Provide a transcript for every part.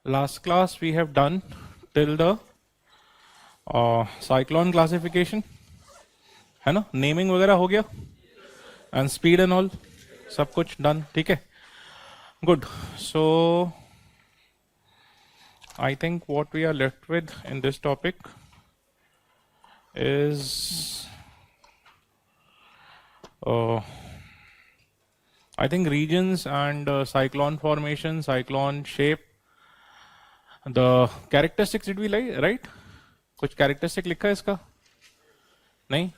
Last class we have done till the cyclone classification, है ना, naming वगैरह हो गया एंड स्पीड एंड ऑल सब कुछ डन. ठीक है, good. So I think what we are left with in this topic is I think regions and cyclone formation, cyclone shape, the characteristics did we write? कुछ characteristic लिखा है इसका? नहीं.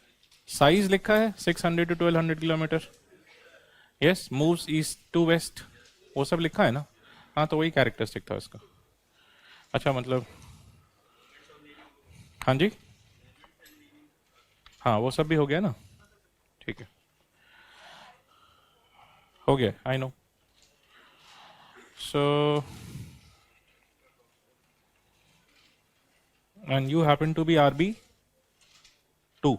Size लिखा है 600 to 1200 kilometre. Yes, moves east to west. वो सब लिखा है ना? हाँ, तो वही characteristic था इसका. अच्छा, मतलब हाँ जी, हाँ वो सब भी हो गया ना. ठीक है, हो गया. I know. So and you happen to be RB2.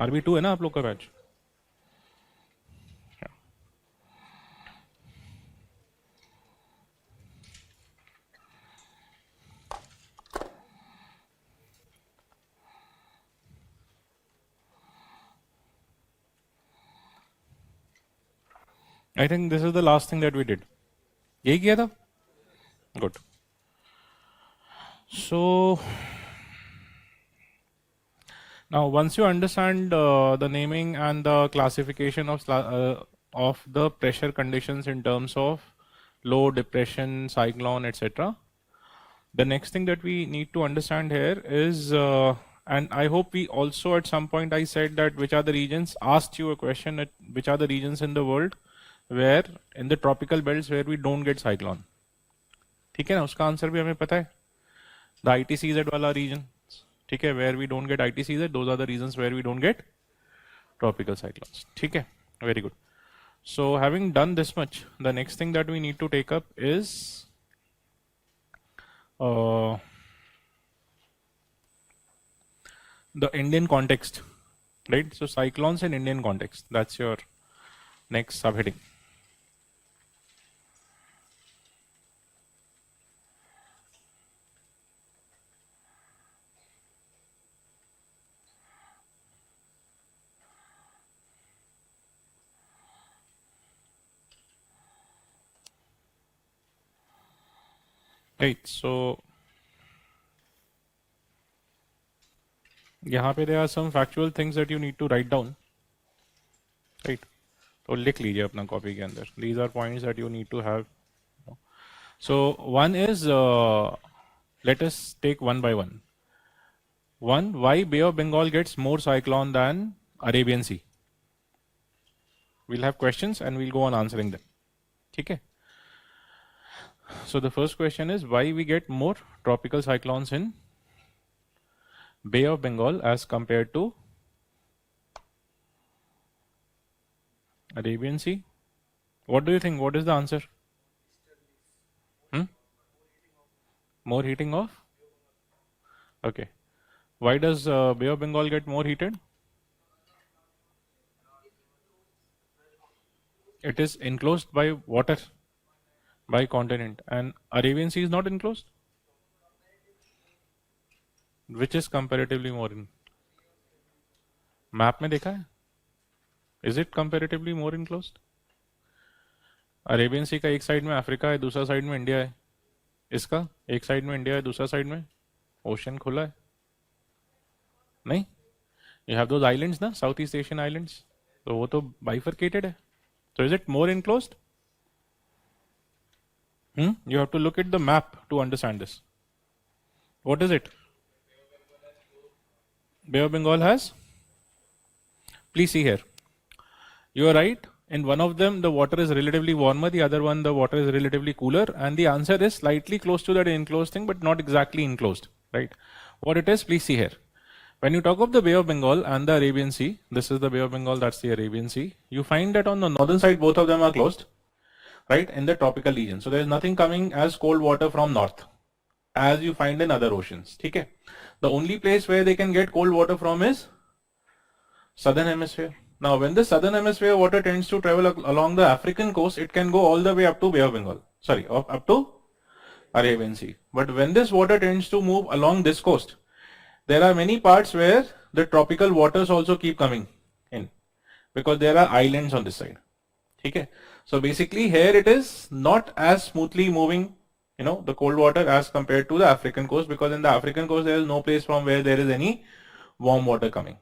RB2 है ना आप लोग का batch? I think this is the last thing that we did. यही किया था? Good. So now once you understand the naming and the classification of the pressure conditions in terms of low, depression, cyclone, etc., the next thing that we need to understand here is and I hope we also at some point I said that which are the regions, asked you a question that which are the regions in the world where in the tropical belts where we don't get cyclone. ठीक है ना, उसका answer भी हमें पता है. The ITCZ वाला region, ठीक है, where we don't get ITCZ, those are the reasons where we don't get tropical cyclones. ठीक है, very good. So having done this much, the next thing that we need to take up is the Indian context, right? So cyclones in Indian context, that's your next subheading. Right, so यहाँ पे there are some factual things that you need to write down, right? तो लिख लीजिए अपना copy के अंदर. These are points that you need to have. So one is let us take one by one. One, why Bay of Bengal gets more cyclone than Arabian Sea? We'll have questions and we'll go on answering them. ठीक है? So the first question is why we get more tropical cyclones in Bay of Bengal as compared to Arabian Sea. What do you think? What is the answer? More heating of? Okay. Why does Bay of Bengal get more heated? It is enclosed by water, by continent, and Arabian Sea is not enclosed. Which is comparatively more in? Map में देखा है? Is it comparatively more enclosed? Arabian sea का एक side में Africa है, दूसरा side में India है. इसका एक साइड में इंडिया है, दूसरा साइड में ओशन खुला है. नहीं, यू हैव दोज आइलैंड्स ना, साउथ ईस्ट एशियन आइलैंड्स, तो वो तो बाइफरकेटेड है. So is it more enclosed? You have to look at the map to understand this. What is it? Bay of Bengal has? Please see here. You are right. In one of them, the water is relatively warmer. The other one, the water is relatively cooler. And the answer is slightly close to that enclosed thing, but not exactly enclosed, right? What it is, please see here. When you talk of the Bay of Bengal and the Arabian Sea, this is the Bay of Bengal, that's the Arabian Sea. You find that on the northern side, both of them are closed, right, in the tropical region. So there is nothing coming as cold water from north, as you find in other oceans. Okay? The only place where they can get cold water from is southern hemisphere. Now, when the southern hemisphere water tends to travel along the African coast, it can go all the way up to Bay of Bengal. Sorry, up to Arabian Sea. But when this water tends to move along this coast, there are many parts where the tropical waters also keep coming in because there are islands on this side. Okay. So basically here it is not as smoothly moving, the cold water as compared to the African coast, because in the African coast there is no place from where there is any warm water coming.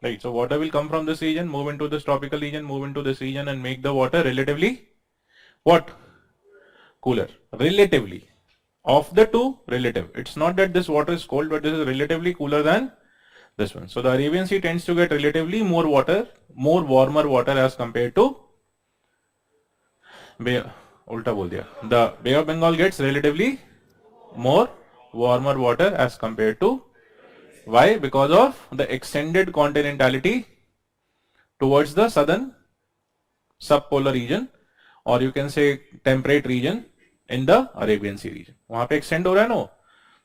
Right. So water will come from this region, move into this tropical region, move into this region and make the water relatively what? Cooler. Relatively. Of the two, relative. It's not that this water is cold, but this is relatively cooler than this one. So the Arabian Sea tends to get relatively more water, more warmer water as compared to the Bay of Bengal gets relatively more warmer water as compared to, why? Because of the extended continentality towards the southern subpolar region, or you can say temperate region in the Arabian Sea region. वहाँ पे extend हो रहा है ना,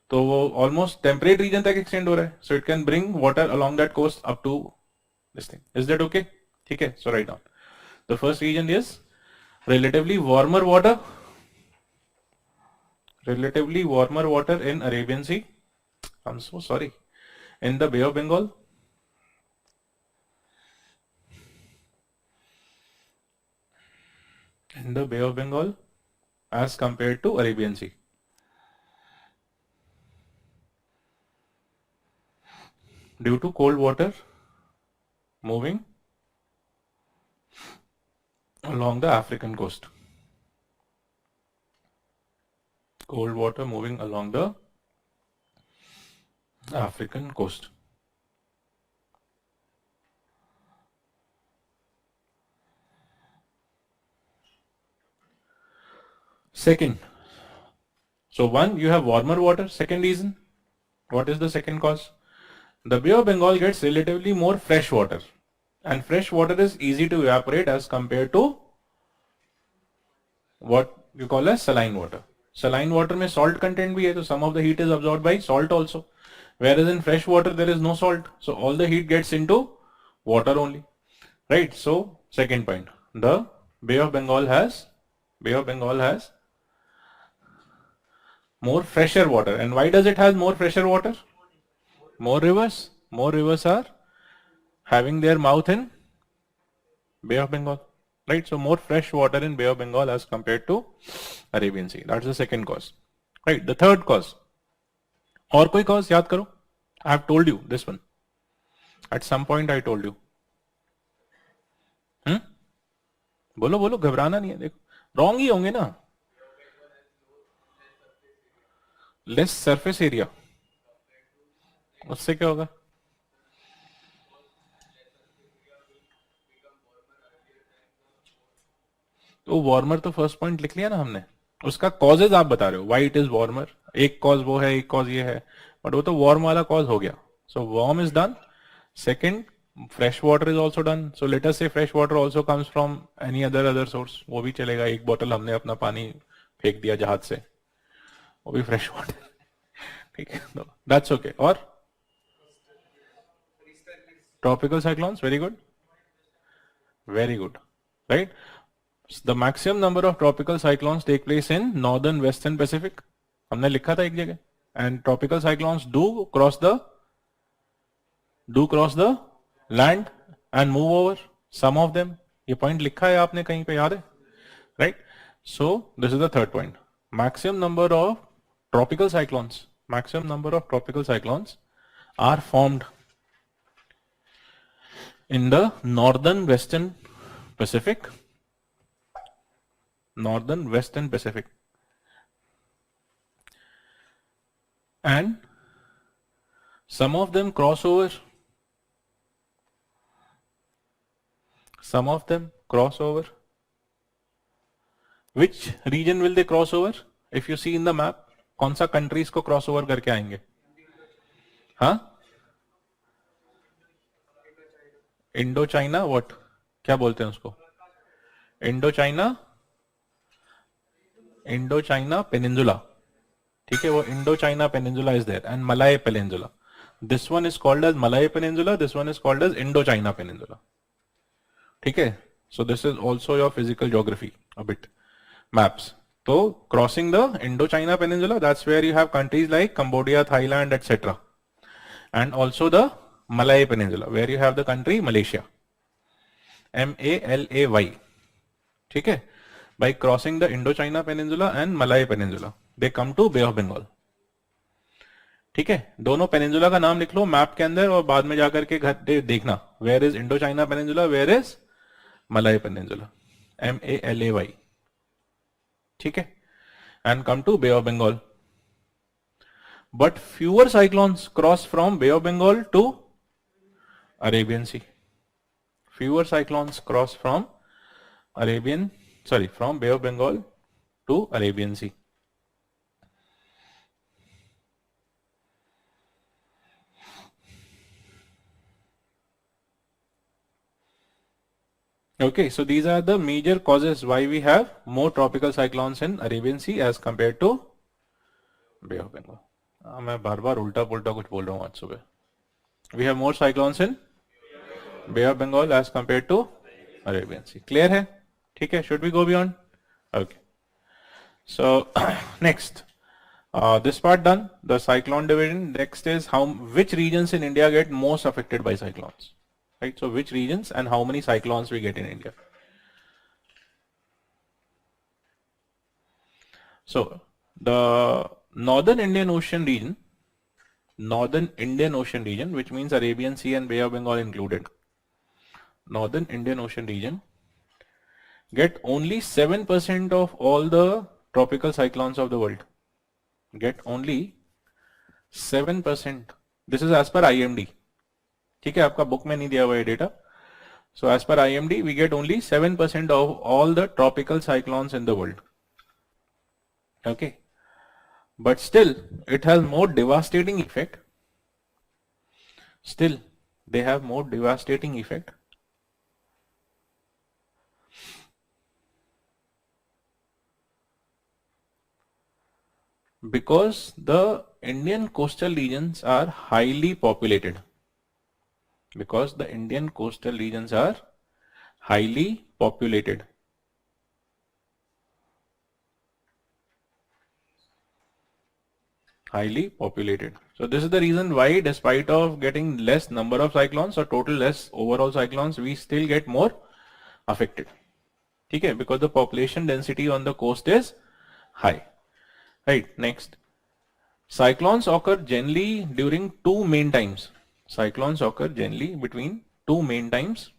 तो वो almost temperate region तक extend हो रहा है. So it can bring water along that coast up to this thing. Is that okay? ठीक है. So write down. The first region is relatively warmer water. Relatively warmer water in Arabian Sea. I'm so sorry. In the Bay of Bengal. In the Bay of Bengal as compared to Arabian Sea. Due to cold water moving along the African coast. Cold water moving along the African coast. Second, so one, you have warmer water. Second reason, what is the second cause? The Bay of Bengal gets relatively more fresh water, and fresh water is easy to evaporate as compared to what you call as saline water. Saline water में salt content भी है, so some of the heat is absorbed by salt also. Whereas in fresh water there is no salt, so all the heat gets into water only, right? So second point, the Bay of Bengal has more fresher water. And why does it have more fresher water? More rivers are having their mouth in Bay of Bengal, right? So more fresh water in Bay of Bengal as compared to Arabian Sea. That's the second cause, right? The third cause, और कोई cause याद करो? I have told you this one. At some point I told you. बोलो घबराना नहीं है. देखो wrong ही होंगे ना. Less surface area. उससे क्या होगा? तो वार्मर तो फर्स्ट पॉइंट लिख लिया ना हमने. उसका कॉजेज आप बता रहे हो, व्हाई इट इज वार्मर. एक कॉज वो है, एक कॉज ये है, बट वो तो वार्म वाला कॉज हो गया. So warm is done. Second, fresh water is also done. So let us say fresh water also comes from any other source. वो भी चलेगा. एक बोतल हमने अपना पानी फेंक दिया जहाज से, वो भी फ्रेश वाटर. ठीक है, दैट्स ओके. और tropical cyclones, very good, right? The maximum number of tropical cyclones take place in northern western Pacific. हमने लिखा था एक जगह. And tropical cyclones do cross the land and move over. Some of them. ये point लिखा है आपने कहीं पे, याद है, right? So this is the third point. Maximum number of tropical cyclones are formed in the northern western Pacific, and some of them cross over. Which region will they cross over? If you see in the map, कौन सा countries को cross over करके आएंगे? हाँ, Indo China. What, क्या बोलते हैं उसको? Indo China peninsula. ठीक है, वो Indo China peninsula is there, and Malay peninsula. This one is called as Malay peninsula, this one is called as Indo China peninsula. ठीक है, so this is also your physical geography, a bit, maps. So crossing the Indochina Peninsula, that's where you have countries like Cambodia, Thailand, etc. And also the Malay Peninsula, where you have the country Malaysia. MALAY. ठीक है? By crossing the Indochina Peninsula and Malay Peninsula, they come to Bay of Bengal. ठीक है, दोनों पेनिनजुला का नाम लिख लो map के अंदर और बाद में जाकर के घर देखना, where is Indo China peninsula, where is Malay peninsula, MALAY. ठीक है, and come to Bay of Bengal. But fewer cyclones cross from Bay of Bengal to Arabian sea. Fewer cyclones cross from from Bay of Bengal to Arabian sea. Okay, so these are the major causes why we have more tropical cyclones in Arabian Sea as compared to Bay of Bengal. मैं बार बार उल्टा पुल्टा कुछ बोल रहा हूँ आज सुबह. We have more cyclones in Bay of Bengal as compared to Arabian Sea. Clear है? ठीक है? Should we go beyond? Okay. So next, this part done. The cyclone division. Next is which regions in India get most affected by cyclones. Right, so which regions and how many cyclones we get in India. So the northern Indian Ocean region, which means Arabian Sea and Bay of Bengal included, northern Indian Ocean region get only 7% of all the tropical cyclones of the world. Get only 7%. This is as per IMD. ठीक है, आपका book में नहीं दिया हुआ है data. So as per IMD, we get only 7% of all the tropical cyclones in the world. Okay, but still it has more devastating effect. Still they have more devastating effect because the Indian coastal regions are highly populated. Because the Indian coastal regions are highly populated. Highly populated. So this is the reason why, despite of getting less number of cyclones or total less overall cyclones, we still get more affected. Okay, because the population density on the coast is high. Right, next. Cyclones occur generally during two main times. Cyclones occur generally between two main times.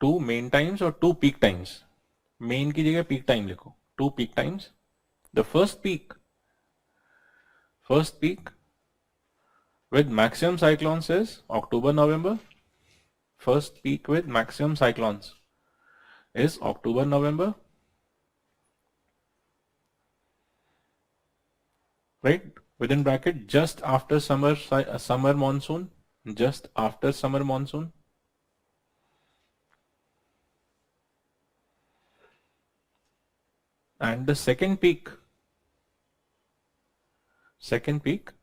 Two main times or two peak times. Main की जगह peak time लिखो. Two peak times. The first peak with maximum cyclones is October-November. First peak with maximum cyclones is October-November. Right, within bracket, just after summer monsoon, just after summer monsoon. And the second peak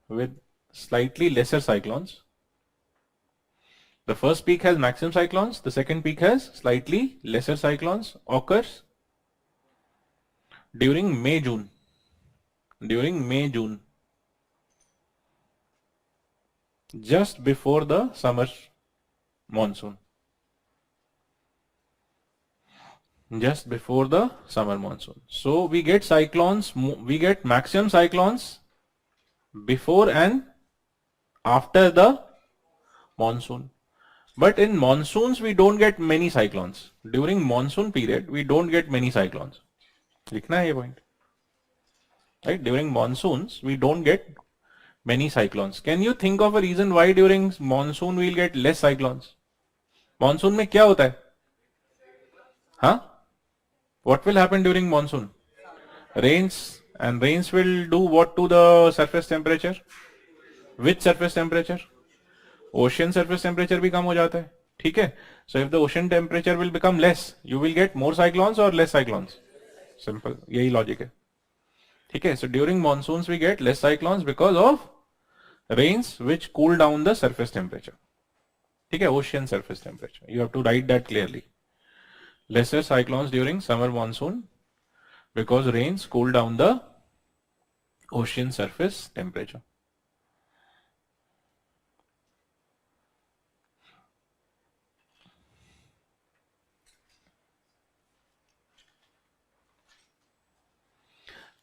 with slightly lesser cyclones. The first peak has maximum cyclones, the second peak has slightly lesser cyclones, occurs during May-June. Just before the summer monsoon. Just before the summer monsoon. So we get cyclones, we get maximum cyclones before and after the monsoon. But in monsoons we don't get many cyclones. During monsoon period we don't get many cyclones. लिखना है ये point. Right? During monsoons, we don't get many cyclones. Can you think of a reason why during monsoon we'll get less cyclones? Monsoon में क्या होता है? Huh? What will happen during monsoon? Rains, and rains will do what to the surface temperature? Which surface temperature? Ocean surface temperature भी कम हो जाता है. ठीक है? So if the ocean temperature will become less, you will get more cyclones or less cyclones? Simple. यही logic है. Okay, so during monsoons we get less cyclones because of rains which cool down the surface temperature. ठीक है, ocean surface temperature. You have to write that clearly. Lesser cyclones during summer monsoon because rains cool down the ocean surface temperature.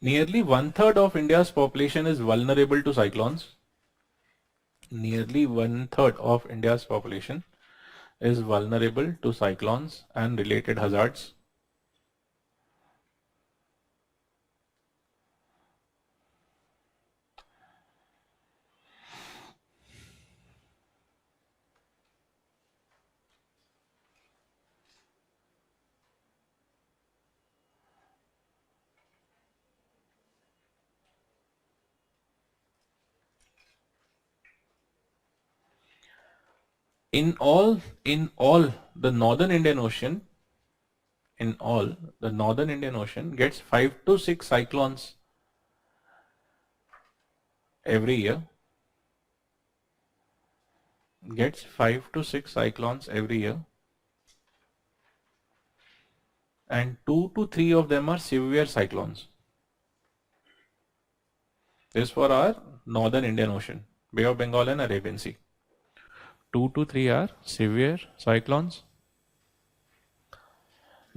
Nearly 1/3 of India's population is vulnerable to cyclones. Nearly 1/3 of India's population is vulnerable to cyclones and related hazards. In all the northern Indian Ocean, gets 5 to 6 cyclones every year. Gets 5 to 6 cyclones every year. And 2 to 3 of them are severe cyclones. This is for our northern Indian Ocean, Bay of Bengal and Arabian Sea. 2 to 3 are severe cyclones.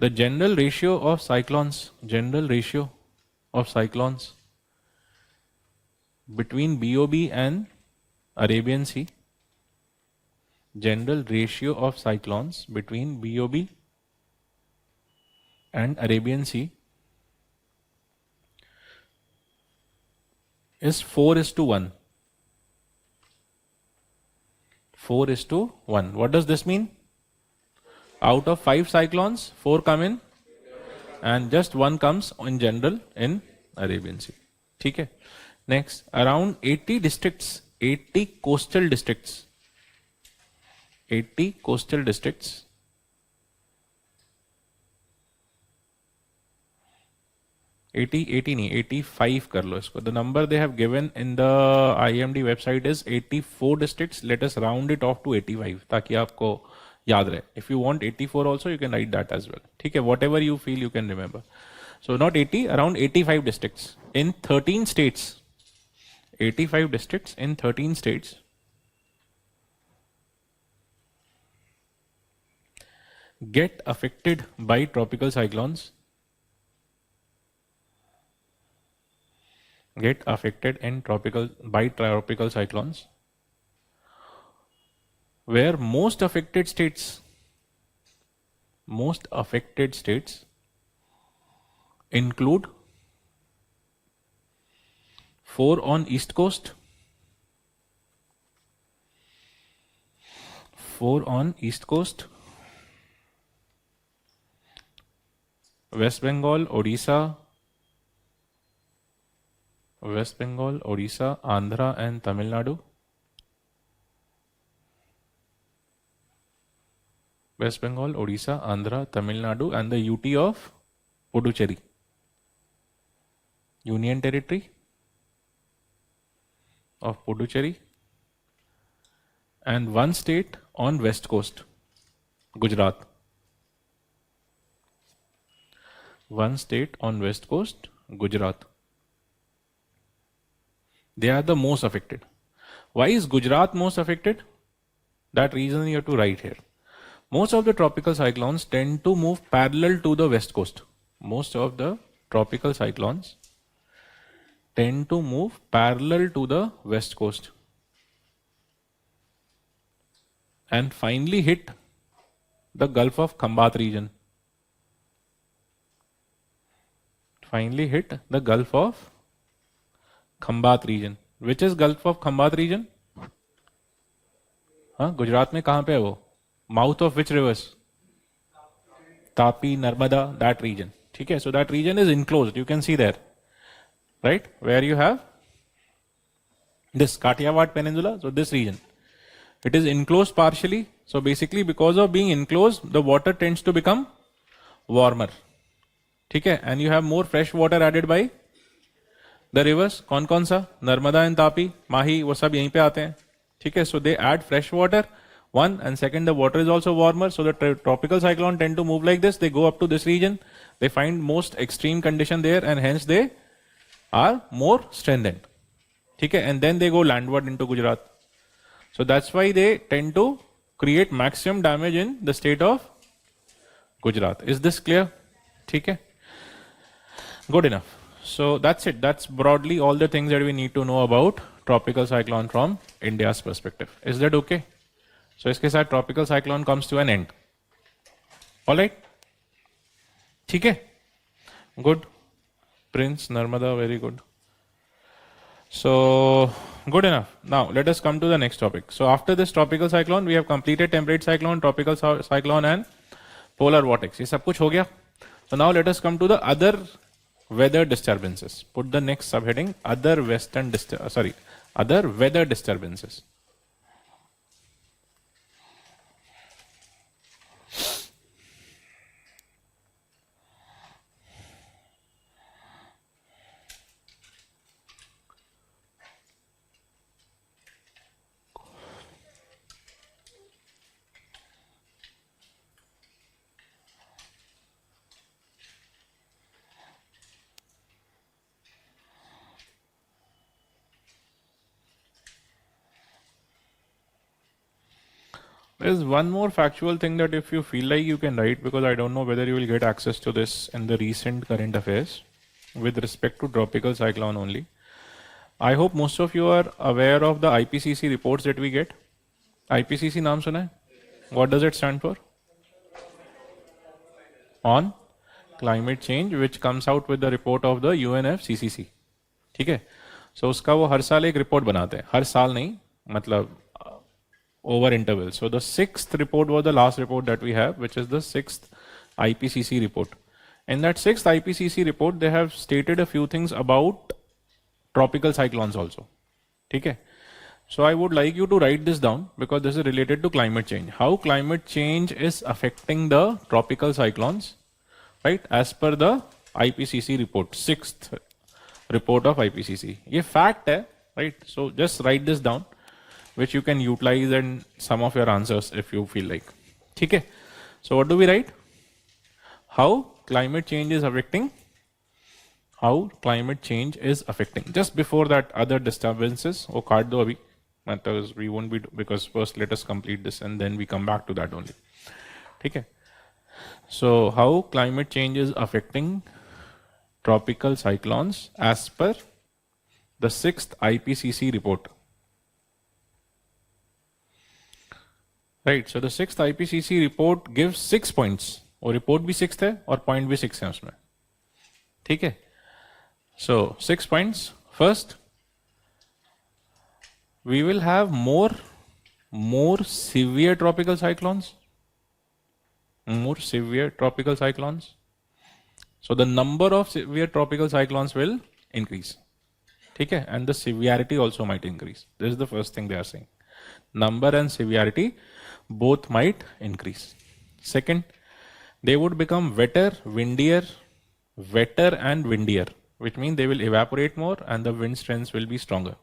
The general ratio of cyclones between BOB and Arabian Sea, general ratio of cyclones between BOB and Arabian Sea is 4:1. 4:1. What does this mean? Out of 5 cyclones, 4 come in and just 1 comes in general in Arabian Sea. ठीक है. Next, around 80 districts, 80 coastal districts 80 नहीं 85 कर लो इसको. The number they have given in the IMD website is 84 districts. Let us round it off to 85 ताकि आपको याद रहे. If you want 84 also, you can write that as well. ठीक है, whatever you feel you can remember. So not 80, around 85 districts in 13 states. 85 districts in 13 states get affected by tropical cyclones. By tropical cyclones, where most affected states include 4 on east coast, West Bengal, Odisha, Andhra and Tamil Nadu. West Bengal, Odisha, Andhra, Tamil Nadu and the UT of Puducherry. Union Territory of Puducherry. And 1 state on west coast, Gujarat. 1 state on west coast, Gujarat. They are the most affected. Why is Gujarat most affected? That reason you have to write here. Most of the tropical cyclones tend to move parallel to the west coast. Most of the tropical cyclones tend to move parallel to the west coast and finally hit the Gulf of Khambat region. Which is Gulf of Khambat region? हाँ, गुजरात में कहाँ पे है वो? Mouth of which rivers? Tapi, Narmada, that region. ठीक है, so that region is enclosed. You can see there, right? Where you have this Kathiawar Peninsula. So this region, it is enclosed partially. So basically, because of being enclosed, the water tends to become warmer. ठीक है, and you have more fresh water added by the rivers. कौन कौन सा? Narmada and Tapi, माही, वो सब यहीं पे आते हैं. ठीक है, so they add fresh water. One, and second, the water is also warmer. So the tropical cyclone tend to move like this. They go up to this region. They find most extreme condition there, and hence they are more strengthened. Okay, and then they go landward into Gujarat. So that's why they tend to create maximum damage in the state of Gujarat. Is this clear? Okay. Good enough. So that's it. That's broadly all the things that we need to know about tropical cyclone from India's perspective. Is that okay? So इसके साथ tropical cyclone comes to an end. All right? ठीक है? Good. Prince Narmada, very good. So good enough. Now let us come to the next topic. So after this tropical cyclone, we have completed temperate cyclone, tropical cyclone, and polar vortex. ये सब कुछ हो गया. So now let us come to the other weather disturbances. Put the next subheading: other other weather disturbances. There's one more factual thing that if you feel like you can write, because I don't know whether you will get access to this in the recent current affairs with respect to tropical cyclone only. I hope most of you are aware of the IPCC reports that we get. IPCC naam suna hai? What does it stand for? On climate change, which comes out with the report of the UNFCCC. ठीक है? So उसका वो हर साल एक report बनाते हैं. हर साल नहीं, मतलब over interval. So the 6th report was the last report that we have, which is the 6th IPCC report. In that 6th IPCC report, they have stated a few things about tropical cyclones also. Okay? So I would like you to write this down because this is related to climate change. How climate change is affecting the tropical cyclones, right? As per the IPCC report, 6th report of IPCC. ये fact है, right? So just write this down, which you can utilize in some of your answers if you feel like. Okay? So what do we write? How climate change is affecting? How climate change is affecting. Just before that, other disturbances. Oh, card do abhi. Because we won't be, because first let us complete this and then we come back to that only. Okay? So how climate change is affecting tropical cyclones as per the 6th IPCC report. Right, so the 6th IPCC report gives 6 points. और report भी 6th है और point भी 6 है उसमें. ठीक है? So 6 points. First, we will have more severe tropical cyclones. More severe tropical cyclones. So the number of severe tropical cyclones will increase. ठीक है? And the severity also might increase. This is the first thing they are saying. Number and severity both might increase. Second, they would become wetter, windier, wetter and windier, which means they will evaporate more and the wind strengths will be stronger.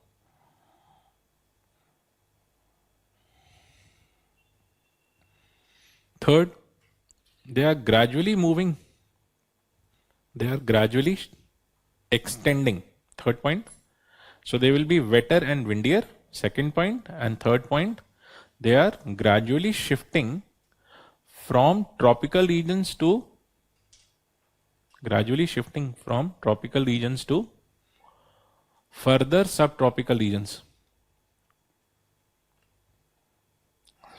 Third, they are gradually moving. They are gradually extending. Third point. So they will be wetter and windier. Second point. And third point, they are gradually shifting from tropical regions to further subtropical regions.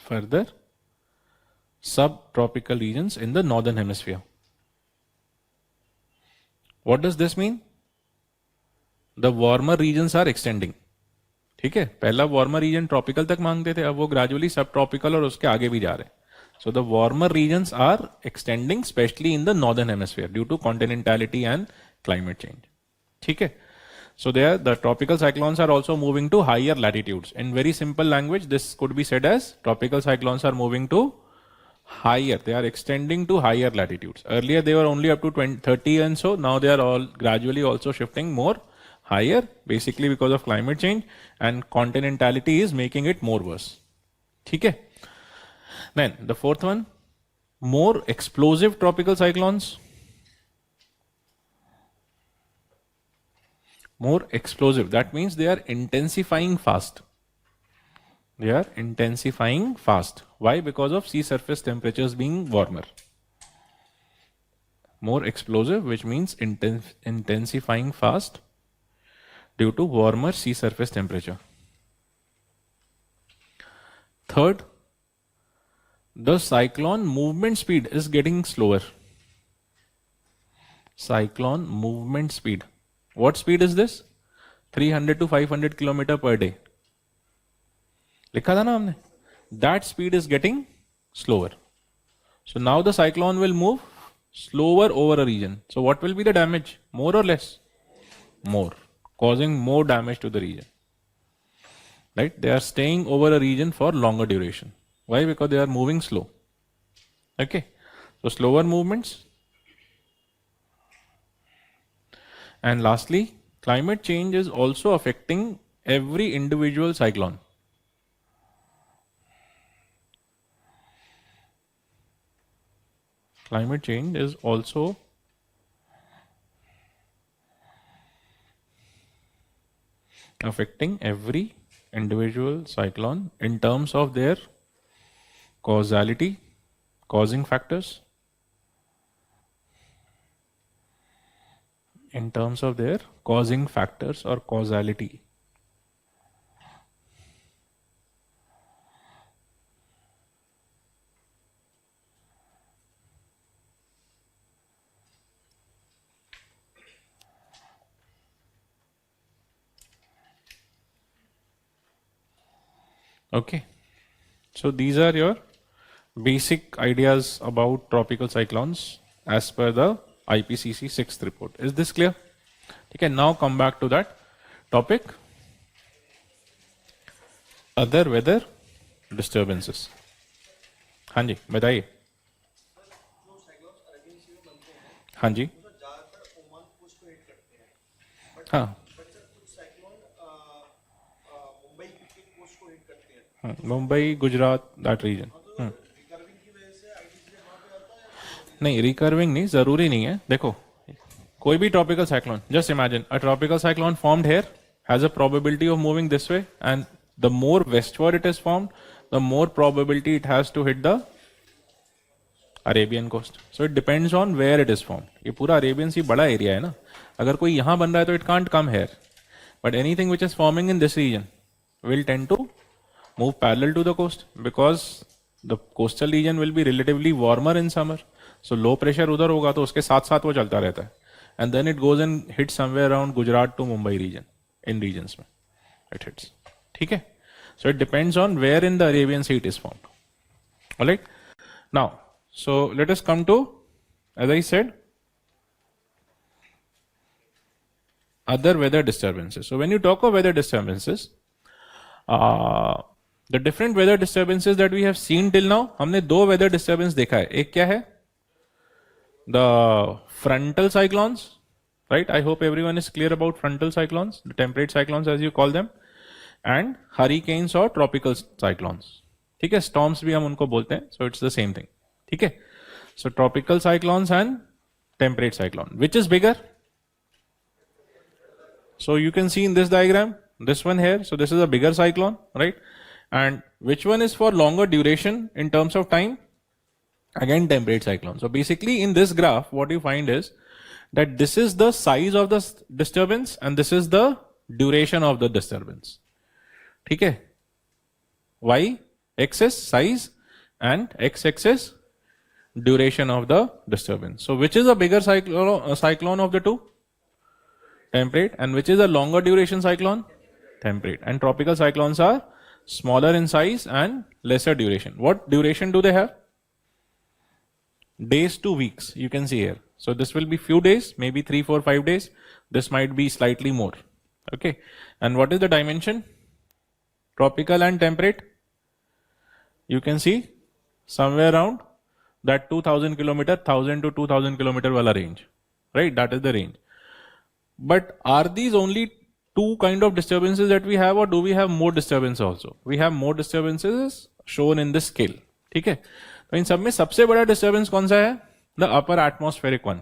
Further subtropical regions in the northern hemisphere. What does this mean? The warmer regions are extending. ठीक है? पहला warmer reason tropical तक मांगते थे, अब वो gradually सब tropical और उसके आगे भी जा रहे हैं. So the warmer regions are extending specially in the northern hemisphere due to continentality and climate change. ठीक है? So there the tropical cyclones are also moving to higher latitudes. In very simple language, this could be said as tropical cyclones are moving to higher. They are extending to higher latitudes. Earlier they were only up to 30 and so now they are all gradually also shifting more higher, basically because of climate change, and continentality is making it more worse. ठीक है? Then the fourth one, more explosive tropical cyclones. More explosive, that means they are intensifying fast. They are intensifying fast. Why? Because of sea surface temperatures being warmer. More explosive, which means intensifying fast due to warmer sea surface temperature. Third, the cyclone movement speed is getting slower. Cyclone movement speed. What speed is this? 300 to 500 kilometer per day. लिखा था ना हमने? That speed is getting slower. So now the cyclone will move slower over a region. So what will be the damage? More or less? More, causing more damage to the region. Right? They are staying over a region for longer duration. Why? Because they are moving slow. Okay. So slower movements. And lastly, climate change is also affecting every individual cyclone. Climate change is also affecting every individual cyclone in terms of their causality, causing factors, in terms of their causing factors or causality. Okay, so these are your basic ideas about tropical cyclones as per the IPCC 6th report. Is this clear? Okay, now come back to that topic. Other weather disturbances. हाँ जी बताइए. हाँ जी. हाँ. Mumbai, Gujarat, that region. नहीं, recurving नहीं, जरूरी नहीं है. देखो, कोई भी tropical cyclone, just imagine a tropical cyclone formed here has a probability of moving this way, and the more westward it is formed, the more probability it has to hit the Arabian coast. So it depends on where it is formed. ये पूरा Arabian सी बड़ा area है ना. अगर कोई यहां बन रहा है तो it can't come here, but anything which is forming in this region will tend to move parallel to the coast because the coastal region will be relatively warmer in summer. So low pressure उधर होगा तो उसके साथ साथ वो चलता रहता है, and then it goes and hits somewhere around Gujarat to Mumbai region. In regions में it hits. ठीक है? So it depends on where in the Arabian Sea it is formed. All right. Now, so let us come to, as I said, other weather disturbances. So when you talk of weather disturbances, the different weather disturbances that we have seen till now, हमने दो weather disturbance देखा है. एक क्या है? The frontal cyclones, right? I hope everyone is clear about frontal cyclones, the temperate cyclones as you call them, and hurricanes or tropical cyclones. ठीक है? Storms भी हम उनको बोलते हैं. So it's the same thing. ठीक है? So tropical cyclones and temperate cyclone. Which is bigger? So you can see in this diagram, this one here. So this is a bigger cyclone, right? And which one is for longer duration in terms of time? Again, temperate cyclone. So basically in this graph, what you find is that this is the size of the disturbance and this is the duration of the disturbance. ठीक है? Y axis size and x axis duration of the disturbance. So which is a bigger cyclone of the two? Temperate. And which is a longer duration cyclone? Temperate. And tropical cyclones are smaller in size and lesser duration. What duration do they have? Days to weeks, you can see here. So this will be few days, maybe 3, 4, 5 days. This might be slightly more. Okay. And what is the dimension? Tropical and temperate. You can see somewhere around that 2000 kilometer, 1000 to 2000 kilometer wala range. Right? That is the range. But are these only two kind of disturbances that we have, or do we have more disturbance also? We have more disturbances shown in this scale. ठीक है, तो इन सब में सबसे बड़ा disturbance कौन सा है? The upper atmospheric one,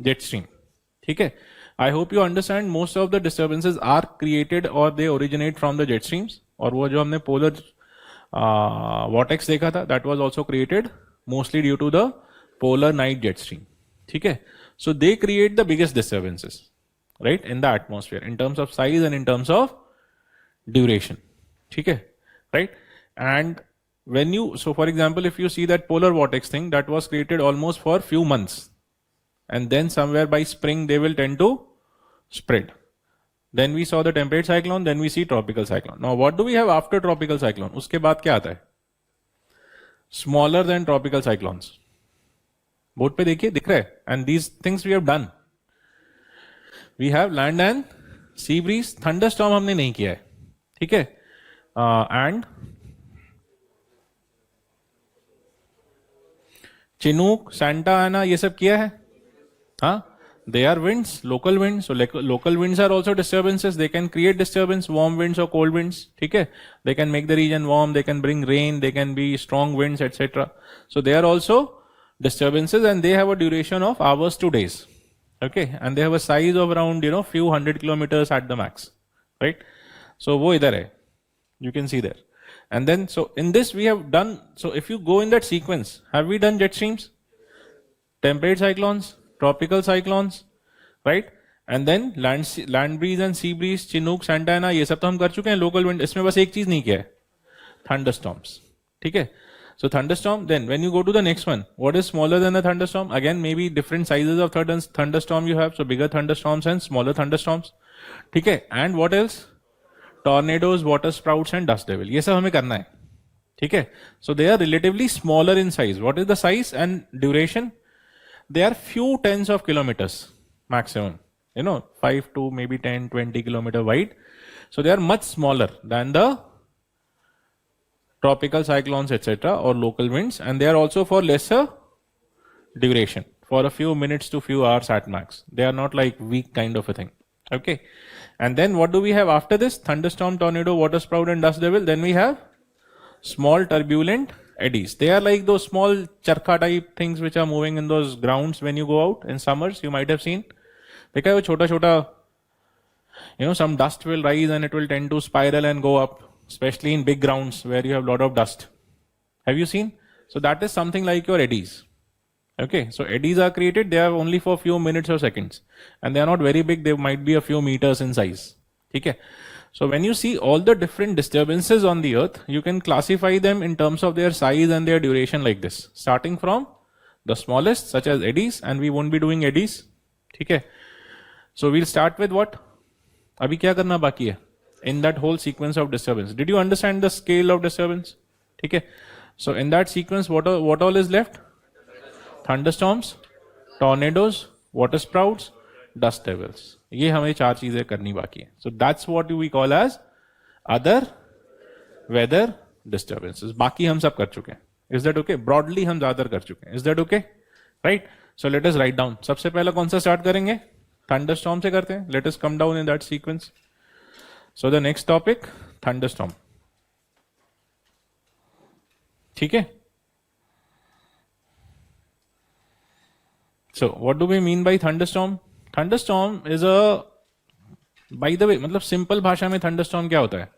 jet stream. ठीक है, I hope you understand most of the disturbances are created और they originate from the jet streams. और वो जो हमने पोलर वॉर्टेक्स देखा था, that was also created mostly due to the polar night jet stream. ठीक है, so they create the biggest disturbances, right, in the atmosphere in terms of size and in terms of duration. ठीक है, right? And when you, so for example, if you see that polar vortex thing, that was created almost for few months, and then somewhere by spring they will tend to spread. Then we saw the temperate cyclone, then we see tropical cyclone. Now what do we have after tropical cyclone? उसके बाद क्या आता है? Smaller than tropical cyclones. Board पे देखिए, दिख रहा है। And these things we have done, we have land and sea breeze, thunderstorm हमने नहीं किया है। ठीक है, एंड चिनूक, सैंटा आना, ये सब किया है। हाँ, they are winds, local winds. So local winds are also disturbances. They can create disturbance, warm winds or cold winds. ठीक है, they can make the region warm, they can bring rain, they can be strong winds, etc. So they are also disturbances, and they have a duration of hours to days. Okay, and they have a size of around few 100 kilometers at the max, right? So wo idhar hai, you can see there. And then so in this we have done, so if you go in that sequence, have we done jet streams, temperate cyclones, tropical cyclones, right? And then land breeze and sea breeze, Chinook, Santa Ana, ये सब तो हम कर चुके हैं। Local wind, इसमें बस एक चीज नहीं किया है, थंडरस्टॉर्म्स। ठीक है, so thunderstorm, then when you go to the next one, what is smaller than a thunderstorm? Again, maybe different sizes of thunderstorm you have, so bigger thunderstorms and smaller thunderstorms. ठीक है, and what else? Tornadoes, water sprouts and dust devil, ये सब हमें करना है। ठीक है, so they are relatively smaller in size. What is the size and duration? They are few tens of kilometers maximum, 5 to maybe 10, 20 kilometer wide. So they are much smaller than the tropical cyclones, etc., or local winds, and they are also for lesser duration, for a few minutes to few hours at max. They are not like weak kind of a thing. Okay, and then what do we have after this? Thunderstorm, tornado, water sprout and dust devil. Then we have small turbulent eddies. They are like those small charkha type things which are moving in those grounds when you go out in summers. You might have seen. देखा है वो छोटा छोटा, some dust will rise and it will tend to spiral and go up, especially in big grounds where you have a lot of dust. Have you seen? So that is something like your eddies. Okay, so eddies are created, they are only for few minutes or seconds, and they are not very big, they might be a few meters in size. Okay, so when you see all the different disturbances on the earth, you can classify them in terms of their size and their duration like this, starting from the smallest, such as eddies, and we won't be doing eddies. Okay, so we'll start with what? अभी क्या करना बाकी है in that whole sequence of disturbance? Did you understand the scale of disturbance? ठीक है, so in that sequence, what all is left? Thunderstorms, tornadoes, water sprouts, dust devils. ये हमें चार चीजें करनी बाकी है. So that's what we call as other weather disturbances. बाकी हम सब कर चुके हैं. Is that okay? Broadly हम ज्यादातर कर चुके हैं. Is that okay? Right? So let us write down. सबसे पहला कौन सा start करेंगे? Thunderstorm से करते हैं. Let us come down in that sequence. So the next topic, thunderstorm. ठीक है? So what do we mean by thunderstorm? Thunderstorm is a, by the way, मतलब simple भाषा में thunderstorm क्या होता है?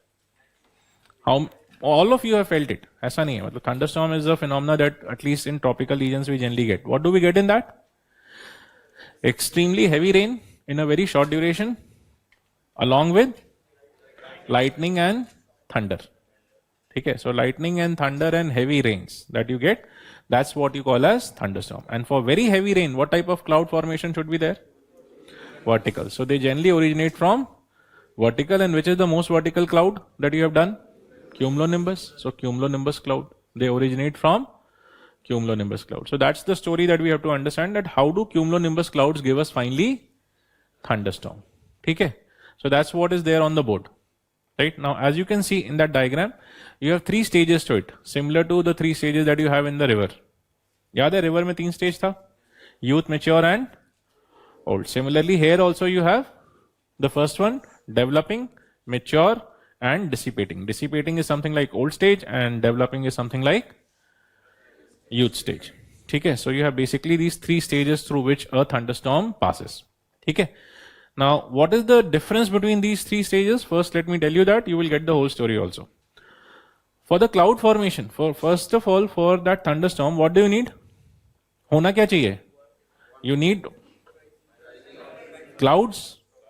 How all of you have felt it? ऐसा नहीं है. मतलब thunderstorm is a phenomena that at least in tropical regions we generally get. What do we get in that? Extremely heavy rain in a very short duration, along with lightning and thunder. Okay, so lightning and thunder and heavy rains that you get, that's what you call as thunderstorm. And for very heavy rain, what type of cloud formation should be there? Vertical. So they generally originate from vertical, and which is the most vertical cloud that you have done? Cumulonimbus. So cumulonimbus cloud, they originate from cumulonimbus cloud. So that's the story that we have to understand, that how do cumulonimbus clouds give us finally thunderstorm. Okay, so that's what is there on the board. Right now, as you can see in that diagram, you have three stages to it, similar to the three stages that you have in the river. याद है river में तीन stage था, youth, mature and old. Similarly, here also you have the first one, developing, mature and dissipating. Dissipating is something like old stage and developing is something like youth stage. ठीक है, so you have basically these three stages through which a thunderstorm passes. ठीक है, now what is the difference between these three stages? First let me tell you that, you will get the whole story also. For the cloud formation, for first of all for that thunderstorm, what do you need? होना क्या चाहिए? You need clouds,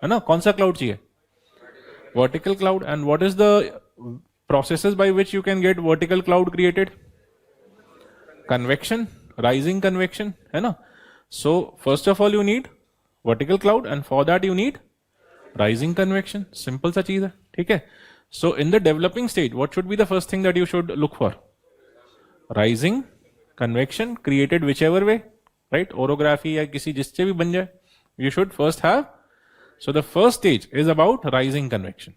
है ना? कौन सा cloud चाहिए? Vertical cloud. And what is the processes by which you can get vertical cloud created? Convection, rising convection, है ना? So first of all you need vertical cloud and for that you need rising convection. Simple सा चीज है, ठीक है? So in the developing stage, what should be the first thing that you should look for? Rising convection created whichever way, right? Orography या किसी जिससे भी बन जाए, you should first have. So the first stage is about rising convection.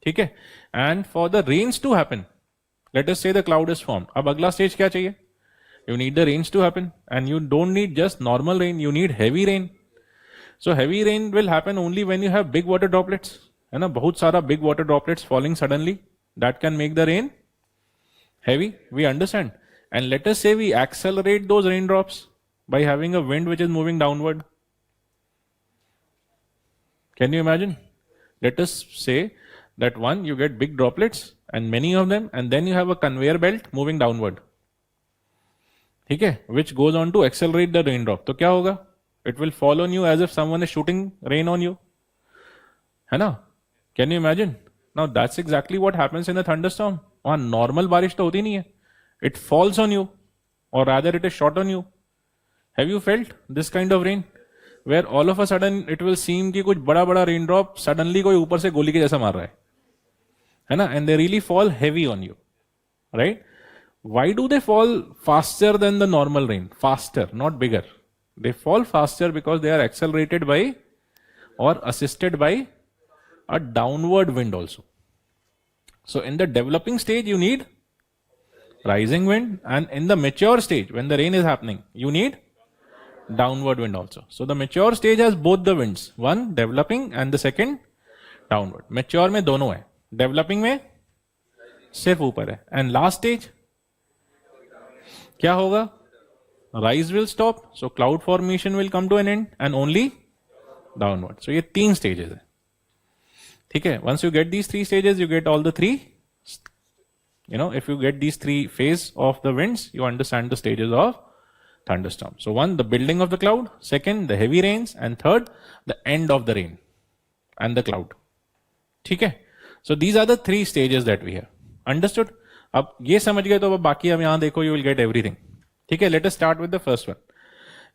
ठीक है? And for the rains to happen, let us say the cloud is formed. अब अगला stage क्या चाहिए? You need the rains to happen, and you don't need just normal rain, you need heavy rain. So heavy rain will happen only when you have big water droplets, है ना? बहुत सारा big water droplets falling suddenly, that can make the rain heavy. We understand. And let us say we accelerate those raindrops by having a wind which is moving downward. Can you imagine? Let us say that one, you get big droplets and many of them, and then you have a conveyor belt moving downward. ठीक है, which goes on to accelerate the raindrop. तो क्या होगा? It will fall on you as if someone is shooting rain on you. है ना? Can you imagine? Now that's exactly what happens in a thunderstorm. वहाँ normal बारिश तो होती नहीं है. It falls on you, or rather it is shot on you. Have you felt this kind of rain? Where all of a sudden it will seem कि कुछ बड़ा बड़ा raindrop suddenly कोई ऊपर से गोली के जैसा मार रहा है ना? And they really fall heavy on you, right? Why do they fall faster than the normal rain? Faster, not bigger. They fall faster because they are accelerated by or assisted by a downward wind also. So in the developing stage, you need rising wind, and in the mature stage, when the rain is happening, you need downward wind also. So the mature stage has both the winds, one developing and the second downward. Mature में दोनों है, developing में सिर्फ ऊपर है, and last stage क्या होगा? Rise will stop, so cloud formation will come to an end and only downward. So ये तीन stages है, ठीक है? Once you get these three stages, you get all the three. You know, if you get these three phase of the winds, you understand the stages of thunderstorm. So one, the building of the cloud. Second, the heavy rains. And third, the end of the rain and the cloud. ठीक है? So these are the three stages that we have. Understood? अब ये समझ गए तो अब बाकी हम यहाँ देखो, you will get everything. ठीक है? Let us start with the first one.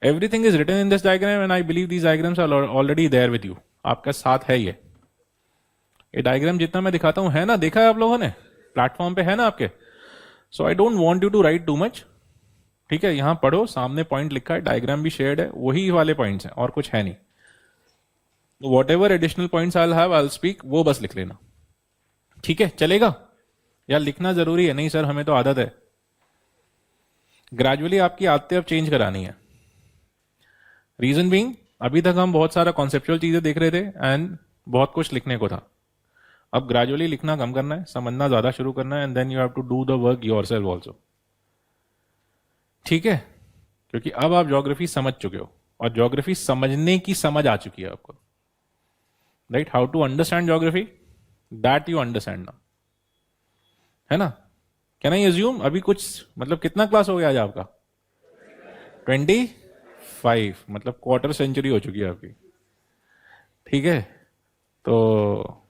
Everything is written in this diagram and I believe these diagrams are already there with you. आपका साथ है ये डायग्राम जितना मैं दिखाता हूँ, है ना? देखा है आप लोगों ने? प्लेटफॉर्म पे है ना आपके? So I don't want you to write too much. ठीक है, यहां पढ़ो, सामने पॉइंट लिखा है, डायग्राम भी शेयर्ड है, वही वाले पॉइंट्स हैं और कुछ है नहीं. What ever additional points I have, I will speak, वो बस लिख लेना. ठीक है, चलेगा? या लिखना जरूरी है? नहीं सर, हमें तो आदत है. ग्रेजुअली आपकी आदतें अब चेंज करानी है. रीजन बीइंग, अभी तक हम बहुत सारा कॉन्सेप्चुअल चीजें देख रहे थे एंड बहुत कुछ लिखने को था. अब ग्रेजुअली लिखना कम करना है, समझना ज्यादा शुरू करना है, and then you have to do the work yourself also. ठीक है? क्योंकि अब आप ज्योग्राफी समझ चुके हो और ज्योग्राफी समझने की समझ आ चुकी है आपको. Right? How to understand geography, that you understand now. है ना? कैन आई अज्यूम अभी कुछ, मतलब कितना क्लास हो गया आज आपका? 25, मतलब क्वार्टर सेंचुरी हो चुकी है आपकी. ठीक है, तो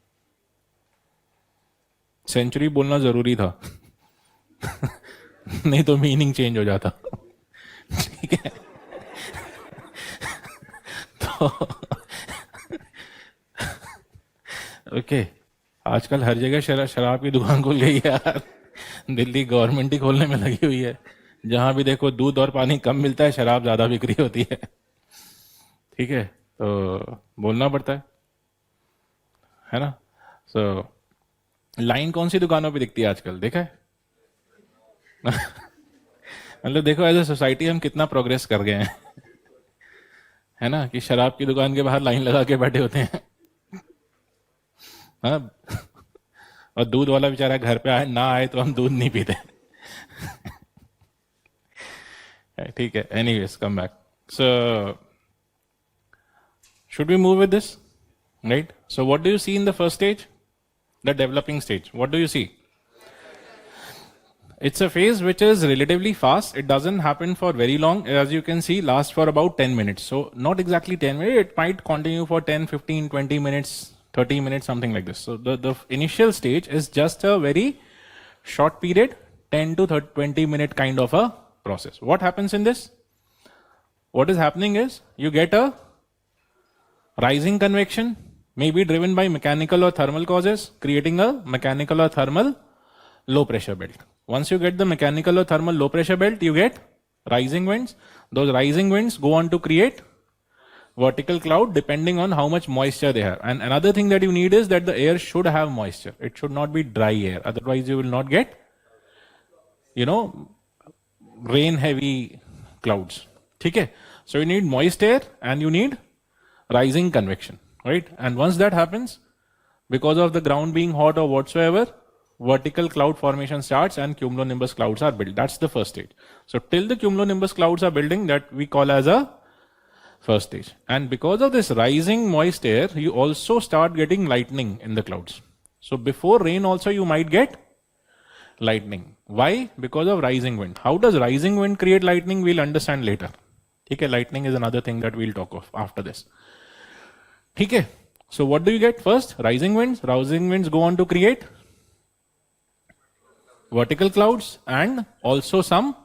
सेंचुरी बोलना जरूरी था नहीं तो मीनिंग चेंज हो जाता. ठीक है, तो ओके. आजकल हर जगह शराब की दुकान खुल गई है यार. दिल्ली गवर्नमेंट ही खोलने में लगी हुई है. जहां भी देखो दूध और पानी कम मिलता है, शराब ज्यादा बिक्री होती है. ठीक है, तो बोलना पड़ता है ना? सो लाइन कौन सी दुकानों पे दिखती है आजकल, देखा है? मतलब देखो एज ए सोसाइटी हम कितना प्रोग्रेस कर गए हैं. है ना? कि शराब की दुकान के बाहर लाइन लगा के बैठे होते हैं. हाँ, और दूध वाला बेचारा घर पे आए ना आए तो हम दूध नहीं पीते. ठीक है. Anyways, come back. So should we move with this? Right? So what do you see in the first stage? The developing stage. What do you see? It's a phase which is relatively fast. It doesn't happen for very long. As you can see, lasts for about 10 minutes. So not exactly 10 minutes. It might continue for 10, 15, 20 minutes, 30 minutes, something like this. So the initial stage is just a very short period, 10 to 30, 20 minute kind of a process. What happens in this? What is happening is you get a rising convection, maybe driven by mechanical or thermal causes, creating a mechanical or thermal low pressure belt. Once you get the mechanical or thermal low pressure belt, you get rising winds. Those rising winds go on to create vertical cloud depending on how much moisture they have. And another thing that you need is that the air should have moisture. It should not be dry air. Otherwise you will not get, rain heavy clouds. Okay? So you need moist air and you need rising convection, right? And once that happens, because of the ground being hot or whatsoever, vertical cloud formation starts and cumulonimbus clouds are built. That's the first stage. So till the cumulonimbus clouds are building, that we call as a first stage. And because of this rising moist air, you also start getting lightning in the clouds. So before rain also you might get lightning. Why? Because of rising wind. How does rising wind create lightning? We'll understand later. Okay, lightning is another thing that we'll talk of after this. Okay, so what do you get first? Rising winds. Rising winds go on to create vertical clouds and also some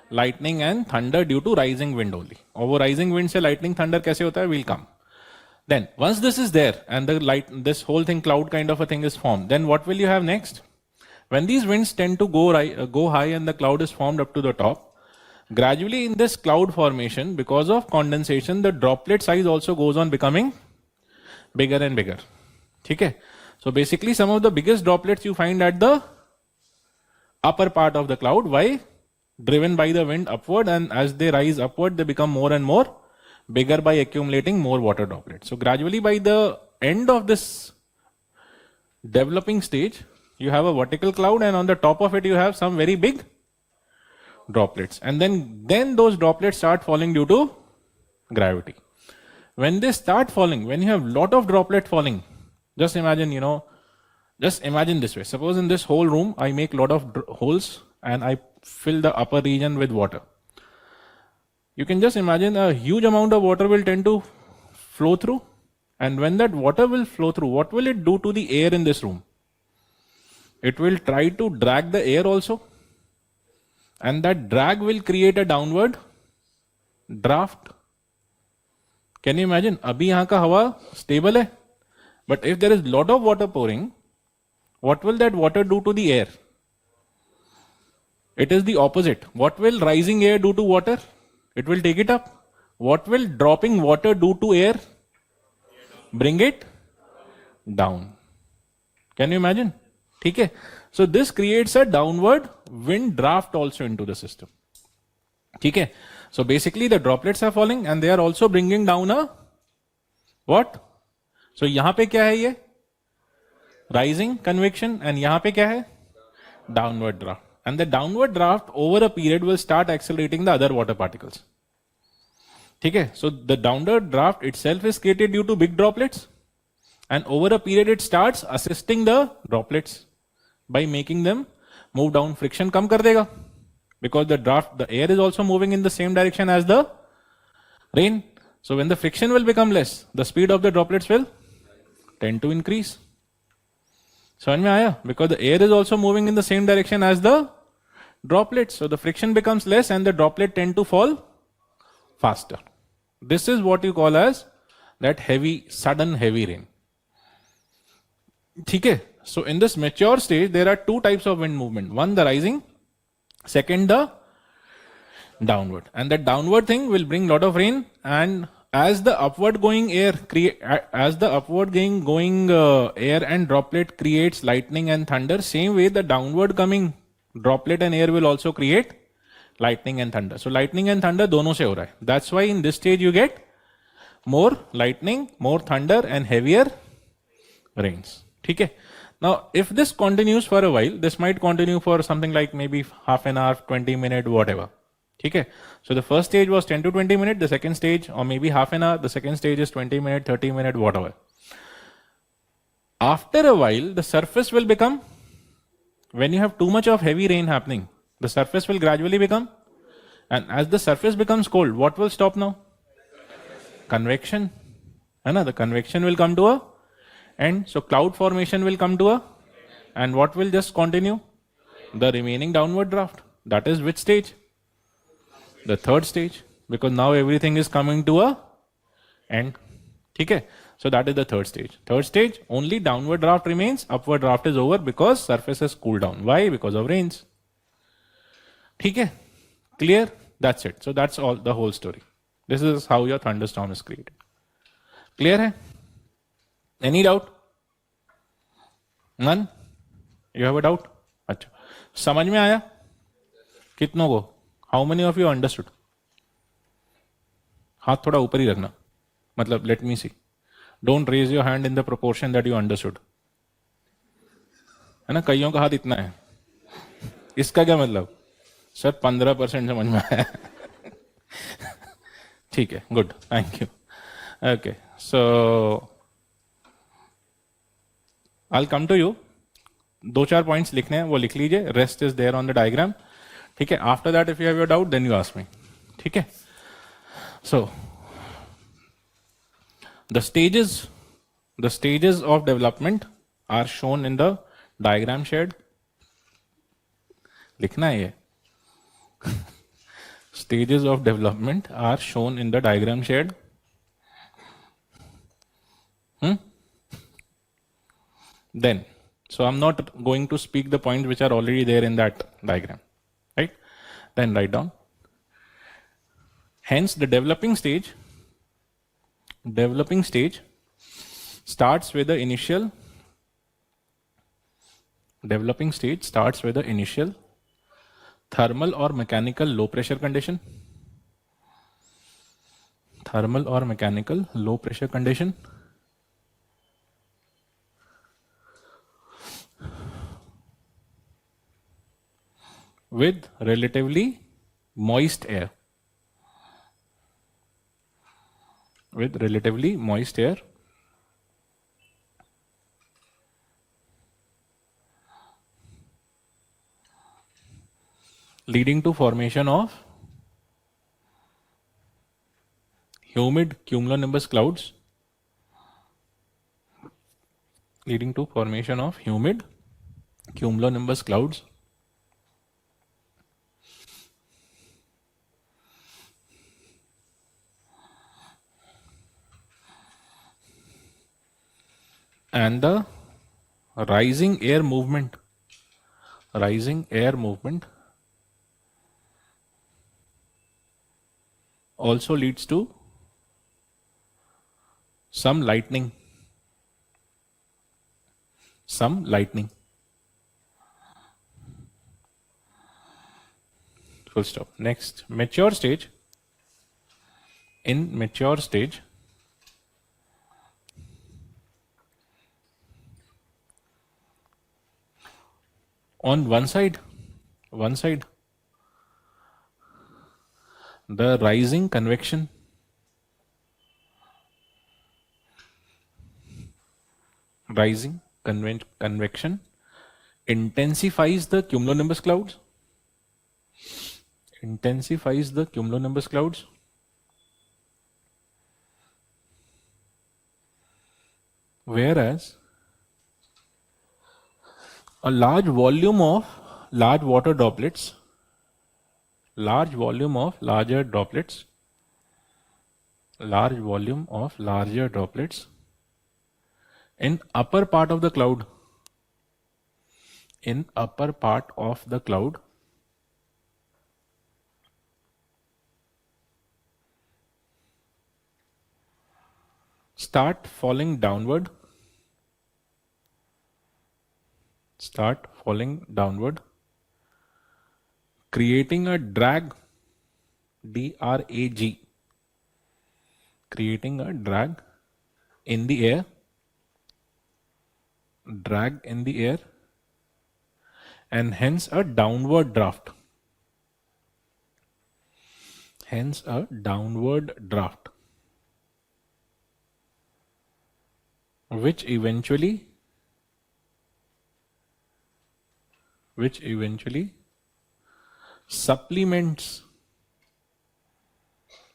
lightning and thunder due to rising wind only. Over rising wind se lightning thunder kaise hota hai? Will come. Then once this is there and this whole thing cloud kind of a thing is formed, then what will you have next? When these winds tend to go high and the cloud is formed up to the top, gradually in this cloud formation, because of condensation, the droplet size also goes on becoming bigger and bigger. Okay? So basically some of the biggest droplets you find at the upper part of the cloud. Why? Driven by the wind upward, and as they rise upward, they become more and more bigger by accumulating more water droplets. So gradually by the end of this developing stage, you have a vertical cloud and on the top of it you have some very big droplets. And then those droplets start falling due to gravity. When they start falling, when you have lot of droplet falling, just imagine, just imagine this way. Suppose in this whole room, I make lot of holes and I fill the upper region with water. You can just imagine a huge amount of water will tend to flow through. And when that water will flow through, what will it do to the air in this room? It will try to drag the air also. And that drag will create a downward draft. Can you imagine? Abhi yahan ka hawa stable hai. But if there is lot of water pouring, what will that water do to the air? It is the opposite. What will rising air do to water? It will take it up. What will dropping water do to air? Bring it down. Can you imagine? Okay. So this creates a downward wind draft also into the system. Okay. So basically the droplets are falling and they are also bringing down a what? So yahan pe kya hai ye? Rising convection, and yahan pe kya hai? Downward draft. And the downward draft over a period will start accelerating the other water particles. Okay. So the downward draft itself is created due to big droplets, and over a period it starts assisting the droplets by making them move down. Friction kam kar dega, because the air is also moving in the same direction as the rain. So when the friction will become less, the speed of the droplets will tend to increase. समझ में आया? Because the air is also moving in the same direction as the droplets. So the friction becomes less and the droplet tend to fall faster. This is what you call as that sudden heavy rain. Okay? So in this mature stage, there are two types of wind movement. One, the rising. Second, the downward. And that downward thing will bring lot of rain, and as the upward going air air and droplet creates lightning and thunder, same way the downward coming droplet and air will also create lightning and thunder. So lightning and thunder dono se ho raha hai. That's why in this stage you get more lightning, more thunder and heavier rains. Okay? Now, if this continues for a while, this might continue for something like maybe half an hour, 20 minutes, whatever. Okay. So the first stage was 10 to 20 minutes, the second stage, or maybe half an hour, the second stage is 20 minutes, 30 minutes, whatever. After a while, the surface will become, when you have too much of heavy rain happening, the surface will gradually become, and as the surface becomes cold, what will stop now? Convection. The convection will come to a end. So cloud formation will come to a, and what will just continue? The remaining downward draft. That is which stage? The third stage, because now everything is coming to a end. Okay. So that is the third stage. Third stage, only downward draft remains, upward draft is over because surface has cooled down. Why? Because of rains. Okay. Clear? That's it. So that's all, the whole story. This is how your thunderstorm is created. Clear hai? Any doubt? None? You have a doubt? अच्छा. समझ में आया? कितनों को? How many of you understood? हाथ थोड़ा ऊपर ही रखना. मतलब let me see. Don't raise your hand in the proportion that you understood. है ना? कईयों का हाथ इतना है. इसका क्या मतलब? सर 15% समझ में आया. ठीक है. Good. Thank you. Okay. So I'll come to you. 2-4 points लिखने हैं, वो लिख लीजिए. Rest is there on the diagram. ठीक है. After that, if you have your doubt, then you ask me. ठीक है. So the stages of development are shown in the diagram shared. लिखना है ये. Stages of development are shown in the diagram shared. Then, so I'm not going to speak the points which are already there in that diagram, right? Then write down. Hence, the developing stage starts with the initial. Developing stage starts with the initial thermal or mechanical low pressure condition. Thermal or mechanical low pressure condition. With relatively moist air. With relatively moist air. Leading to formation of humid cumulonimbus clouds. Leading to formation of humid cumulonimbus clouds. And the rising air movement also leads to some lightning. Full stop. Next, mature stage. In mature stage, on one side, the rising convection intensifies the cumulonimbus clouds. Whereas a large volume of larger droplets in upper part of the cloud start falling downward, creating a drag, D-R-A-G, creating a drag in the air, drag in the air, and hence a downward draft. Hence a downward draft, which eventually supplements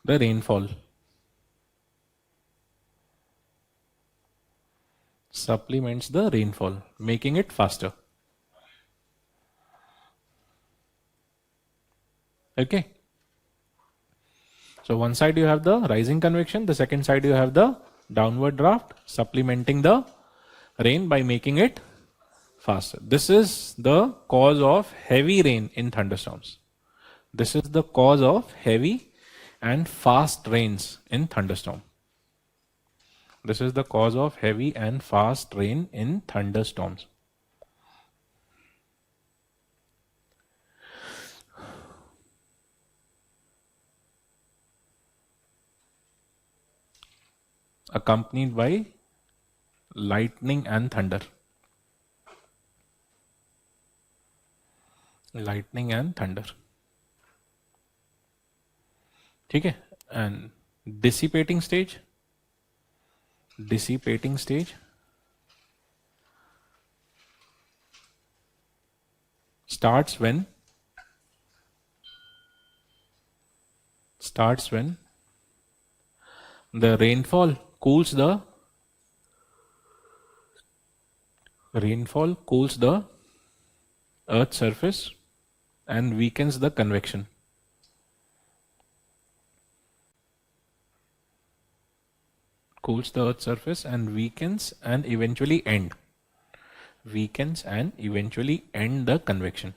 the rainfall. Supplements the rainfall, making it faster. Okay. So one side you have the rising convection, the second side you have the downward draft, supplementing the rain by making it faster. This is the cause of heavy rain in thunderstorms. This is the cause of heavy and fast rains in thunderstorm. This is the cause of heavy and fast rain in thunderstorms. Accompanied by lightning and thunder. Lightning and thunder. Okay, and dissipating stage. Dissipating stage starts when the rainfall cools the earth's surface and weakens the convection. Cools the earth's surface and weakens and eventually end. Weakens and eventually end the convection.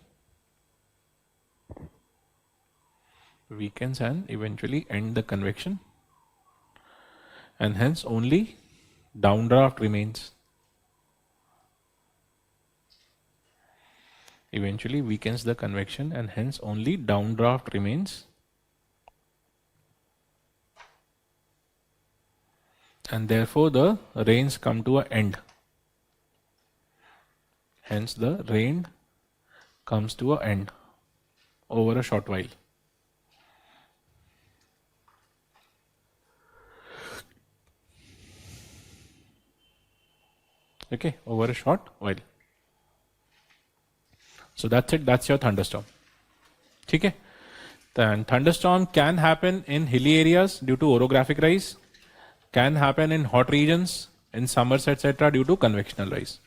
Weakens and eventually end the convection. And hence only downdraft remains. Eventually weakens the convection and hence only downdraft remains. And therefore the rains come to an end. Hence the rain comes to an end over a short while. Okay, over a short while. So that's it, that's your thunderstorm. Okay? Then thunderstorm can happen in hilly areas due to orographic rise, can happen in hot regions, in summers, etc. due to convectional rise.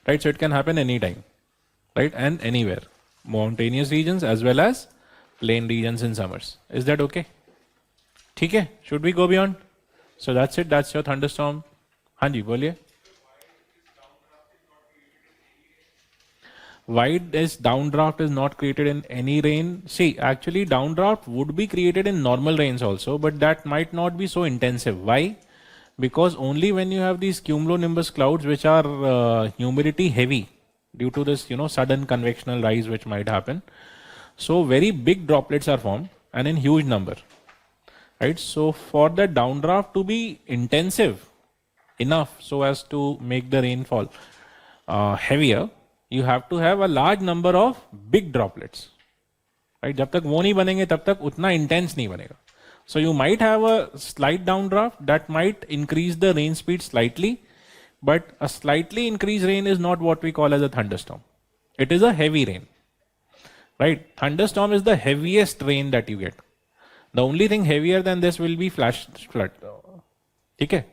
Right? So it can happen anytime, right? And anywhere. Mountainous regions as well as plain regions in summers. Is that okay? Okay? Should we go beyond? So that's it, that's your thunderstorm. Hanji, boliye. Why is downdraft is not created in any rain? See, actually downdraft would be created in normal rains also, but that might not be so intensive. Why? Because only when you have these cumulonimbus clouds which are humidity heavy due to this, sudden convectional rise which might happen. So very big droplets are formed and in huge number. Right? So for the downdraft to be intensive enough so as to make the rainfall heavier, you have to have a large number of big droplets. Right? जब तक वो नहीं बनेंगे तब तक उतना intense नहीं बनेगा. So you might have a slight downdraft that might increase the rain speed slightly, but a slightly increased rain is not what we call as a thunderstorm. It is a heavy rain. Right? Thunderstorm is the heaviest rain that you get. The only thing heavier than this will be flash flood. Okay?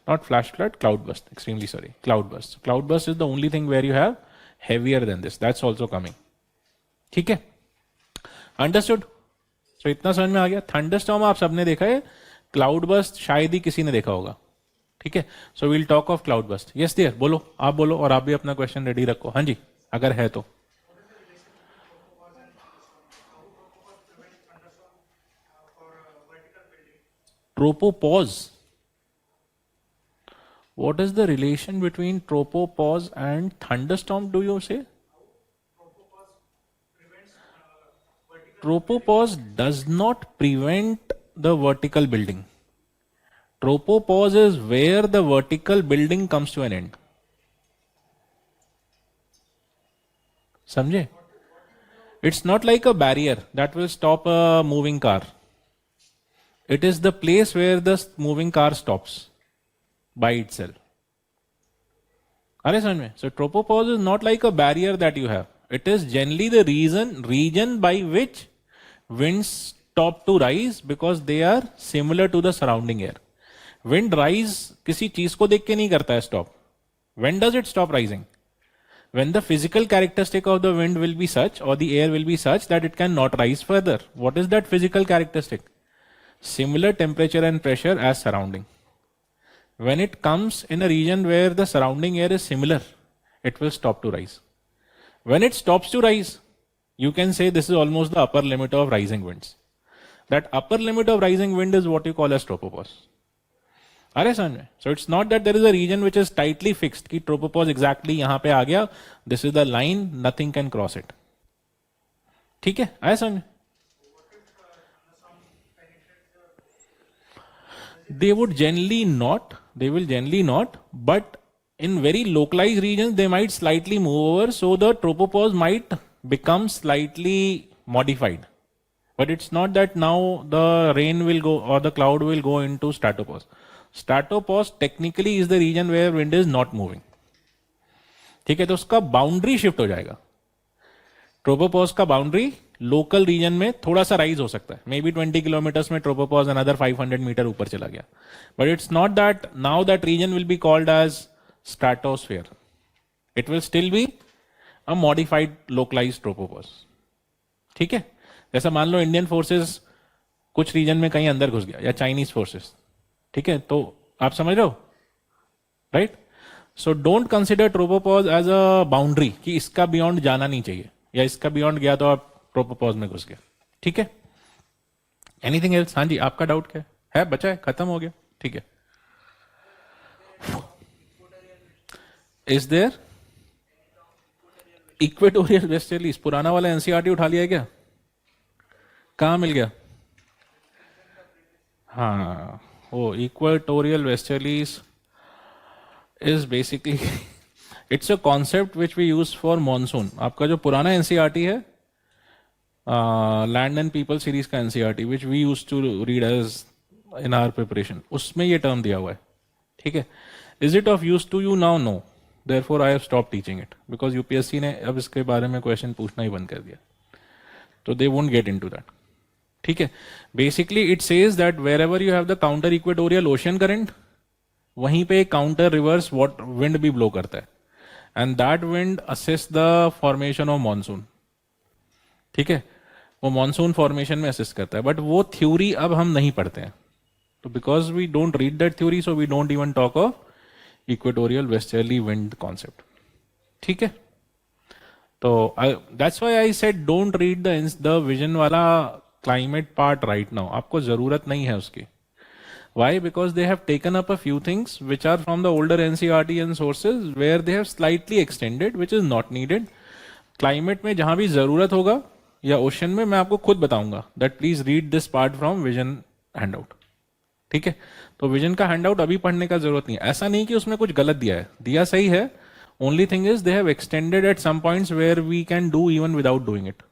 Not flash flood, cloudburst. Extremely sorry. Cloudburst. Cloudburst is the only thing where you have heavier than this. That's also coming. Okay? Understood? So इतना समझ में आ गया. Thunderstorm आप सबने देखा है, cloud burst शायद ही किसी ने देखा होगा. ठीक है? So will talk of cloud burst. Yes dear, बोलो, आप बोलो और आप भी अपना क्वेश्चन रेडी रखो. हाँ जी, अगर है तो. Tropopause. What is the relation between tropopause and thunderstorm, do you say? Tropopause does not prevent the vertical building. Tropopause is where the vertical building comes to an end. समझे? It's not like a barrier that will stop a moving car. It is the place where the moving car stops by itself. Are समझ में? So tropopause is not like a barrier that you have. It is generally the region by which winds stop to rise because they are similar to the surrounding air. Wind rise किसी चीज को देख के नहीं करता है stop. When does it stop rising? When the physical characteristic of the wind will be such or the air will be such that it cannot rise further. What is that physical characteristic? Similar temperature and pressure as surrounding. When it comes in a region where the surrounding air is similar, it will stop to rise. When it stops to rise, you can say this is almost the upper limit of rising winds. That upper limit of rising wind is what you call as tropopause. अरे समझ में? So it's not that there is a region which is tightly fixed कि tropopause exactly यहाँ पे आ गया, this is the line, nothing can cross it. ठीक है? आया समझ में? They would generally not, they will generally not, but in very localized regions they might slightly move over, so the tropopause might become slightly modified. But it's not that now the rain will go or the cloud will go into stratopause. Stratopause technically is the region where wind is not moving. ठीक है, तो उसका boundary shift हो जाएगा. Tropopause का boundary local reason में थोड़ा सा राइज हो सकता है, मे बी 20 किलोमीटर्स में ट्रोपोपॉज अनदर 500 मीटर ऊपर चला गया. But it's not that now that region will be called as stratosphere. It will still be a modified localised tropopause. ठीक है, जैसा मान लो इंडियन फोर्सेस कुछ रीजन में कहीं अंदर घुस गया या चाइनीज फोर्सेस. ठीक है, तो आप समझ रहे हो, right? So don't consider tropopause as a boundary कि इसका बियॉन्ड जाना नहीं चाहिए, या इसका बियॉन्ड गया तो आप ट्रोपोपॉज में घुस गए. ठीक है, एनीथिंग एल्स? हाँ जी, आपका डाउट क्या है? बचा है, खत्म हो गया. ठीक है, इज देयर इक्वेटोरियल वेस्टर्लीज? पुराना वाला एनसीईआरटी उठा लिया है क्या? कहाँ मिल गया? हाँ, वो equatorial westerlies is basically it's a concept which we use for monsoon. आपका जो पुराना एनसीईआरटी है, लैंड एंड पीपल सीरीज का NCERT which we use to read as in our preparation, उसमें ये टर्म दिया हुआ है. ठीक है, is it of use to you now? No, therefore I have stop teaching it because UPSC ने अब इसके बारे में क्वेश्चन पूछना ही बंद कर दिया, तो they won't get into that. ठीक है, basically it says that wherever you have the counter equatorial ocean current, वहीं पे काउंटर रिवर्स विंड भी ब्लो करता है, and that wind assist the formation of monsoon. ठीक है, वो मॉनसून फॉर्मेशन में असिस्ट करता है, बट वो थ्योरी अब हम नहीं पढ़ते हैं, तो because we don't read that theory, so we don't even talk of equatorial westerly wind concept. ठीक है, तो that's why I said don't read the vision वाला क्लाइमेट पार्ट राइट नाउ. आपको जरूरत नहीं है उसकी. Why? Because they have taken up a few things which are from the older NCERT and sources where they have slightly extended, which is not needed. Climate में जहां भी जरूरत होगा या ओशन में, मैं आपको खुद बताऊंगा that please read this part from vision handout. ठीक है, तो विजन का हैंडआउट अभी पढ़ने का जरूरत नहीं है. ऐसा नहीं कि उसमें कुछ गलत दिया है, दिया सही है. Only thing is they have extended at some points where we can do even without doing it.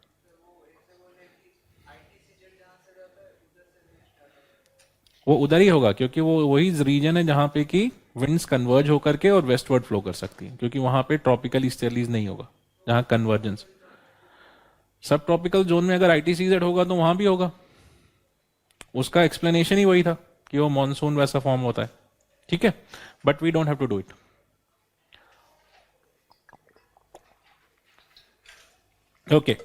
वो उधर ही होगा क्योंकि वो वही रीजन है जहां पे कि विंड्स कन्वर्ज होकर के और वेस्टवर्ड फ्लो कर सकती है, क्योंकि वहां पे ट्रॉपिकल ईस्टर्लीज नहीं होगा जहां कन्वर्जेंस. सब ट्रॉपिकल जोन में अगर आईटीसीजेड होगा तो वहां भी होगा. उसका एक्सप्लेनेशन ही वही था कि वो मॉनसून वैसा फॉर्म होता है. ठीक है, but we don't have to do it. Okay,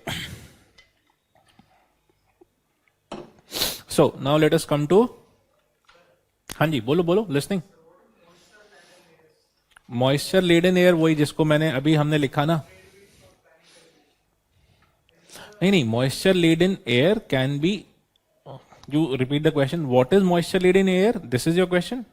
so now let us come to. हाँ जी, बोलो बोलो, लिसनिंग. मॉइस्चर लेडन एयर, वही जिसको मैंने अभी हमने लिखा ना. नहीं, moisture laden air can be. You repeat the question. What is moisture laden air? This is your question.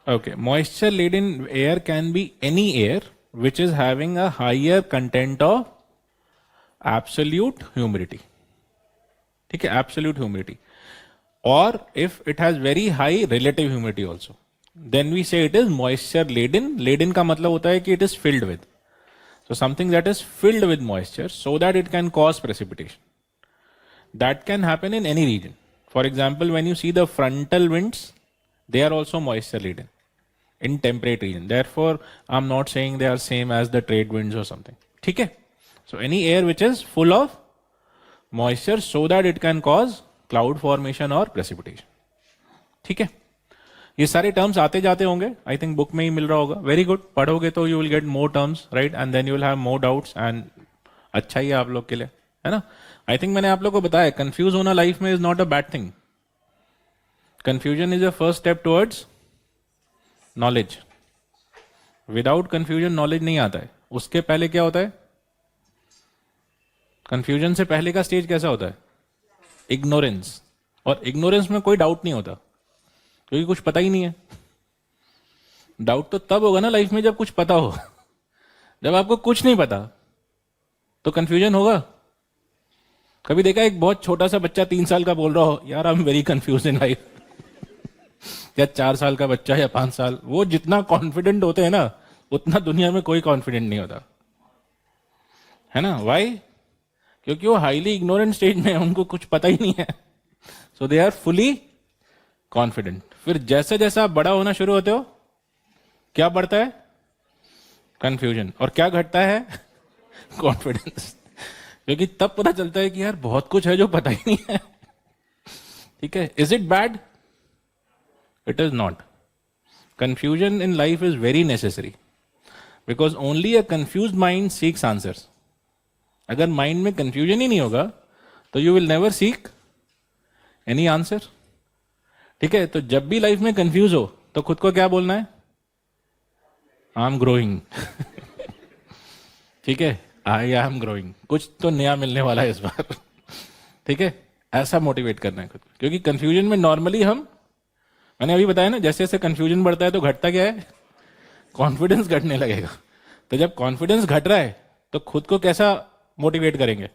Okay, moisture laden air can be any air which is having a higher content of absolute humidity. ठीक है, absolute humidity, or if it has very high relative humidity also. then we say it is moisture laden. Laden का मतलब होता है कि it is filled with. So something that is filled with moisture so that it can cause precipitation. That can happen in any region. For example, when you see the frontal winds, they are also moisture laden in temperate region. Therefore, I'm not saying they are same as the trade winds or something. ठीक है? So any air which is full of moisture so that it can cause cloud formation or precipitation. ठीक है? ये सारे terms आते जाते होंगे, I think book में ही मिल रहा होगा. वेरी गुड, पढ़ोगे तो you will get more terms, right, and then you will have more doubts, and अच्छा ही है आप लोग के लिए, है ना. आई थिंक मैंने आप लोग को बताया, कंफ्यूज होना लाइफ में is not a bad thing. Confusion is a first step towards knowledge. Without confusion knowledge नहीं आता है. उसके पहले क्या होता है? कंफ्यूजन से पहले का स्टेज कैसा होता है? इग्नोरेंस. और इग्नोरेंस में कोई डाउट नहीं होता, क्योंकि कुछ पता ही नहीं है. डाउट तो तब होगा ना लाइफ में जब कुछ पता हो. जब आपको कुछ नहीं पता तो कंफ्यूजन होगा. कभी देखा एक बहुत छोटा सा बच्चा 3 साल का बोल रहा हो, यार I am very confuse in life. या 4 साल का बच्चा या 5 साल, वो जितना कॉन्फिडेंट होते हैं ना, उतना दुनिया में कोई कॉन्फिडेंट नहीं होता, है ना. वाई? क्योंकि वो हाईली इग्नोरेंट स्टेज में है, उनको कुछ पता ही नहीं है. सो दे आर फुली कॉन्फिडेंट. फिर जैसे जैसे आप बड़ा होना शुरू होते हो, क्या बढ़ता है? कंफ्यूजन. और क्या घटता है? कॉन्फिडेंस. क्योंकि तब पता चलता है कि यार बहुत कुछ है जो पता ही नहीं है. ठीक है. Is it bad? It is not. Confusion in life is very necessary, because only a confuse mind seeks answers. अगर माइंड में कंफ्यूजन ही नहीं होगा तो you will never seek any answer. ठीक है. तो जब भी लाइफ में कंफ्यूज हो तो खुद को क्या बोलना है? I am growing. ठीक है. I am growing. कुछ तो नया मिलने वाला है इस बार. ठीक है. ऐसा मोटिवेट करना है खुद को. क्योंकि कंफ्यूजन में नॉर्मली मैंने अभी बताया ना, जैसे जैसे कंफ्यूजन बढ़ता है तो घटता क्या है? कॉन्फिडेंस घटने लगेगा. तो जब कॉन्फिडेंस घट रहा है तो खुद को कैसा मोटिवेट करेंगे?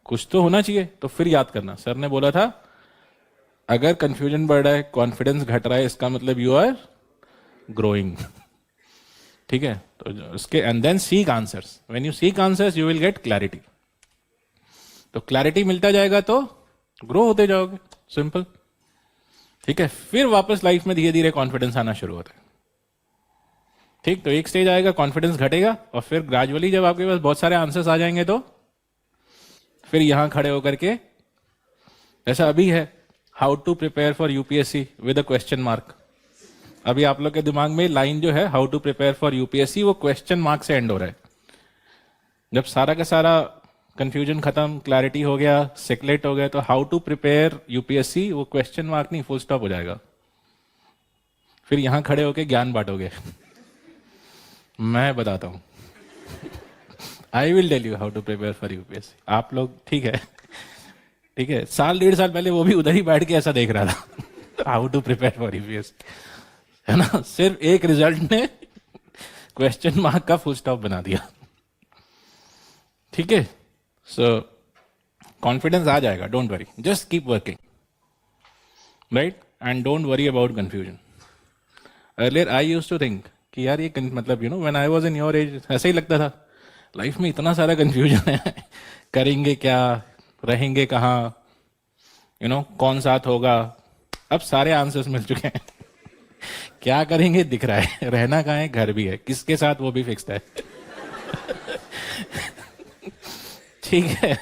कुछ तो होना चाहिए. तो फिर याद करना, सर ने बोला था अगर कंफ्यूजन बढ़ रहा है, कॉन्फिडेंस घट रहा है, इसका मतलब यू आर ग्रोइंग. ठीक है. तो उसके and then seek answers. When you seek answers you will get clarity. तो क्लैरिटी मिलता जाएगा तो ग्रो होते जाओगे. सिंपल. ठीक है. फिर वापस लाइफ में धीरे धीरे कॉन्फिडेंस आना शुरू होता है. ठीक. तो एक स्टेज आएगा, कॉन्फिडेंस घटेगा, और फिर ग्रेजुअली जब आपके पास बहुत सारे आंसर्स आ जाएंगे तो फिर यहां खड़े होकर के, जैसा अभी है, how to prepare for UPSC with a question mark. अभी आप लोग के दिमाग में लाइन जो है how to prepare for UPSC, वो क्वेश्चन मार्क से एंड हो रहा है. जब सारा का सारा कंफ्यूजन खत्म, क्लैरिटी हो गया, सेक्लेट हो गया, तो हाउ टू प्रिपेयर यूपीएससी वो क्वेश्चन मार्क नहीं, फुल स्टॉप हो जाएगा. फिर यहां खड़े होके ज्ञान बांटोगे. मैं बताता हूं. I will tell you how to prepare for UPSC. आप लोग ठीक है. ठीक है. 1.5 साल पहले वो भी उधर ही बैठ के ऐसा देख रहा था, how to prepare for UPSC, है ना. सिर्फ एक रिजल्ट ने क्वेश्चन मार्क का फुल स्टॉप बना दिया. ठीक है. सो कॉन्फिडेंस आ जाएगा. Don't worry, just keep working, right, and don't worry about confusion. Earlier I used to think कि यार ये मतलब you know when I was in your age ऐसा ही लगता था. लाइफ में इतना सारा कंफ्यूजन है, करेंगे क्या, रहेंगे कहाँ, यू नो कौन साथ होगा. अब सारे आंसर्स मिल चुके हैं. क्या करेंगे दिख रहा है, रहना कहाँ है, घर भी है, किसके साथ वो भी फिक्स्ड है. ठीक है.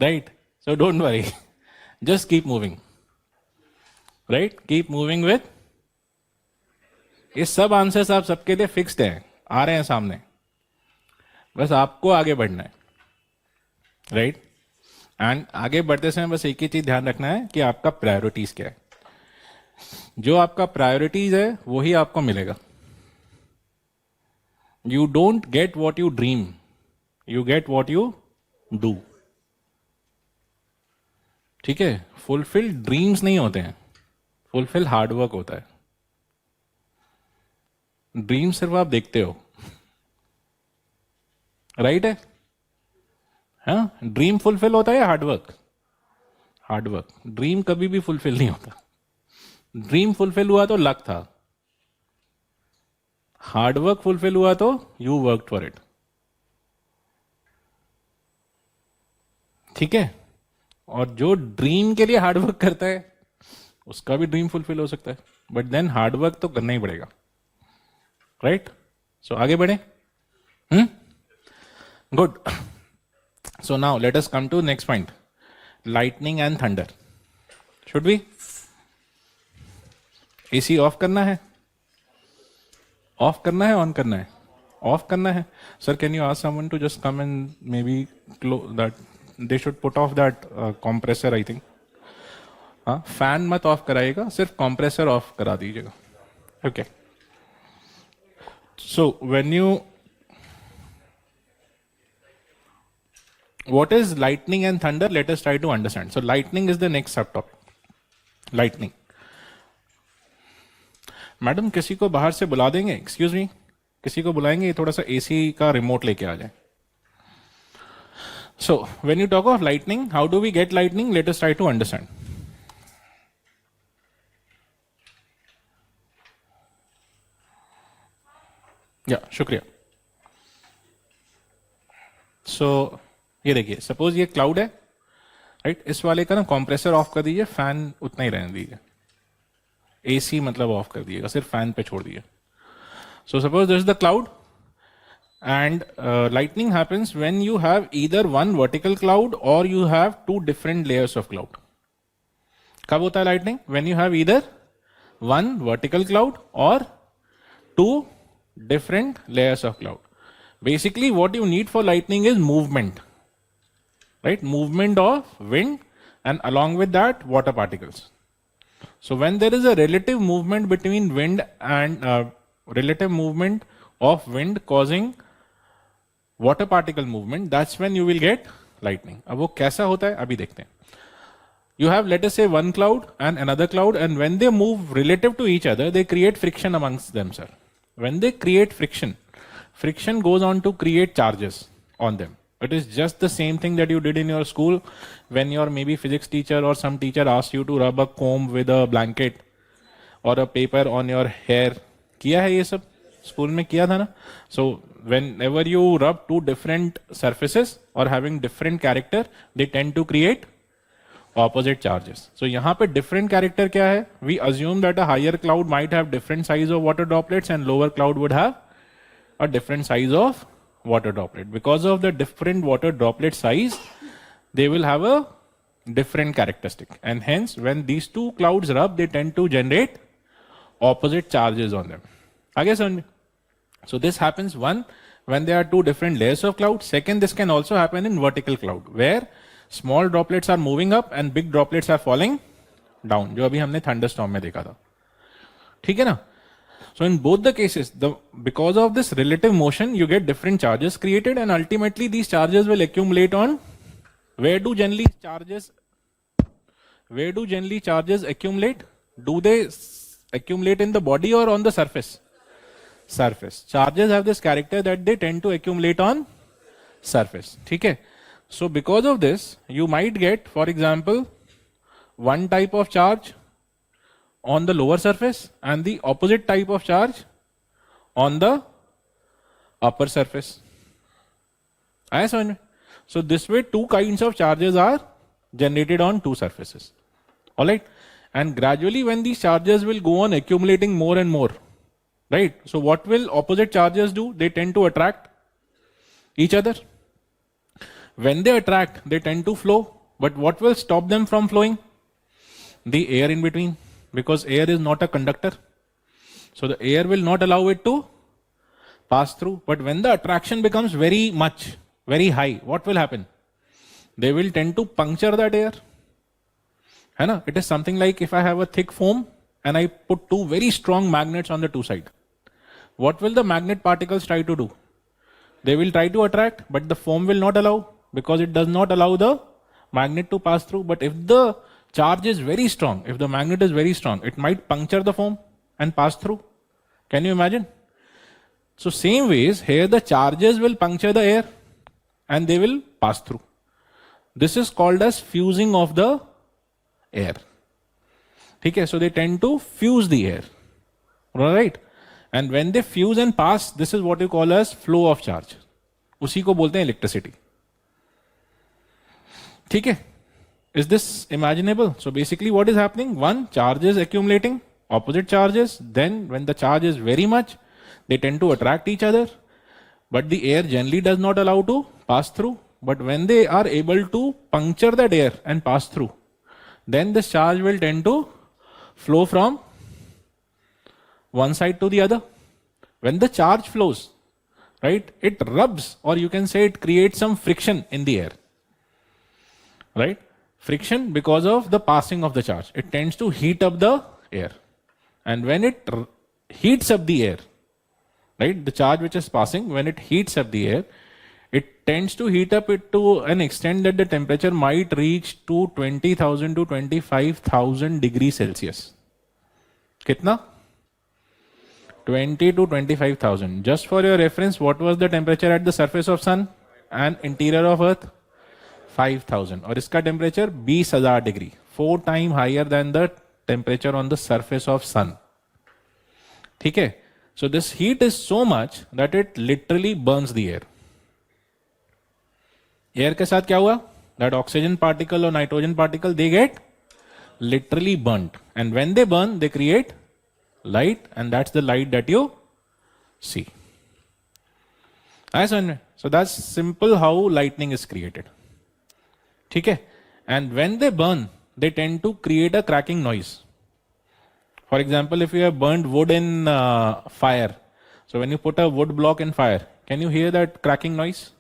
Right. So don't worry, just keep moving. Right. Keep moving with. ये सब आंसर्स आप सबके लिए फिक्स्ड हैं, आ रहे हैं सामने. बस आपको आगे बढ़ना है. राइट. एंड आगे बढ़ते समय बस एक ही चीज ध्यान रखना है कि आपका प्रायोरिटीज क्या है. जो आपका प्रायोरिटीज है वही आपको मिलेगा. You don't get what you dream, you get what you do. ठीक है. फुलफिल ड्रीम्स नहीं होते हैं, फुलफिल हार्डवर्क होता है. ड्रीम सिर्फ आप देखते हो. राइट है. हाँ. ड्रीम फुलफिल होता है हार्डवर्क. हार्डवर्क. ड्रीम कभी भी फुलफिल नहीं होता. ड्रीम फुलफिल हुआ तो लक था, हार्ड वर्क फुलफिल हुआ तो यू वर्क फॉर इट। ठीक है, और जो ड्रीम के लिए हार्ड वर्क करता है उसका भी ड्रीम फुलफिल हो सकता है, बट देन हार्ड वर्क तो करना ही पड़ेगा, राइट? सो आगे बढ़े। Good. So now let us come to next point, lightning and thunder. Should be AC off करना है, ऑफ करना है, ऑन करना है? ऑफ करना है। Sir can you ask someone to just come and maybe that they should put off that compressor, I think. हाँ, fan मत ऑफ कराइएगा, सिर्फ कॉम्प्रेसर ऑफ करा दीजिएगा। Okay, so when you, what is lightning and thunder? Let us try to understand. So lightning is the next subtopic. Lightning. Madam किसी को बाहर से बुला देंगे, एक्सक्यूज मी, किसी को बुलाएंगे, थोड़ा सा एसी का रिमोट लेके आ जाए। So when you talk of lightning, how do we get lightning? Let us try to understand. या शुक्रिया। सो ये देखिए, सपोज ये क्लाउड है, राइट? इस वाले का ना कॉम्प्रेसर ऑफ कर दीजिए, फैन उतना ही रहने दीजिए, एसी मतलब ऑफ कर दीजिएगा, सिर्फ फैन पे छोड़ दीजिए। So suppose this is the cloud and lightning happens when you have either one vertical cloud or you have two different layers of cloud. कब होता है lightning? When you have either one vertical cloud or two different layers of cloud. Basically what you need for lightning is movement, right? Movement of wind and along with that water particles. So when there is a relative movement between wind and relative movement of wind causing water particle movement, that's when you will get lightning. अब वो कैसा होता है अभी देखते हैं। You have, let us say, one cloud and another cloud, and when they move relative to each other, they create friction amongst themselves. When they create friction, friction goes on to create charges on them. It is just the same thing that you did in your school when your maybe physics teacher or some teacher asked you to rub a comb with a blanket or a paper on your hair. किया है ये सब school में, किया था ना? So whenever you rub two different surfaces or having different character, they tend to create opposite charges. So यहाँ पे different character क्या है? We assume that a higher cloud might have different size of water droplets and lower cloud would have a different size of water droplet. Because of the different water droplet size, they will have a different characteristic, and hence when these two clouds rub, they tend to generate opposite charges on them. आगे समझ में? So this happens, one, when there are two different layers of cloud. Second, this can also happen in vertical cloud, where small droplets are moving up and big droplets are falling down, जो अभी हमने thunderstorm में देखा था। ठीक है ना? So in both the cases, because of this relative motion, you get different charges created, and ultimately these charges will accumulate on, where do generally charges accumulate? Do they accumulate in the body or on the surface? Surface. Charges have this character that they tend to accumulate on surface. ठीक है? So because of this, you might get, for example, one type of charge on the lower surface and the opposite type of charge on the upper surface. आया समझ में? So this way two kinds of charges are generated on two surfaces. Alright? And gradually when these charges will go on accumulating more and more, right? So what will opposite charges do? They tend to attract each other. When they attract, they tend to flow. But what will stop them from flowing? The air in between. Because air is not a conductor. So the air will not allow it to pass through. But when the attraction becomes very much, very high, what will happen? They will tend to puncture that air. है ना? It is something like if I have a thick foam and I put two very strong magnets on the two sides. What will the magnet particles try to do? They will try to attract, but the foam will not allow, because it does not allow the magnet to pass through. But if the charge is very strong, if the magnet is very strong, it might puncture the foam and pass through. Can you imagine? So same ways, here the charges will puncture the air and they will pass through. This is called as fusing of the air. ठीक है, so they tend to fuse the air, right? And when they fuse and pass, this is what you call as flow of charge. उसी को बोलते हैं electricity. ठीक है, is this imaginable? So basically what is happening, one charge is accumulating, opposite charges, then when the charge is very much, they tend to attract each other, but the air generally does not allow to pass through. But when they are able to puncture that air and pass through, then this charge will tend to flow from one side to the other. When the charge flows, right, it rubs, or you can say it creates some friction in the air, right? Friction because of the passing of the charge. It tends to heat up the air. And when it heats up the air, right, the charge which is passing, when it heats up the air, it tends to heat up it to an extent that the temperature might reach to 20,000 to 25,000 degrees Celsius. Kitna? 20 to 25,000. Just for your reference, what was the temperature at the surface of sun and interior of earth? 5,000. और इसका temperature 20,000 degree, 4 times higher than the temperature on the surface of sun. ठीक है? So this heat is so much that it literally burns the air. Air के साथ क्या हुआ? That oxygen particle or nitrogen particle, they get literally burnt. And when they burn, they create light, and that's the light that you see. So that's simple how lightning is created. ठीक है? And when they burn, they tend to create a cracking noise. For example, if you have burned wood in fire, so when you put a wood block in fire, can you hear that cracking noise?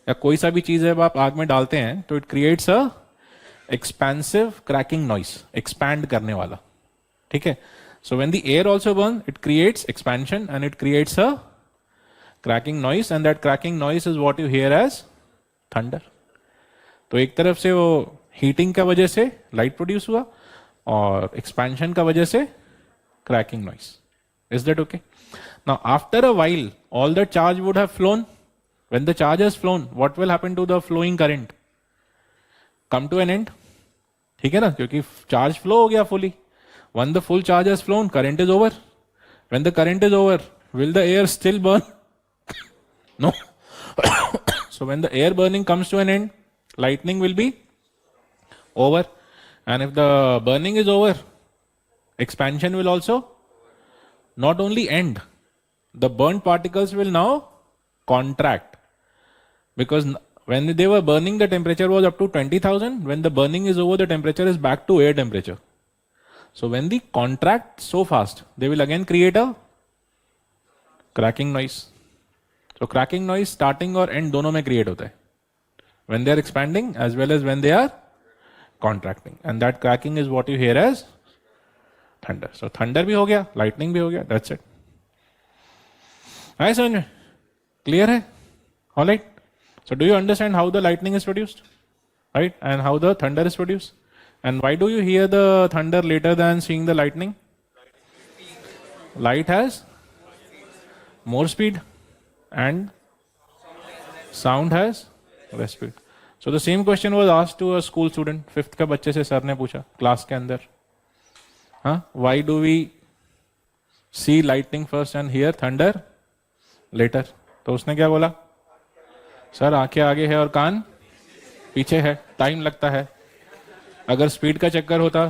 या कोई सा भी चीज है आप आग में डालते हैं तो it creates a expensive cracking noise, expand करने वाला. ठीक है? So when the air also burn, it creates expansion and it creates a cracking noise, and that cracking noise is what you hear as thunder. तो एक तरफ से वो heating का वजह से लाइट प्रोड्यूस हुआ और एक्सपेंशन का वजह से cracking noise. Is that okay? Now after a while all the charge would have phloem. When the charge has flown, what will happen to the flowing current? Come to an end. ठीक है ना? क्योंकि charge flow हो गया fully. When the full charge has flown, current is over. When the current is over, will the air still burn? No. So when the air burning comes to an end, lightning will be over. And if the burning is over, expansion will also not only end, the burnt particles will now contract. Because when they were burning, the temperature was up to 20,000. When the burning is over, the temperature is back to air temperature. So when they contract so fast, they will again create a cracking noise. So cracking noise starting और end दोनों में create होता है. When they are expanding as well as when they are contracting. And that cracking is what you hear as thunder. So thunder भी हो गया, lightning भी हो गया. That's it. समझ में? Clear है? All right. So do you understand how the lightning is produced, right? And how the thunder is produced? And why do you hear the thunder later than seeing the lightning? Light has more speed and sound has less speed. So the same question was asked to a school student, 5th का बच्चे से sir ने पूछा class के अंदर, हाँ, why do we see lightning first and hear thunder later? तो उसने क्या बोला? सर आंखें आगे है और कान पीछे है, टाइम लगता है. अगर स्पीड का चक्कर होता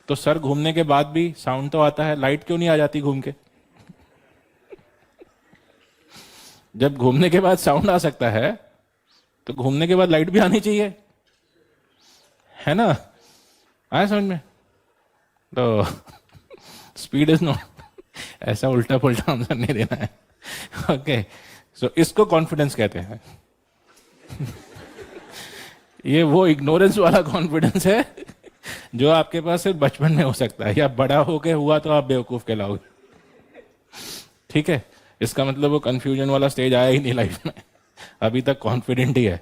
तो सर घूमने के बाद भी साउंड तो आता है, लाइट क्यों नहीं आ जाती घूम के? जब घूमने के बाद साउंड आ सकता है तो घूमने के बाद लाइट भी आनी चाहिए, है ना? आया समझ में? तो स्पीड इज नॉट, ऐसा उल्टा पुल्टा आंसर नहीं देना है. ओके, सो इसको कॉन्फिडेंस कहते हैं. ये वो इग्नोरेंस वाला कॉन्फिडेंस है जो आपके पास सिर्फ बचपन में हो सकता है, या बड़ा होके हुआ तो आप बेवकूफ कहलाओगे. ठीक है? इसका मतलब वो कंफ्यूजन वाला स्टेज आया ही नहीं लाइफ में, अभी तक कॉन्फिडेंट ही है.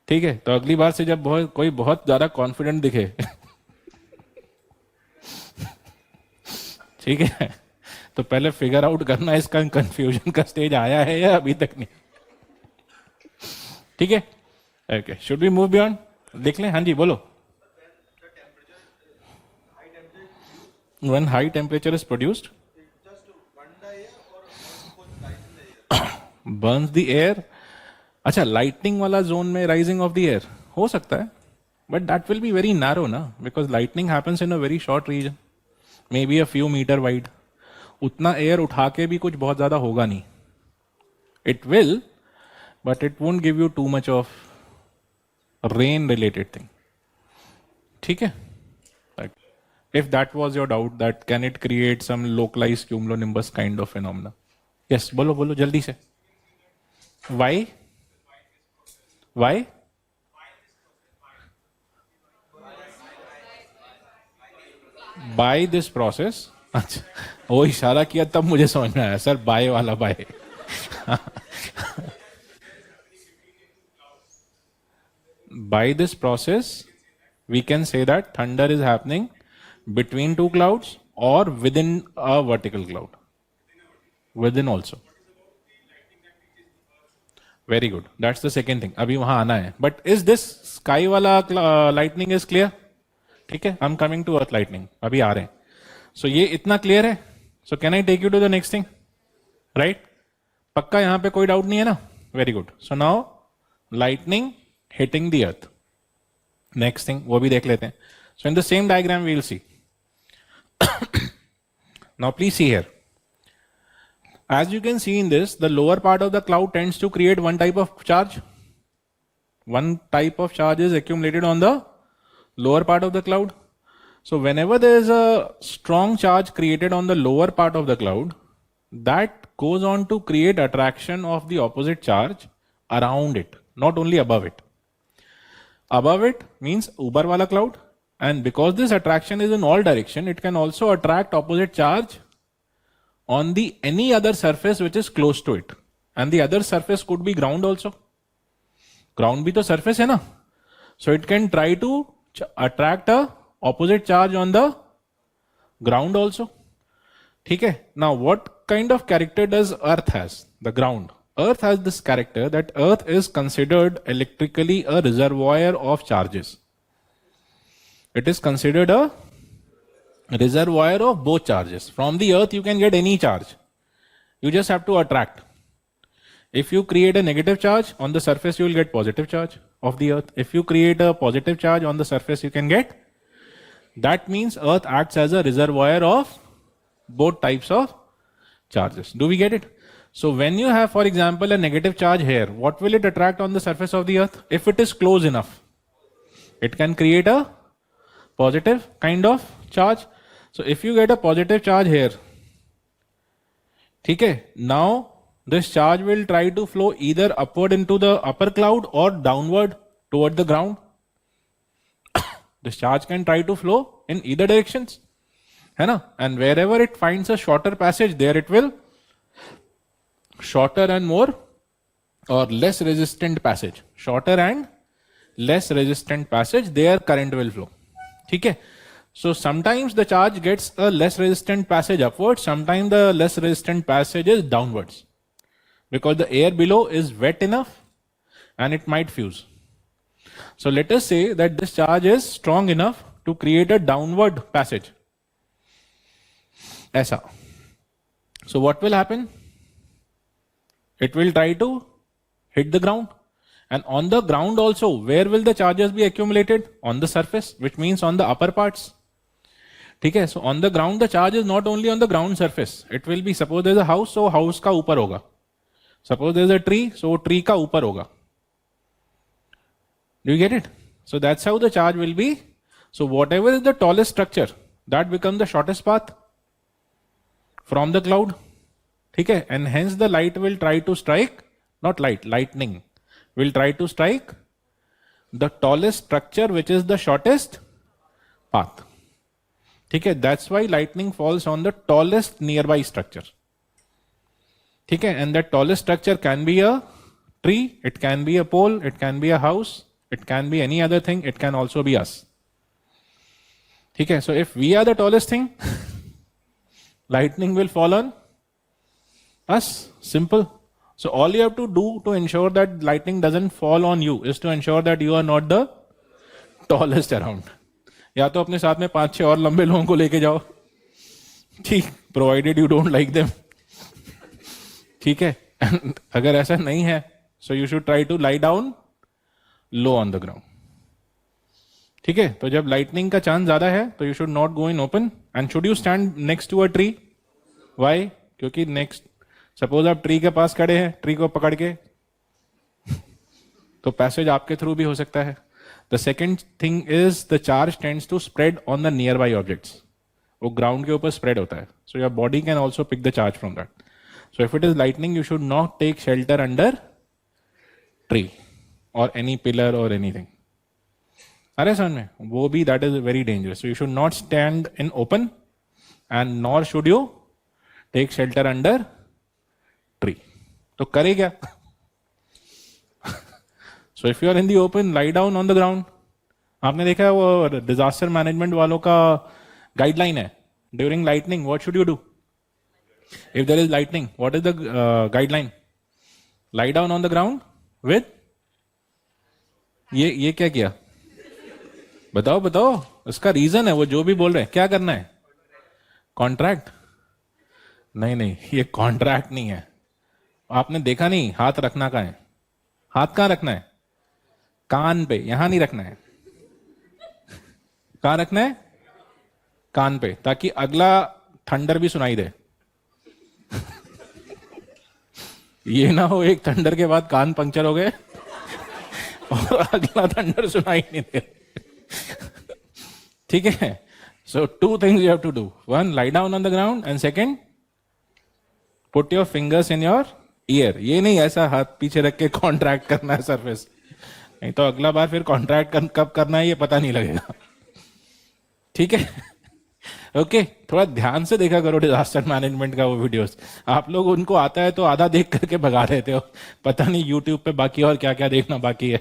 ठीक है? तो अगली बार से जब कोई बहुत ज्यादा कॉन्फिडेंट दिखे, ठीक है, तो पहले फिगर आउट करना इसका कंफ्यूजन का स्टेज आया है या अभी तक नहीं. ठीक है? Okay, should we move beyond? देख लें. हाँ जी बोलो. When high temperature is produced, burns the air. अच्छा, lightning वाला zone में rising of the air हो सकता है, but that will be very narrow ना, because lightning happens in a very short region, maybe a few meter wide. उतना air उठा के भी कुछ बहुत ज़्यादा होगा नहीं. It will, but it won't give you too much of rain related thing. ठीक है? If that was your doubt, that can it create some localized cumulonimbus kind of phenomena? Yes, बोलो बोलो जल्दी से. Why? Why? By this process. अच्छा, वो इशारा किया तब मुझे समझ में आया सर, बाय वाला bye. By this process, we can say that thunder is happening between two clouds or within a vertical cloud. Within also. Very good. That's the second thing. अभी वहां आना है. But is this sky वाला lightning is clear? ठीक है. I'm coming to earth lightning. अभी आ रहे हैं. So ये इतना clear है. So can I take you to the next thing? Right? पक्का यहाँ पे कोई doubt नहीं है ना? Very good. So now lightning hitting the earth. Next thing वो भी देख लेते हैं. So in the same diagram we will see. Now please see here. As you can see in this, the lower part of the cloud tends to create one type of charge. One type of charge is accumulated on the lower part of the cloud. So whenever there is a strong charge created on the lower part of the cloud, that goes on to create attraction of the opposite charge around it, not only above it. Above it means ऊपर वाला cloud, and because this attraction is in all direction, it can also attract opposite charge on the any other surface which is close to it, and the other surface could be ground also. Ground भी तो surface है ना, so it can try to attract a opposite charge on the ground also. ठीक है. Now what kind of character does Earth has? The ground. Earth has this character that Earth is considered electrically a reservoir of charges. It is considered a reservoir of both charges. From the earth you can get any charge. You just have to attract. If you create a negative charge on the surface, you will get positive charge of the earth. If you create a positive charge on the surface, you can get. That means earth acts as a reservoir of both types of charges. Do we get it? So when you have, for example, a negative charge here, what will it attract on the surface of the earth? If it is close enough, it can create a positive kind of charge. So if you get a positive charge here, ठीक है, now this charge will try to flow either upward into the upper cloud or downward toward the ground. This charge can try to flow in either directions, है ना? And wherever it finds a shorter passage, there it will shorter and more or less resistant passage. Shorter and less resistant passage, there current will flow. ठीक है. So sometimes the charge gets a less resistant passage upwards, sometimes the less resistant passage is downwards, because the air below is wet enough and it might fuse. So let us say that this charge is strong enough to create a downward passage. ऐसा. So what will happen? It will try to hit the ground. And on the ground also, where will the charges be accumulated? On the surface, which means on the upper parts. ठीक है. So on the ground, the charge is not only on the ground surface. It will be, suppose there is a house, so house का ऊपर होगा. Suppose there is a tree, so tree का ऊपर होगा. Do you get it? So that's how the charge will be. So whatever is the tallest structure, that becomes the shortest path from the cloud. ठीक है. And hence the light will try to strike, not light, lightning will try to strike the tallest structure which is the shortest path. ठीक है. That's why lightning falls on the tallest nearby structure. ठीक है. And that tallest structure can be a tree, it can be a pole, it can be a house, it can be any other thing, it can also be us. ठीक है. So if we are the tallest thing, lightning will fall on us. Simple. So all you have to do to ensure that lightning doesn't fall on you is to ensure that you are not the tallest around. या तो अपने साथ में 5-6 और लंबे लोगों को लेके जाओ, ठीक, provided you don't like them, ठीक है। अगर ऐसा नहीं है, so you should try to lie down low on the ground, ठीक है। तो जब लाइटनिंग का चांस ज्यादा है तो you should not go in open, and should you stand next to a tree. Why? क्योंकि नेक्स्ट, सपोज आप ट्री के पास खड़े हैं, ट्री को पकड़ के, तो पैसेज आपके थ्रू भी हो सकता है। The second thing is the charge tends to spread on the nearby objects, वो ग्राउंड के ऊपर स्प्रेड होता है, so your body can also pick the charge from that. So if it is lightning, you should not take shelter under tree और any pillar और anything. अरे समझ में, वो भी that is very dangerous. So you should not stand in open and nor should you take shelter under tree. तो करे क्या? So if you are in the open, lie down on the ground. आपने देखा है वो disaster management वालों का guideline है, during lightning what should you do? If there is lightning, what is the guideline? Lie down on the ground with, ये क्या किया? बताओ बताओ, उसका रीजन है, वो जो भी बोल रहे हैं। क्या करना है? कॉन्ट्रैक्ट? नहीं नहीं, ये कॉन्ट्रैक्ट नहीं है। आपने देखा नहीं, हाथ रखना कहाँ है? हाथ कहाँ रखना है? कान पे, यहां नहीं रखना है। कहां रखना है? कान पे, ताकि अगला थंडर भी सुनाई दे। ये ना हो एक थंडर के बाद कान पंक्चर हो गए और अगला थंडर सुनाई नहीं दे, ठीक है। So two things you have to do, one, lie down on the ground, and second, put your fingers in your ear. ये नहीं ऐसा हाथ पीछे रख के कॉन्ट्रैक्ट करना है सरफेस, नहीं तो अगला बार फिर कॉन्ट्रैक्ट कब करना है ये पता नहीं लगेगा, ठीक है। ओके, थोड़ा ध्यान से देखा करो डिजास्टर मैनेजमेंट का वो वीडियोस। आप लोग उनको आता है तो आधा देख करके भगा देते हो, पता नहीं यूट्यूब पे बाकी और क्या क्या देखना बाकी है,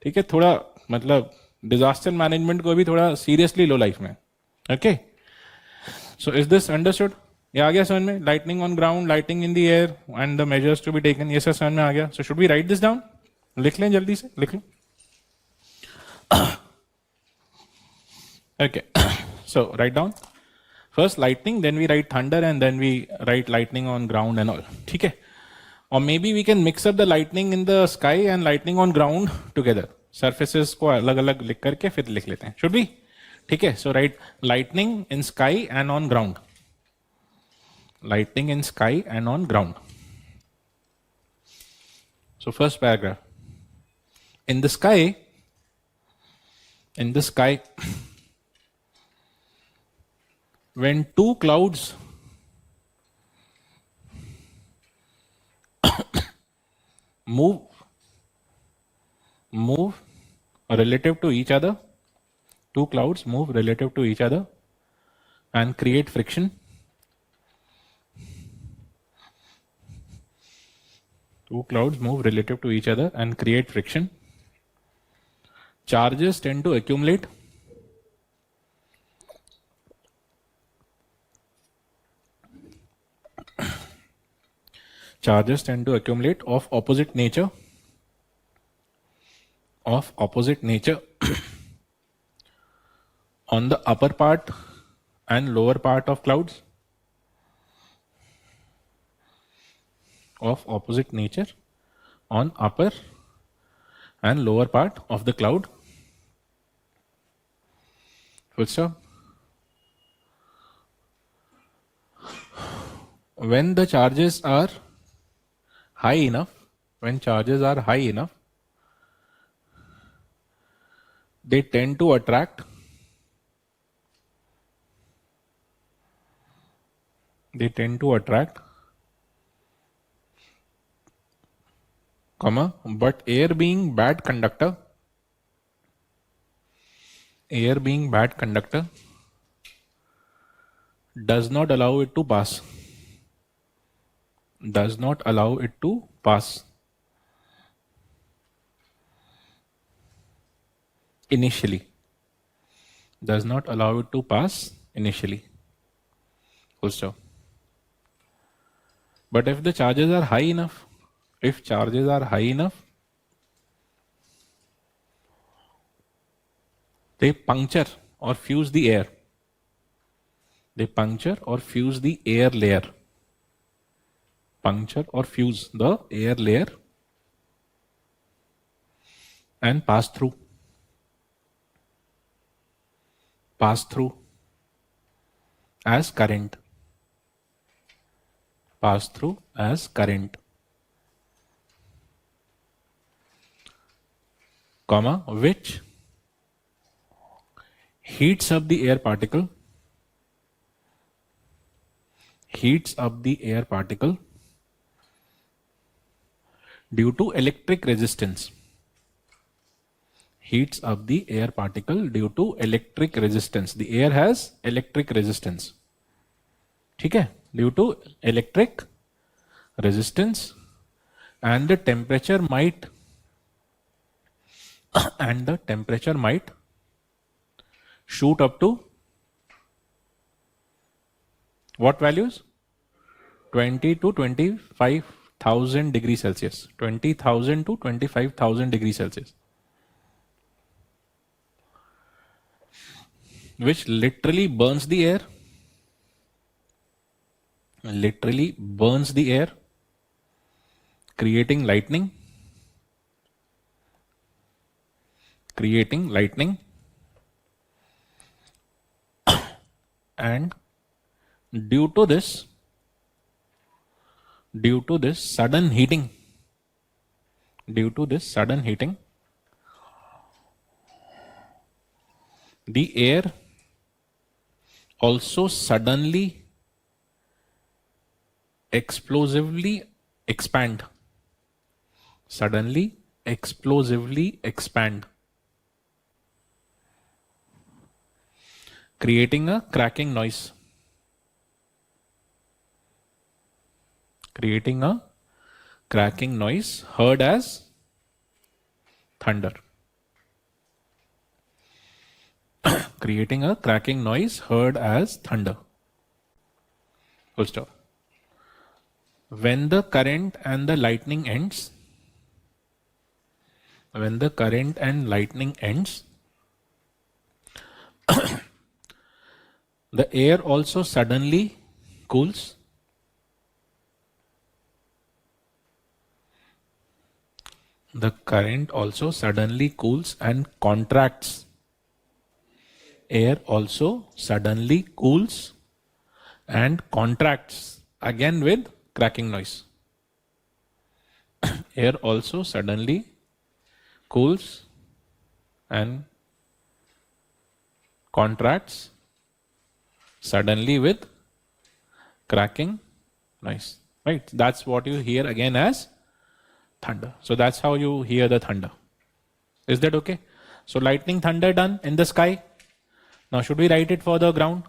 ठीक है। थोड़ा मतलब डिजास्टर मैनेजमेंट को भी थोड़ा सीरियसली लो लाइफ में, okay. So is this understood? ये आ गया समझ में? Lightning on ground, lighting in the air and the measures to be taken, ये सब समझ में आ गया। So should we write this down? लिख लें, जल्दी से लिख लें। Okay, so write down first lightning, then we write thunder, and then we write lightning on ground and all, ठीक है। or maybe we can mix up the lightning in the sky and lightning on ground together, surfaces को अलग अलग लिख करके फिर लिख लेते हैं, should be, ठीक है। so write lightning in sky and on ground, lightning in sky and on ground। so first paragraph, in the sky when two clouds move relative to each other, two clouds move relative to each other and create friction, two clouds move relative to each other and create friction, charges tend to accumulate, charges tend to accumulate of opposite nature on the upper part and lower part of clouds, of opposite nature on upper and lower part of the cloud, full stop. When the charges are high enough, they tend to attract, but air being bad conductor, does not allow it to pass, initially, full stop. But if the charges are high enough, they puncture or fuse the air, They puncture or fuse the air layer. Puncture or fuse the air layer and pass through. Pass through as current. Pass through as current. Comma, which heats up the air particle. Heats up the air particle due to electric resistance. Heats up the air particle due to electric resistance. The air has electric resistance. ठीक है? Due to electric resistance, and the temperature might shoot up to what values? 20 to 25,000 degrees Celsius. 20,000 to 25,000 degrees Celsius. Which literally burns the air. Literally burns the air, creating lightning. Creating lightning. And due to this sudden heating, the air also suddenly explosively expand. Suddenly explosively expand, creating a cracking noise. Creating a cracking noise heard as thunder. Creating a cracking noise heard as thunder. Full stop. When the current and the lightning ends, the air also suddenly cools. The current also suddenly cools and contracts. Air also suddenly cools and contracts, again with cracking noise. Air also suddenly cools and contracts suddenly with cracking noise. Right? That's what you hear again as thunder. So that's how you hear the thunder. Is that okay? So lightning, thunder done in the sky. Now should we write it for the ground?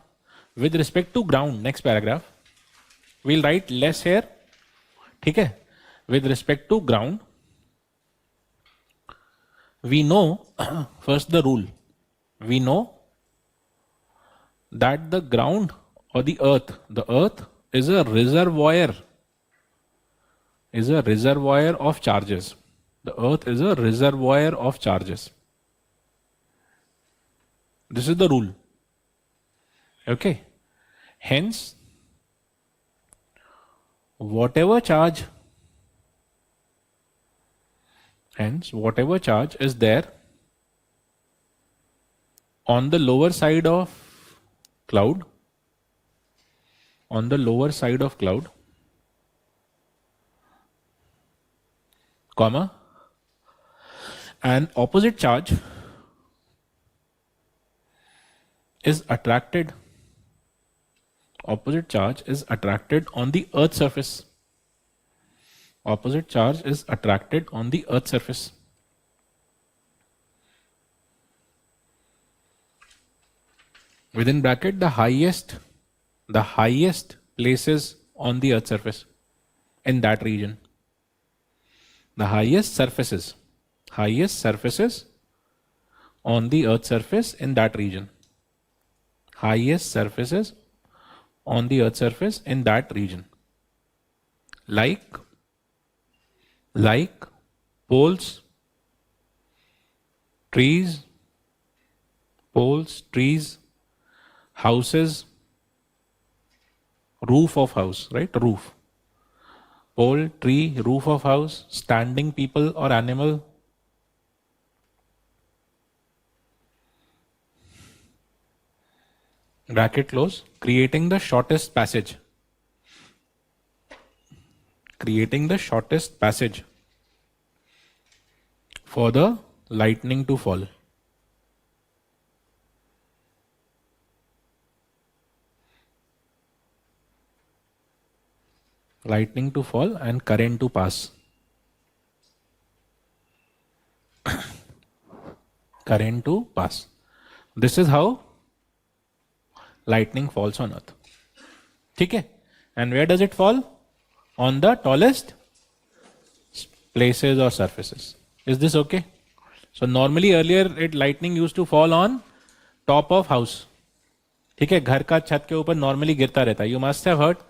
With respect to ground, next paragraph, we'll write less here. Okay? With respect to ground, we know first the rule. We know that the ground or the earth is a reservoir. Of charges. The earth is a reservoir of charges. This is the rule. Okay. Hence, whatever charge is there on the lower side of cloud, comma, an opposite charge is attracted on the earth's surface. Opposite charge is attracted on the earth's surface. Within bracket, the highest places on the earth's surface in that region. The highest surfaces on the earth's surface in that region. Highest surfaces on the earth's surface in that region. Like poles, trees, houses, roof of house, right? Roof, pole, tree, roof of house, standing people or animal, bracket close, creating the shortest passage, creating the shortest passage for the lightning to fall. Lightning to fall and current to pass. Current to pass. This is how lightning falls on earth. ठीक है? And where does it fall? On the tallest places or surfaces. Is this okay? So normally earlier lightning used to fall on top of house. ठीक है, घर का छत के ऊपर normally गिरता रहता है. You must have heard,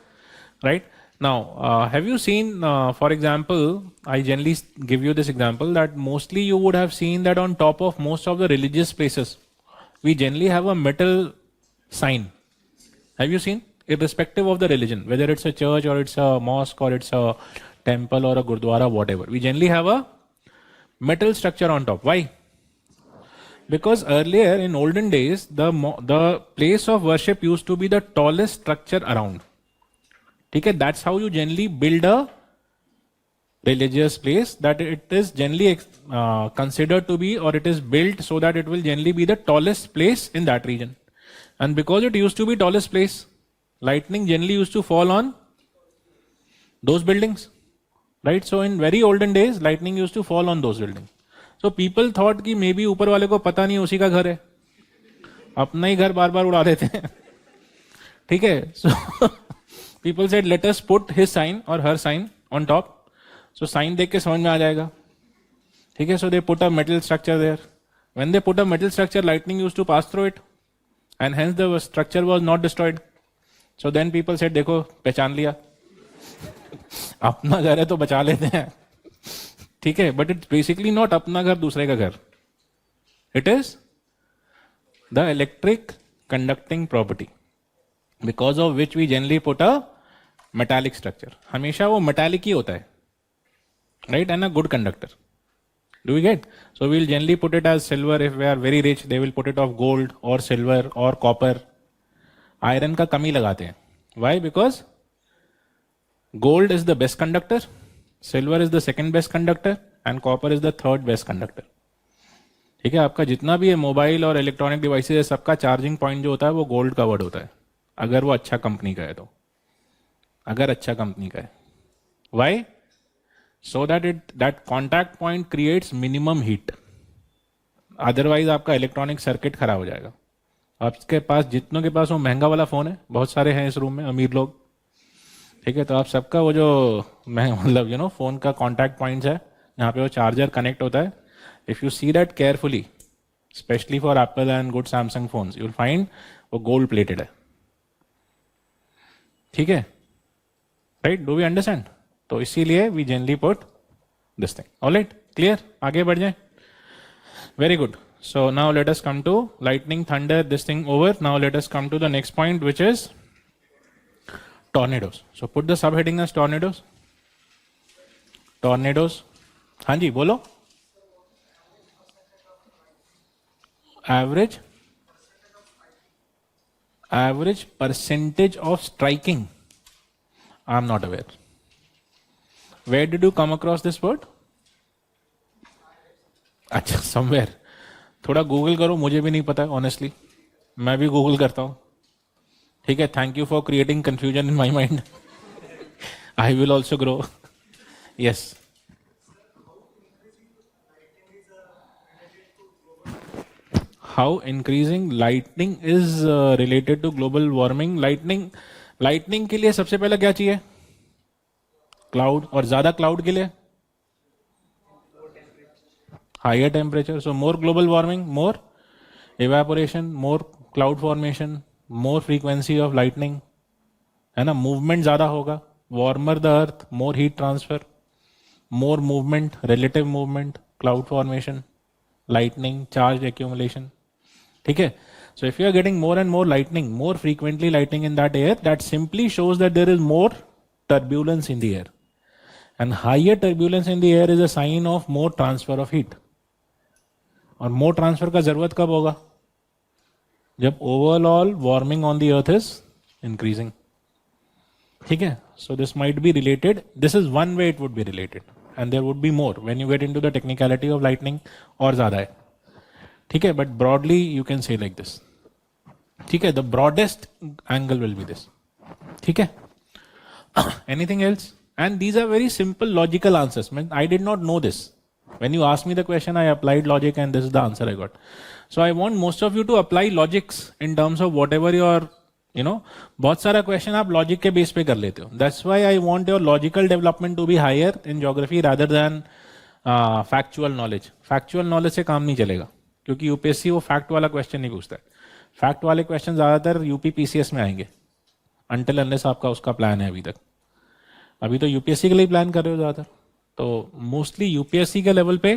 right? Now, have you seen, for example, I generally give you this example that mostly you would have seen that on top of most of the religious places, we generally have a metal sign. Have you seen? Irrespective of the religion, whether it's a church or it's a mosque or it's a temple or a gurdwara, whatever. We generally have a metal structure on top. Why? Because earlier in olden days, the place of worship used to be the tallest structure around. Okay, that's how you generally build a religious place, that it is generally considered to be, or it is built so that it will generally be the tallest place in that region. And because it used to be tallest place, lightning generally used to fall on those buildings, right? So in very olden days, lightning used to fall on those buildings. So people thought कि maybe ऊपर वाले को पता नहीं उसी का घर है, अपना ही घर बार बार उड़ा देते हैं. ठीक है? So people said let us put his sign or her sign on top. So sign देख के समझ में आ जाएगा. ठीक है? So they put a metal structure there. When they put a metal structure, lightning used to pass through it, and hence the structure was not destroyed. So then people said देखो पहचान लिया, अपना घर है तो बचा लेते हैं. ठीक है? But it's basically not अपना घर दूसरे का घर. It is the electric conducting property, because of which we generally put a metallic structure. हमेशा वो metallic ही होता है, right? And a good conductor. Do we get? So we'll generally put it as silver. If we are very rich, they will put it of gold or silver or copper. Iron का कमी लगाते हैं. Why? Because gold is the best conductor, silver is the second best conductor, and copper is the third best conductor. ठीक है? आपका जितना भी है मोबाइल और इलेक्ट्रॉनिक डिवाइसेस है, सबका चार्जिंग पॉइंट जो होता है वो गोल्ड कवर्ड होता है, अगर वो अच्छा कंपनी का है तो. अगर अच्छा कंपनी का है. Why? So that contact point creates minimum heat. Otherwise आपका इलेक्ट्रॉनिक सर्किट खराब हो जाएगा. आपके पास जितनों के पास वो महंगा वाला फोन है, बहुत सारे हैं इस रूम में अमीर लोग, ठीक है? तो आप सबका वो जो मतलब फोन का कॉन्टैक्ट पॉइंट्स है, यहाँ पे वो चार्जर कनेक्ट होता है. If you see that carefully, specially for Apple and good Samsung phones, you will find वो गोल्ड प्लेटेड है. ठीक है? राइट? Do we understand? तो इसीलिए we generally put this thing. Alright, clear? आगे बढ़ जाए. Very good. So now let us come to lightning, thunder, this thing over. Now let us come to the next point, which is tornadoes. So put the subheading as tornadoes. Tornadoes. हाँ जी बोलो. Average percentage of striking. I am not aware. Where did you come across this word? अच्छा, somewhere. थोड़ा Google करो, मुझे भी नहीं पता ऑनेस्टली. मैं भी गूगल करता हूँ. ठीक है? Thank you for creating confusion in my mind. I will also grow. Yes. How increasing lightning is related to global warming. Lightning के लिए सबसे पहले क्या चाहिए? क्लाउड. और ज्यादा क्लाउड के लिए higher temperature. So more global warming, more evaporation, more cloud formation, more frequency of lightning, है ना? मूवमेंट ज्यादा होगा. Warmer the earth, more heat transfer, more movement, relative movement, cloud formation, lightning, charge accumulation. ठीक है? So if you are getting more and more lightning, more frequently lightning in that air, that simply shows that there is more turbulence in the air. And higher turbulence in the air is a sign of more transfer of heat. और more transfer का जरूरत कब होगा? जब overall warming on the earth is increasing. ठीक है? So this might be related. This is one way it would be related. And there would be more when you get into the technicality of lightning और ज़्यादा है. ठीक है? But broadly you can say like this. ठीक है? The broadest angle will be this. ठीक है? Anything else? And these are very simple logical answers. I did not know this. When you asked me the question, I applied logic and this is the answer I got. So I want most of you to apply logics in terms of whatever your, बहुत सारा question आप logic के base पे कर लेते हो. That's why I want your logical development to be higher in geography rather than factual knowledge. Factual knowledge से काम नहीं चलेगा. क्योंकि यूपीएससी वो fact वाला question नहीं पूछता है. Fact वाले question ज़्यादातर यूपी पीसीएस में आएंगे. Until unless आपका उसका plan है अभी तक. अभी तो यूपीएससी के लिए प्लान कर रहे हो ज़्यादातर. तो मोस्टली यूपीएससी के लेवल पे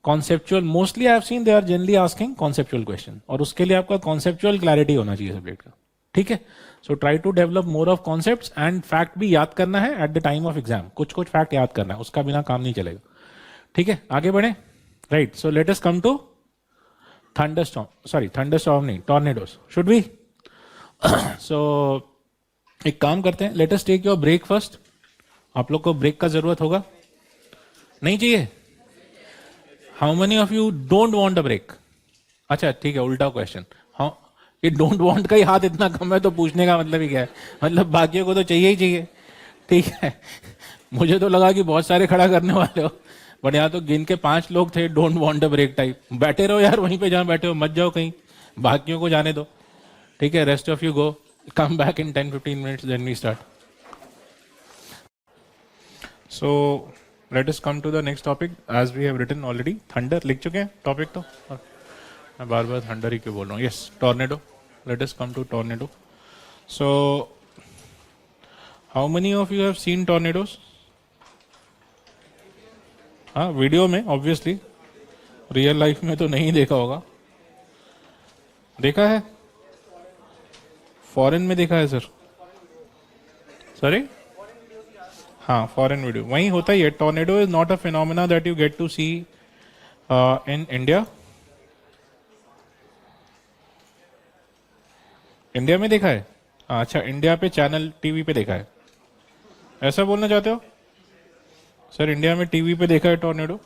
conceptual, mostly I have seen they are generally asking conceptual question, और उसके लिए आपका कॉन्सेप्चुअल क्लैरिटी होना चाहिए सब्जेक्ट का. ठीक है? So try to develop more of concepts and fact भी याद करना है at the time of exam. कुछ कुछ फैक्ट याद करना है, उसका बिना काम नहीं चलेगा. ठीक है? आगे बढ़े. Right. So let us come to thunderstorm नहीं, टॉर्नेडोज. Should we? सो एक काम करते हैं, let us take your break first. आप लोग को ब्रेक का जरूरत होगा? नहीं चाहिए? How many of you don't want a break? अच्छा ठीक है, उल्टा क्वेश्चन. हाँ, ये डोंट वांट का ही हाथ इतना कम है तो पूछने का मतलब ही क्या है? मतलब बाकियों को तो चाहिए ही चाहिए. ठीक है, मुझे तो लगा कि बहुत सारे खड़ा करने वाले हो, बट यहाँ तो गिन के 5 लोग थे don't want a break type. बैठे रहो यार वहीं पे जहाँ बैठे हो, मत जाओ कहीं, बाकियों को जाने दो. ठीक है, rest of you go, come back in 10-15 minutes, then we start. So let us come to the next topic as we have written already. Thunder लिख चुके हैं टॉपिक तो, मैं बार बार थंडर ही क्यों बोल रहा हूँ. Yes, tornado. Let us come to tornado. So how many of you have seen tornadoes? हाँ, वीडियो में obviously, रियल लाइफ में तो नहीं देखा होगा. देखा है? फॉरेन में देखा है सर? सॉरी? हाँ, फॉरेन वीडियो वहीं होता ही है. Tornado is not a phenomena that you get to see in India. India में देखा है? हाँ, अच्छा, इंडिया पे चैनल टीवी पे देखा है, ऐसा बोलना चाहते हो? सर इंडिया में टीवी पे देखा है tornado?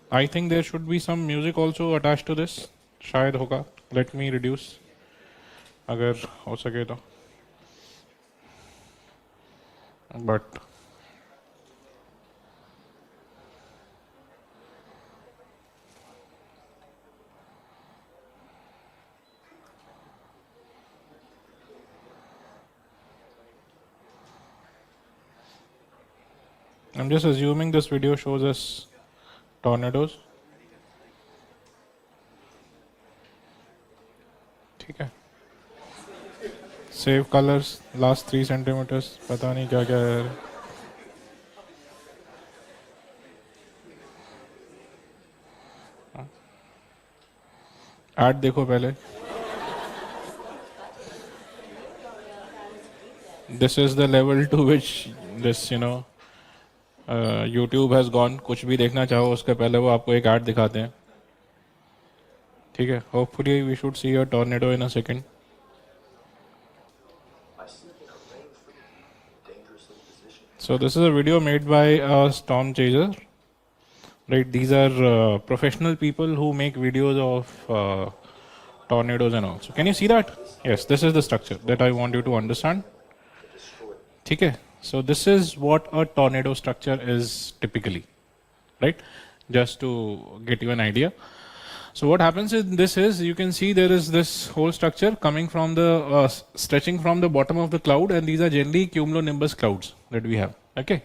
I think there should be some music also attached to this. शायद होगा. Let me reduce अगर हो सके तो. But I'm just assuming this video shows us tornadoes. ठीक है. Save colors last 3 centimeters. पता नहीं क्या क्या है. ऐड देखो पहले. This is the level to which this YouTube has gone. कुछ भी देखना चाहो उसके पहले वो आपको एक ऐड दिखाते हैं. ठीक है. Hopefully we should see a tornado in a second. So this is a video made by a storm chaser. Right, these are professional people who make videos of tornadoes and all. So can you see that? Yes, this is the structure that I want you to understand. ठीक है. So this is what a tornado structure is typically, right? Just to get you an idea. So what happens in this is, you can see there is this whole structure coming from the stretching from the bottom of the cloud, and these are generally cumulonimbus clouds that we have. Okay,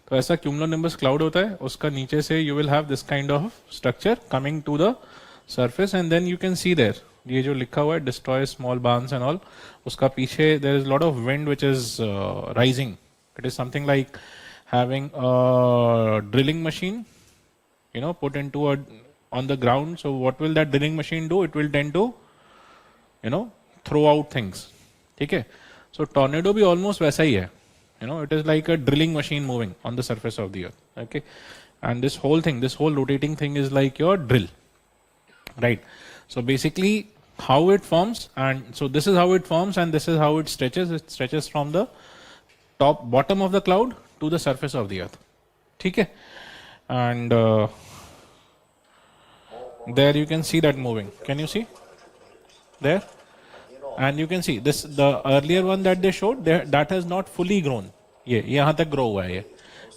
तो ऐसा cumulonimbus cloud होता है, उसका नीचे से you will have this kind of structure coming to the surface, and then you can see there ये जो लिखा हुआ है destroy small barns and all, उसका पीछे there is a lot of wind which is rising. It is something like having a drilling machine, put into on the ground. So what will that drilling machine do? It will tend to, throw out things. Okay. So tornado भी almost वैसा ही है. It is like a drilling machine moving on the surface of the earth. Okay. And this whole thing, this whole rotating thing is like your drill. Right. So basically how it forms, and so this is how it forms and this is how it stretches. It stretches from the bottom of the cloud to the surface of the earth. Okay. And there you can see that moving. Can you see? There? And you can see this, the earlier one that they showed, that has not fully grown. ये यहाँ तक grow हुआ है ये.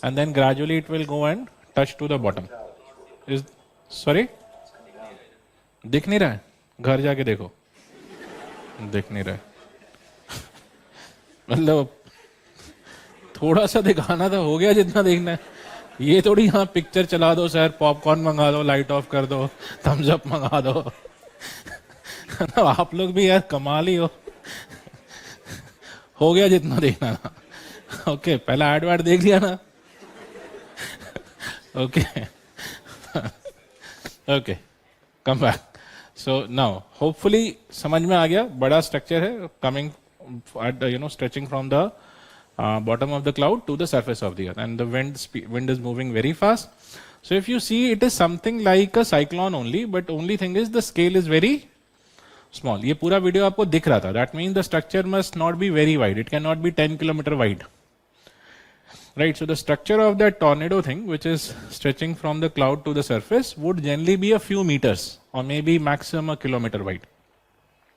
And then gradually it will go and touch to the bottom. Is sorry? दिख नहीं रहा है? घर जाके देखो. दिख नहीं रहा है. मतलब थोड़ा सा दिखाना था, हो गया जितना देखना है. ये थोड़ी यहाँ पिक्चर चला दो सर, पॉपकॉर्न मंगा दो, लाइट ऑफ कर दो, थम्स अप मंगा दो. आप लोग भी यार कमाल ही हो गया जितना देखना था. ओके, पहला एड वाड देख लिया ना. Okay okay, come back. So now hopefully समझ में आ गया. बड़ा स्ट्रक्चर है, coming stretching from the bottom of the cloud to the surface of the earth, and the wind is moving very fast. So if you see, it is something like a cyclone only, but only thing is the scale is very small. ये पूरा video आपको दिख रहा था. That means the structure must not be very wide. It cannot be 10 kilometer wide. Right. So the structure of that tornado thing, which is stretching from the cloud to the surface, would generally be a few meters or maybe maximum a kilometer wide.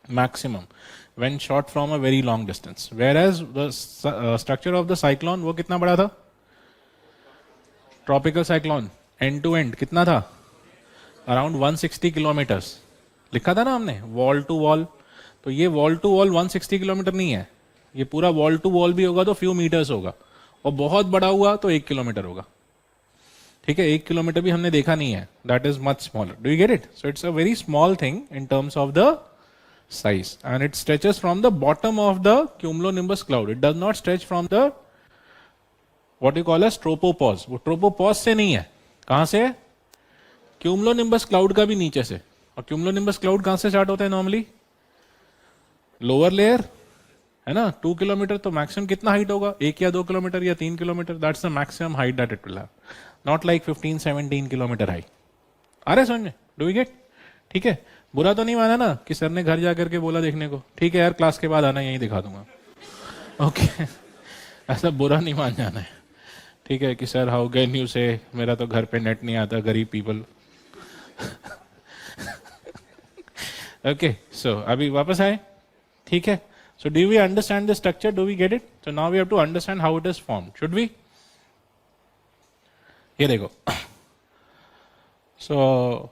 Maximum. When shot from a very long distance, whereas the structure of the cyclone वो कितना बड़ा था? Tropical cyclone end to end कितना था? Around 160 kilometers. लिखा था ना हमने, wall to wall. तो ये wall to wall 160 किलोमीटर नहीं है. ये पूरा wall to wall भी होगा तो few meters होगा, और बहुत बड़ा हुआ तो 1 किलोमीटर होगा. ठीक है, 1 किलोमीटर भी हमने देखा नहीं है. That is much smaller. Do you get it? So it's a very small thing in terms of the size, and it stretches from the bottom of the cumulonimbus cloud. It does not stretch from the what you call as tropopause. वो tropopause से नहीं है. कहां से है? cumulonimbus cloud का भी नीचे से. और cumulonimbus cloud कहां से स्टार्ट होता है नॉर्मली? लोअर लेयर है ना. 2 किलोमीटर तो मैक्सिमम कितना हाइट होगा? 1 या 2 किलोमीटर या 3 kilometre. That's the maximum height that it will have, not like 15-17 kilometre high. आ रहे समझ में? Do you get? ठीक है. बुरा तो नहीं माना ना कि सर ने घर जाकर के बोला देखने को? ठीक है यार, क्लास के बाद आना, यही दिखा दूंगा. ओके. ऐसा बुरा नहीं मान जाना है. ठीक है कि सर हाउ कैन यू से, मेरा तो घर पे नेट नहीं आता, गरीब पीपल. ओके, सो अभी वापस आए. ठीक है. So do we understand the structure? Do we get it? So now we have to understand how it is formed. Should we? ये देखो. सो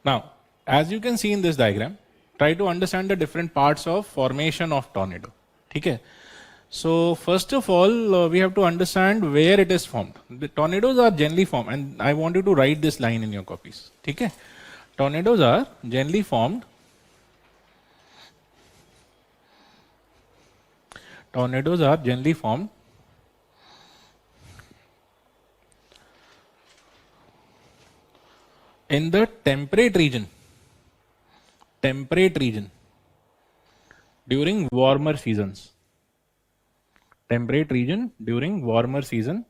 now, as you can see in this diagram, try to understand the different parts of formation of tornado. Okay. So first of all, we have to understand where it is formed. The tornadoes are generally formed, and I want you to write this line in your copies. Okay. Tornadoes are generally formed. Tornadoes are generally formed in the temperate region during warmer seasons. Temperate region during warmer season.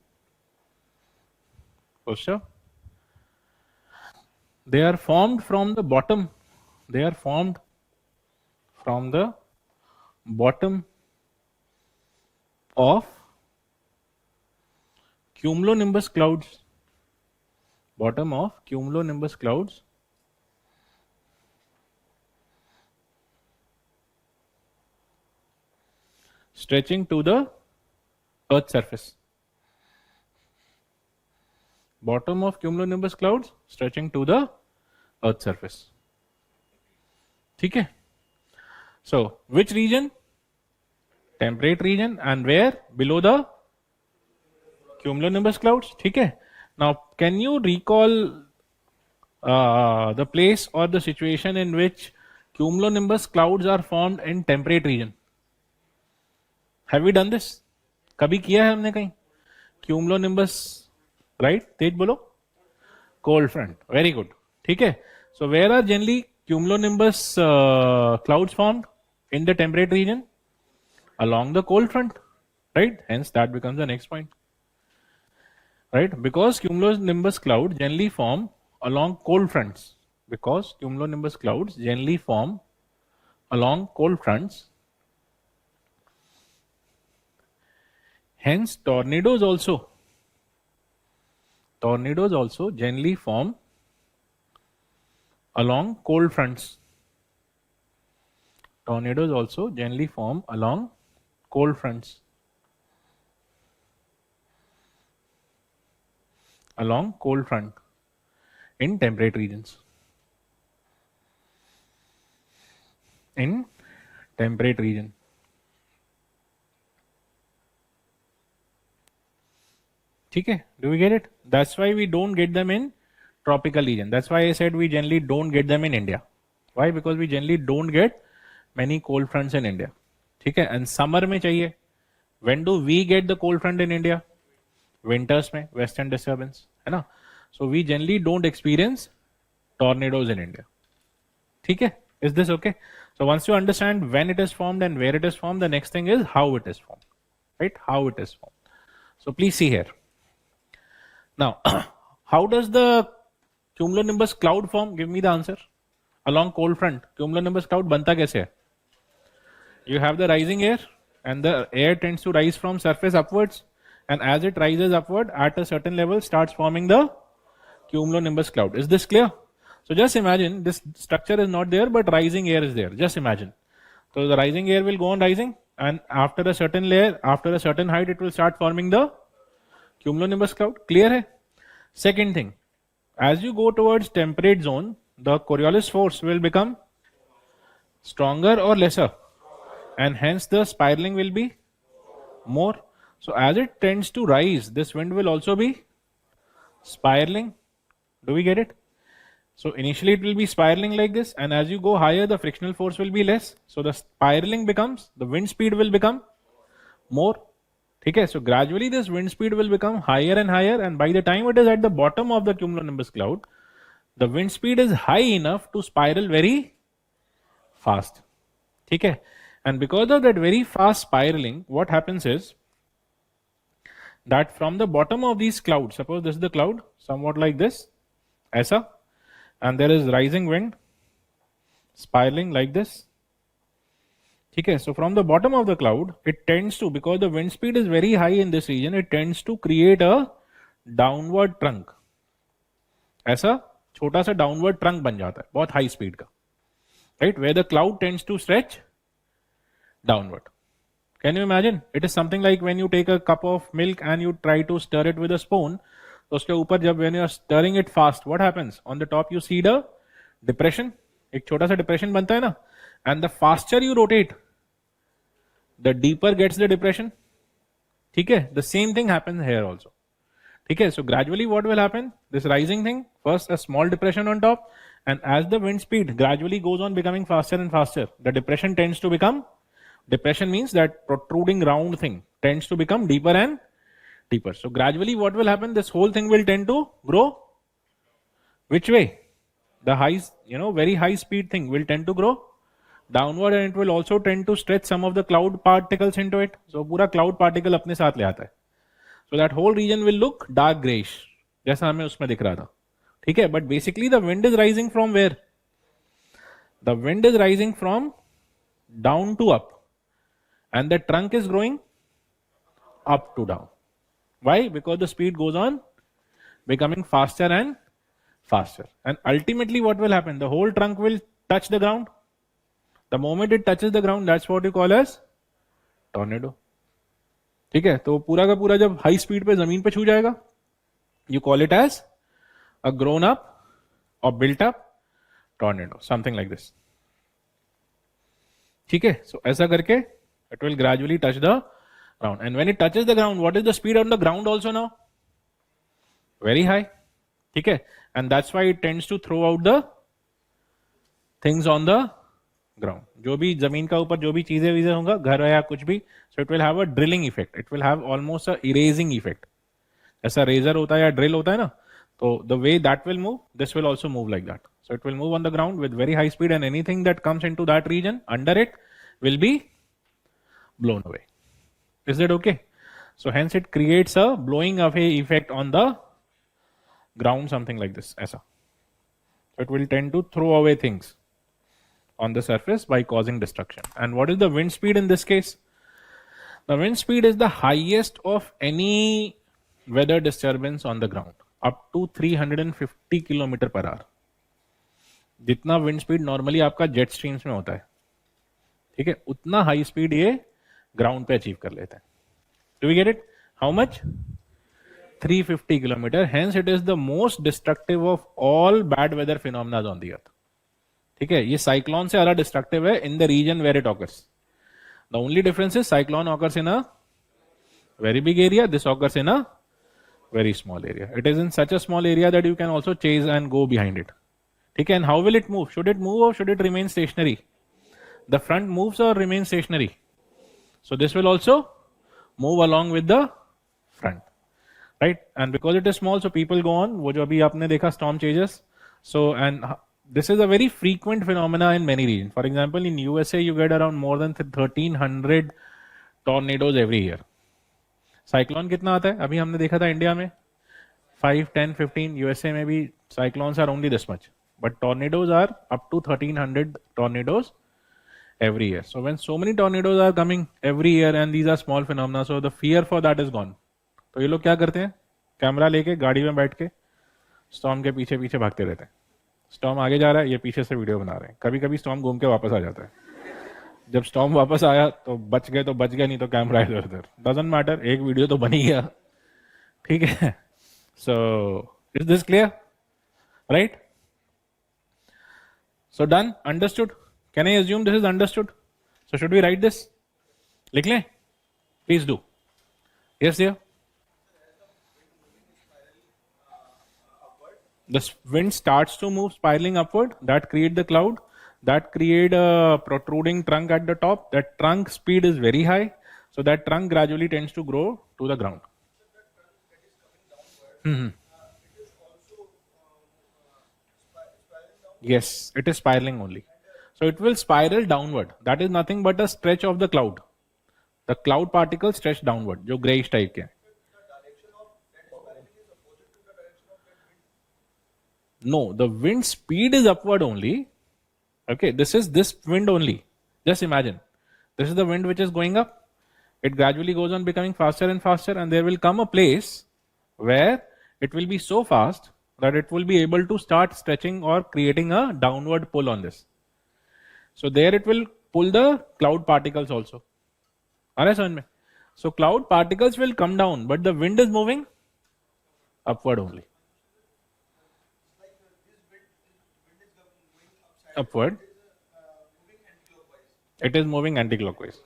For sure. They are formed from the bottom. They are formed from the bottom of cumulonimbus clouds. Bottom of cumulonimbus clouds stretching to the Earth's surface. Bottom of cumulonimbus clouds stretching to the Earth's surface. ठीक है. So which region? Temperate region, and where? Below the cumulonimbus clouds. ठीक है. Now, can you recall the place or the situation in which cumulonimbus clouds are formed in temperate region? Have we done this? कभी किया है हमने कहीं? Cumulonimbus, right? तेज बोलो. Cold front, very good. ठीक है. So where are generally cumulonimbus clouds formed? In the temperate region, along the cold front, right? Hence that becomes the next point, right? Because cumulonimbus clouds generally form along cold fronts. Because cumulonimbus clouds generally form along cold fronts. Hence tornadoes also generally form along cold fronts. Tornadoes also generally form along cold fronts. Along cold front in temperate regions. In temperate region. Okay, do we get it? That's why we don't get them in tropical region. That's why I said we generally don't get them in India. Why? Because we generally don't get many cold fronts in India. Okay, and summer में चाहिए. When do we get the cold front in India? Winters में, western disturbance, है ना? So we generally don't experience tornadoes in India. Okay, is this okay? So once you understand when it is formed and where it is formed, the next thing is how it is formed, right? How it is formed. So please see here. Now, how does the cumulonimbus cloud form? Give me the answer. Along cold front, cumulonimbus cloud banta kaise hai? You have the rising air, and the air tends to rise from surface upwards, and as it rises upward at a certain level starts forming the cumulonimbus cloud. Is this clear? So just imagine this structure is not there, but rising air is there. Just imagine. So the rising air will go on rising, and after a certain layer, after a certain height, it will start forming the cumulonimbus cloud. Clear hai? Second thing, as you go towards temperate zone, the Coriolis force will become stronger or lesser, and hence the spiraling will be more. So as it tends to rise, this wind will also be spiraling. Do we get it? So initially it will be spiraling like this, and as you go higher, the frictional force will be less. So the spiraling becomes, the wind speed will become more. Okay, so gradually this wind speed will become higher and higher, and by the time it is at the bottom of the cumulonimbus cloud, the wind speed is high enough to spiral very fast. Okay, and because of that very fast spiraling, what happens is that from the bottom of these clouds, suppose this is the cloud, somewhat like this, aisa, and there is rising wind spiraling like this. Okay, so from the bottom of the cloud, it tends to, because the wind speed is very high in this region, it tends to create a downward trunk. ऐसा छोटा सा downward trunk बन जाता है बहुत high speed का, right? Where the cloud tends to stretch downward. Can you imagine? It is something like when you take a cup of milk and you try to stir it with a spoon. तो उसके ऊपर जब when you are stirring it fast, what happens? On the top you see the depression. एक छोटा सा depression बनता है ना? And the faster you rotate, the deeper gets the depression. ठीक है? The same thing happens here also. ठीक है? So gradually what will happen? This rising thing, first a small depression on top, and as the wind speed gradually goes on becoming faster and faster, the depression tends to become, depression means that protruding round thing tends to become deeper and deeper. So gradually what will happen? This whole thing will tend to grow. Which way? The high, very high speed thing will tend to grow downward, and it will also tend to stretch some of the cloud particles into it. So पूरा cloud particle अपने साथ ले आता है. So that whole region will look dark grayish, जैसा हमें उसमें दिख रहा था. ठीक है? But basically the wind is rising from where? The wind is rising from down to up, and the trunk is growing up to down. Why? Because the speed goes on becoming faster and faster, and ultimately what will happen? The whole trunk will touch the ground. The moment it touches the ground, that's what you call as tornado. ठीक है? तो पूरा का पूरा जब high speed पे जमीन पे छू जाएगा, you call it as a grown up or built up tornado, something like this. ठीक है? So ऐसा करके it will gradually touch the ground, and when it touches the ground, what is the speed on the ground also now? Very high. ठीक है? And that's why it tends to throw out the things on the ground. जो भी जमीन का ऊपर जो भी चीजें होगा, घर या कुछ भी, so it will have a drilling effect. It will have almost a erasing effect. ऐसा रेजर होता है या ड्रिल होता है ना, तो the way that will move, this will also move like that. So it will move on the ground with very high speed, and anything that comes into that region under it will be blown away. Is that okay? So hence it creates a blowing away effect on the ground, something like this. Aisa. So it will tend to throw away things on the surface by causing destruction. And what is the wind speed in this case? The wind speed is the highest of any weather disturbance on the ground, up to 350 km per hour. जितना wind speed normally आपका jet streams में होता है, ठीक है, उतना high speed ये ground पे अचीव कर लेते हैं. Do we get it? How much? 350 kilometre. Hence it is the most destructive of all bad weather phenomena on the earth. ठीक है, ये साइक्लोन से ज्यादा डिस्ट्रक्टिव है in the region where it occurs. The only difference is cyclone occurs in a very big area, this occurs in a very small area. It is in such a small area that you can also chase and go behind it. Okay, and how will it move? Should it move or should it remain stationary? The front moves or remains stationary? So this will also move along with the front, right? And because it is small, so people go on. वो जो अभी आपने देखा storm changes. So and this is a very frequent phenomena in many regions. For example, in USA, you get around more than 1300 tornadoes every year. Cyclone कितना आता है? अभी हमने देखा था इंडिया में 5, 10, 15. यूएसए में भी cyclones are only this much, but tornadoes are up to 1300 tornadoes every year. So when so many tornadoes are coming every year and these are small phenomena, so the fear for that is gone. तो ये लोग क्या करते हैं? Camera लेके गाड़ी में बैठ के स्टॉर्म के पीछे पीछे भागते रहते हैं. स्टॉर्म आगे जा रहा है, ये पीछे से वीडियो बना रहे हैं. कभी कभी स्टॉर्म घूम के वापस आ जाता है. जब स्टॉर्म वापस आया तो बच गए, तो बच गए, नहीं तो कैमरा इधर उधर. डजंट मैटर, एक वीडियो तो बन ही गया. ठीक है. सो is this clear? Right? So done, understood. Can I assume this is understood? So should we write this? लिख लें? Please do. Yes, dear. The wind starts to move spiraling upward. That create the cloud. That create a protruding trunk at the top. That trunk speed is very high. So that trunk gradually tends to grow to the ground. Yes, it is spiraling only. So it will spiral downward. That is nothing but a stretch of the cloud. The cloud particles stretch downward, जो grayish type के. No, the wind speed is upward only. Okay, this is this wind only. Just imagine. This is the wind which is going up. It gradually goes on becoming faster and faster, and there will come a place where it will be so fast that it will be able to start stretching or creating a downward pull on this. So there it will pull the cloud particles also. So cloud particles will come down, but the wind is moving upward only. Upward. It is moving anti-clockwise.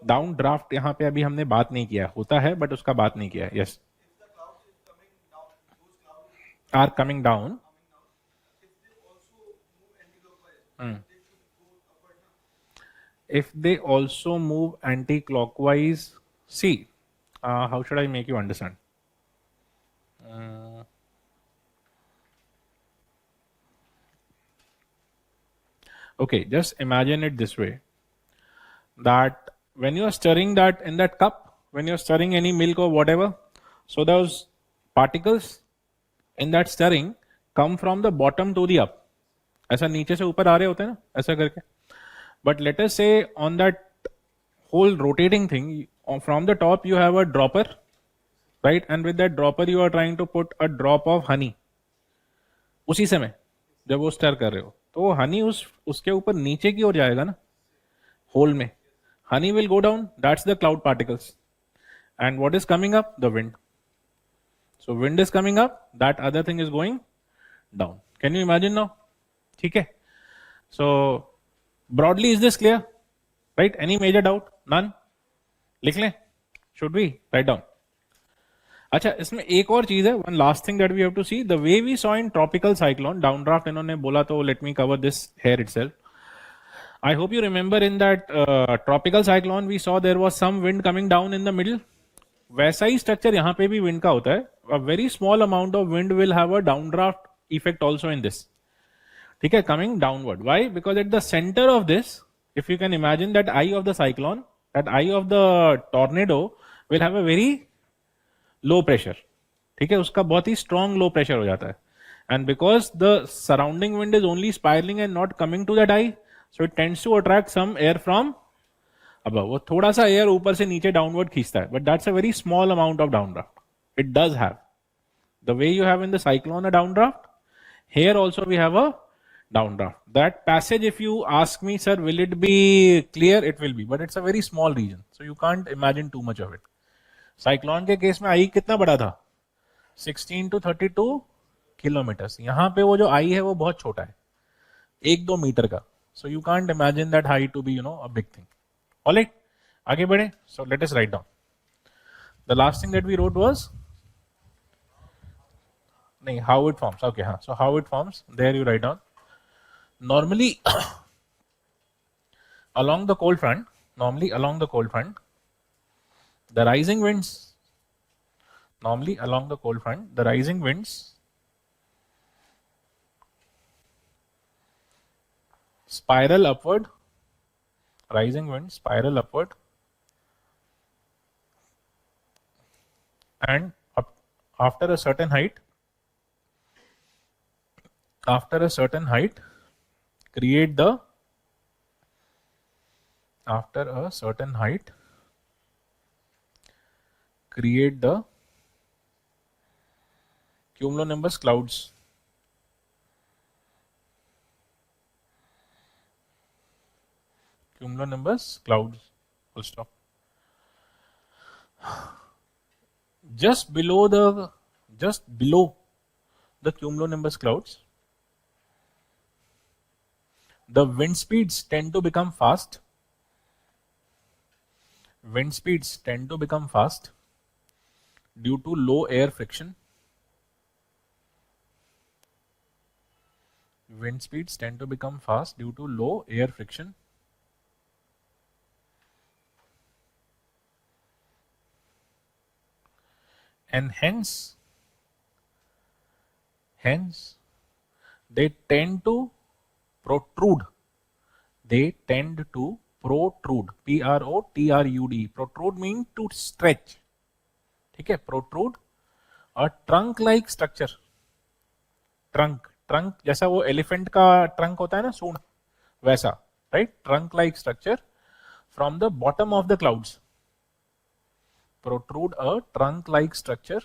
Down draft यहाँ पे अभी हमने बात नहीं किया, होता है but उसका बात नहीं किया. Yes, are coming down. If they also move anti-clockwise, see, how should I make you understand? Okay, just imagine it this way, that when you are stirring that in that cup, when you are stirring any milk or whatever, so those particles in that stirring come from the bottom to the up. ऐसा नीचे से ऊपर आ रहे होते हैं ना, ऐसा करके. But let us say on that whole rotating thing, from the top you have a dropper, right? And with that dropper you are trying to put a drop of honey. उसी समय जब वो stir कर रहे हो, तो वो honey उसके ऊपर नीचे की ओर जाएगा ना, hole में. Honey will go down. That's the cloud particles. And what is coming up? The wind. So wind is coming up. That other thing is going down. Can you imagine now? ठीक है. So broadly, is this clear? Right? Any major doubt? None? लिख लें? Should we write down? अच्छा, इसमें एक और चीज है. One last thing that we have to see. The way we saw in tropical cyclone, downdraft इन्होंने बोला, तो let me cover this here itself. I hope you remember in that tropical cyclone we saw there was some wind coming down in the middle. वैसा ही structure यहाँ पे भी wind का होता है. A very small amount of wind will have a downdraft effect also in this. ठीक है, coming downward. Why? Because at the center of this, if you can imagine that eye of the cyclone, that eye of the tornado will have a very low pressure. ठीक है, उसका बहुत ही strong low pressure हो जाता है. And because the surrounding wind is only spiraling and not coming to that eye, so it tends to attract some air from above. वो थोड़ा सा air ऊपर से नीचे downward खींचता है, but that's a very small amount of downdraft. It does have. The way you have in the cyclone a downdraft, here also we have a downdraft. That passage, if you ask me, sir, will it be clear? It will be, but it's a very small region, so you can't imagine too much of it. Cyclone के case में आई कितना बड़ा था? 16 to 32 kilometres. यहाँ पे वो जो आई है वो बहुत छोटा है, 1-2 मीटर का. So you can't imagine that high to be, a big thing. All right, आगे बढ़े. So let us write down. The last thing that we wrote was how it forms. Okay, so how it forms, there you write down. Normally along the cold front, the rising winds, spiral upward, and after a certain height, create the cumulonimbus clouds. Full stop. Just below the cumulonimbus clouds, the wind speeds tend to become fast. Due to low air friction. And hence they tend to protrude. Protrude. Protrude means to stretch. ठीक है, protrude a trunk like structure. Trunk जैसा वो elephant का trunk होता है ना, सूंड, वैसा, right? Trunk like structure from the bottom of the clouds. Protrude a trunk like structure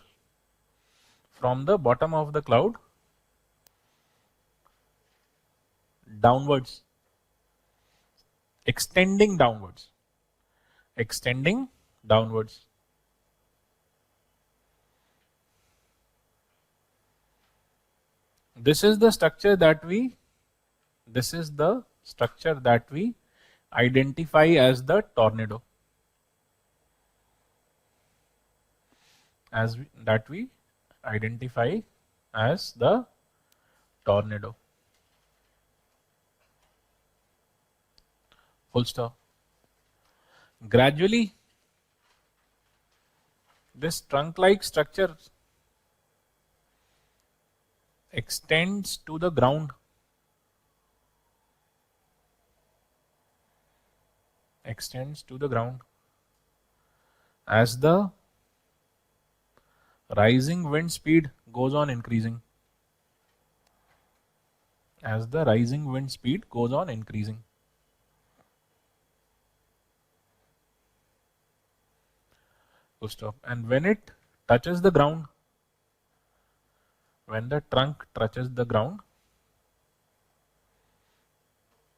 from the bottom of the cloud downwards, extending downwards. This is the structure that we identify as the tornado. Full stop. Gradually, this trunk-like structure extends to the ground. As the rising wind speed goes on increasing. Full stop. And when it touches the ground, when the trunk touches the ground,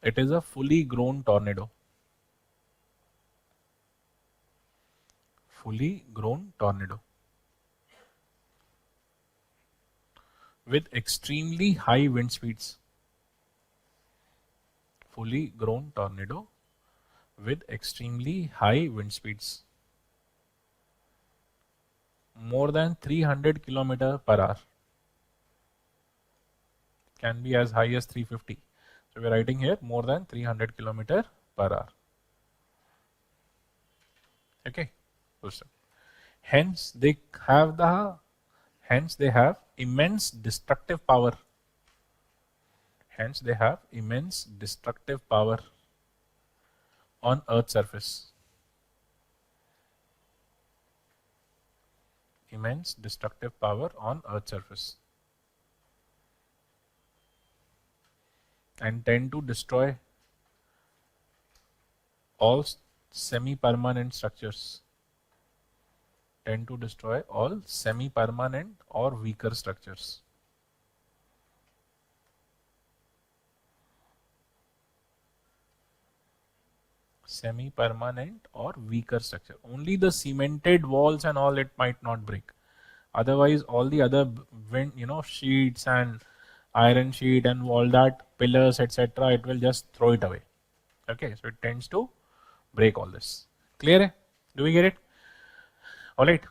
it is a fully grown tornado. With extremely high wind speeds. More than 300 km/h. Can be as high as 350. So we are writing here more than 300 kilometer per hour. Okay, hence they have immense destructive power. Hence they have immense destructive power on Earth's surface. Immense destructive power on Earth's surface. And tend to destroy all semi-permanent structures. Tend to destroy all semi-permanent or weaker structures. Semi-permanent or weaker structure. Only the cemented walls and all it might not break. Otherwise, all the other wind, sheets and iron sheet and all that pillars, etc., it will just throw it away. Okay, so it tends to break all this. Clear? Do we get it? All right.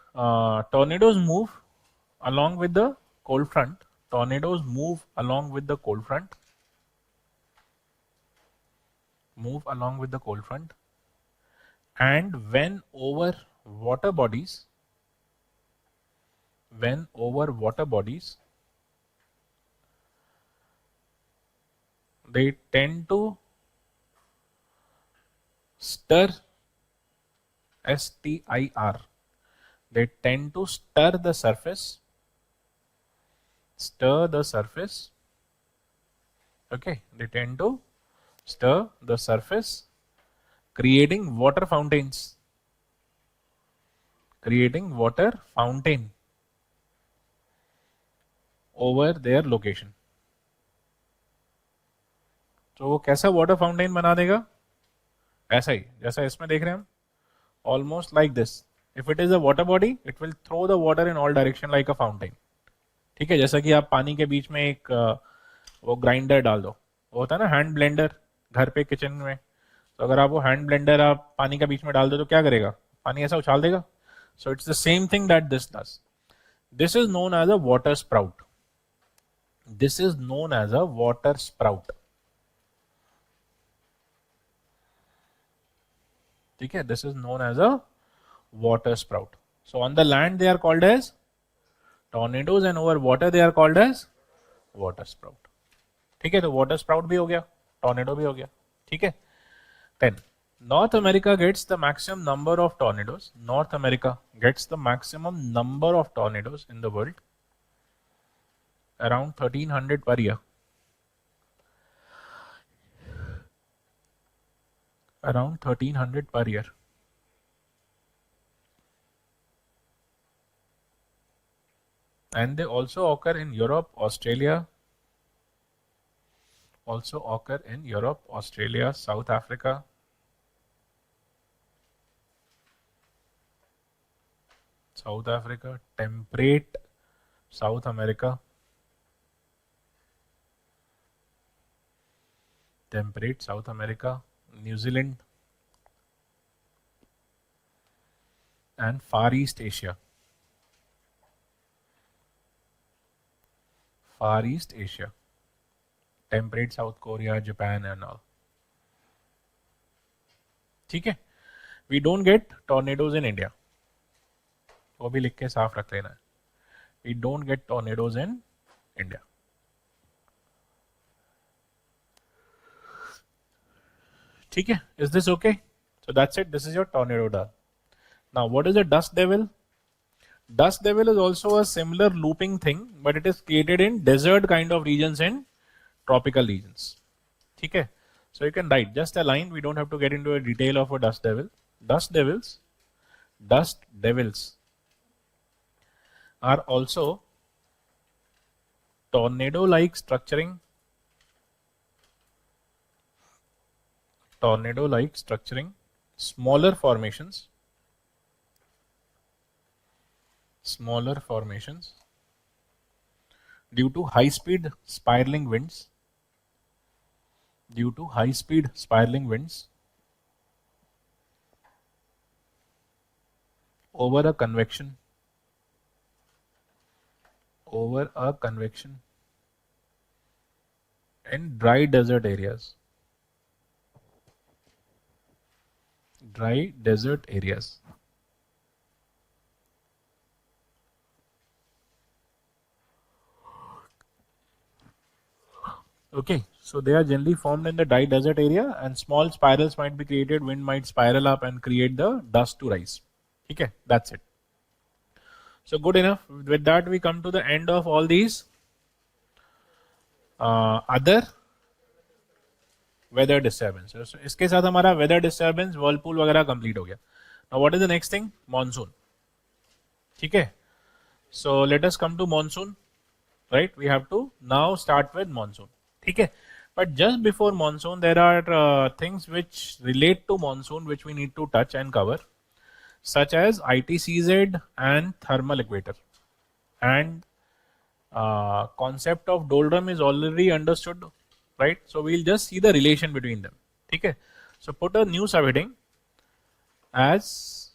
Tornadoes move along with the cold front. Tornadoes move along with the cold front. Move along with the cold front. And when over water bodies, they tend to stir, S-T-I-R. They tend to stir the surface. Okay, they tend to stir the surface, creating water fountains. Over their location. तो वो कैसा water fountain बना देगा? ऐसा ही जैसा इसमें देख रहे हैं हम, almost like this. If it is a water body, it will throw the water in all direction like a fountain. ठीक है, जैसा कि आप पानी के बीच में एक वो ग्राइंडर डाल दो, वो होता है ना हैंड ब्लेंडर घर पे किचन में. तो अगर आप वो हैंड ब्लेंडर आप पानी के बीच में डाल दो तो क्या करेगा? पानी ऐसा उछाल देगा. So it's the same thing that this does. This is known as a water sprout. This is known as a water sprout. Okay, this is known as a water sprout. So on the land they are called as tornadoes and over water they are called as water sprout. ठीक है, तो water sprout भी हो गया, tornado भी हो गया. ठीक है. Then North America gets the maximum number of tornadoes. North America gets the maximum number of tornadoes in the world. Around 1300 per year. Around 1300 per year. And they also occur in Europe, Australia. South Africa. Temperate South America. New Zealand, and Far East Asia. Temperate South Korea, Japan and all. ठीक है. We don't get tornadoes in India. वो भी लिख के साफ रख लेना है. We don't get tornadoes in India. ठीक है. Is this okay? So that's it. This is your tornado done. Now what is a dust devil? Dust devil is also a similar looping thing, but it is created in desert kind of regions and tropical regions. ठीक है. So you can write just a line. We don't have to get into a detail of a dust devil. Dust devils are also tornado-like structuring. Smaller formations due to high-speed spiraling winds. Over a convection in dry desert areas. Dry desert areas. Okay, so they are generally formed in the dry desert area, and small spirals might be created. Wind might spiral up and create the dust to rise. Okay, that's it. So good enough. With that, we come to the end of all these other weather disturbances. So इसके साथ हमारा weather disturbance, whirlpool वगैरह complete हो गया. Now what is the next thing? Monsoon. ठीक है. So let us come to monsoon. Right? We have to now start with monsoon. ठीक है. But just before monsoon, there are things which relate to monsoon which we need to touch and cover, such as ITCZ and thermal equator. And concept of doldrum is already understood, right? So we'll just see the relation between them. Okay. So put a new subheading as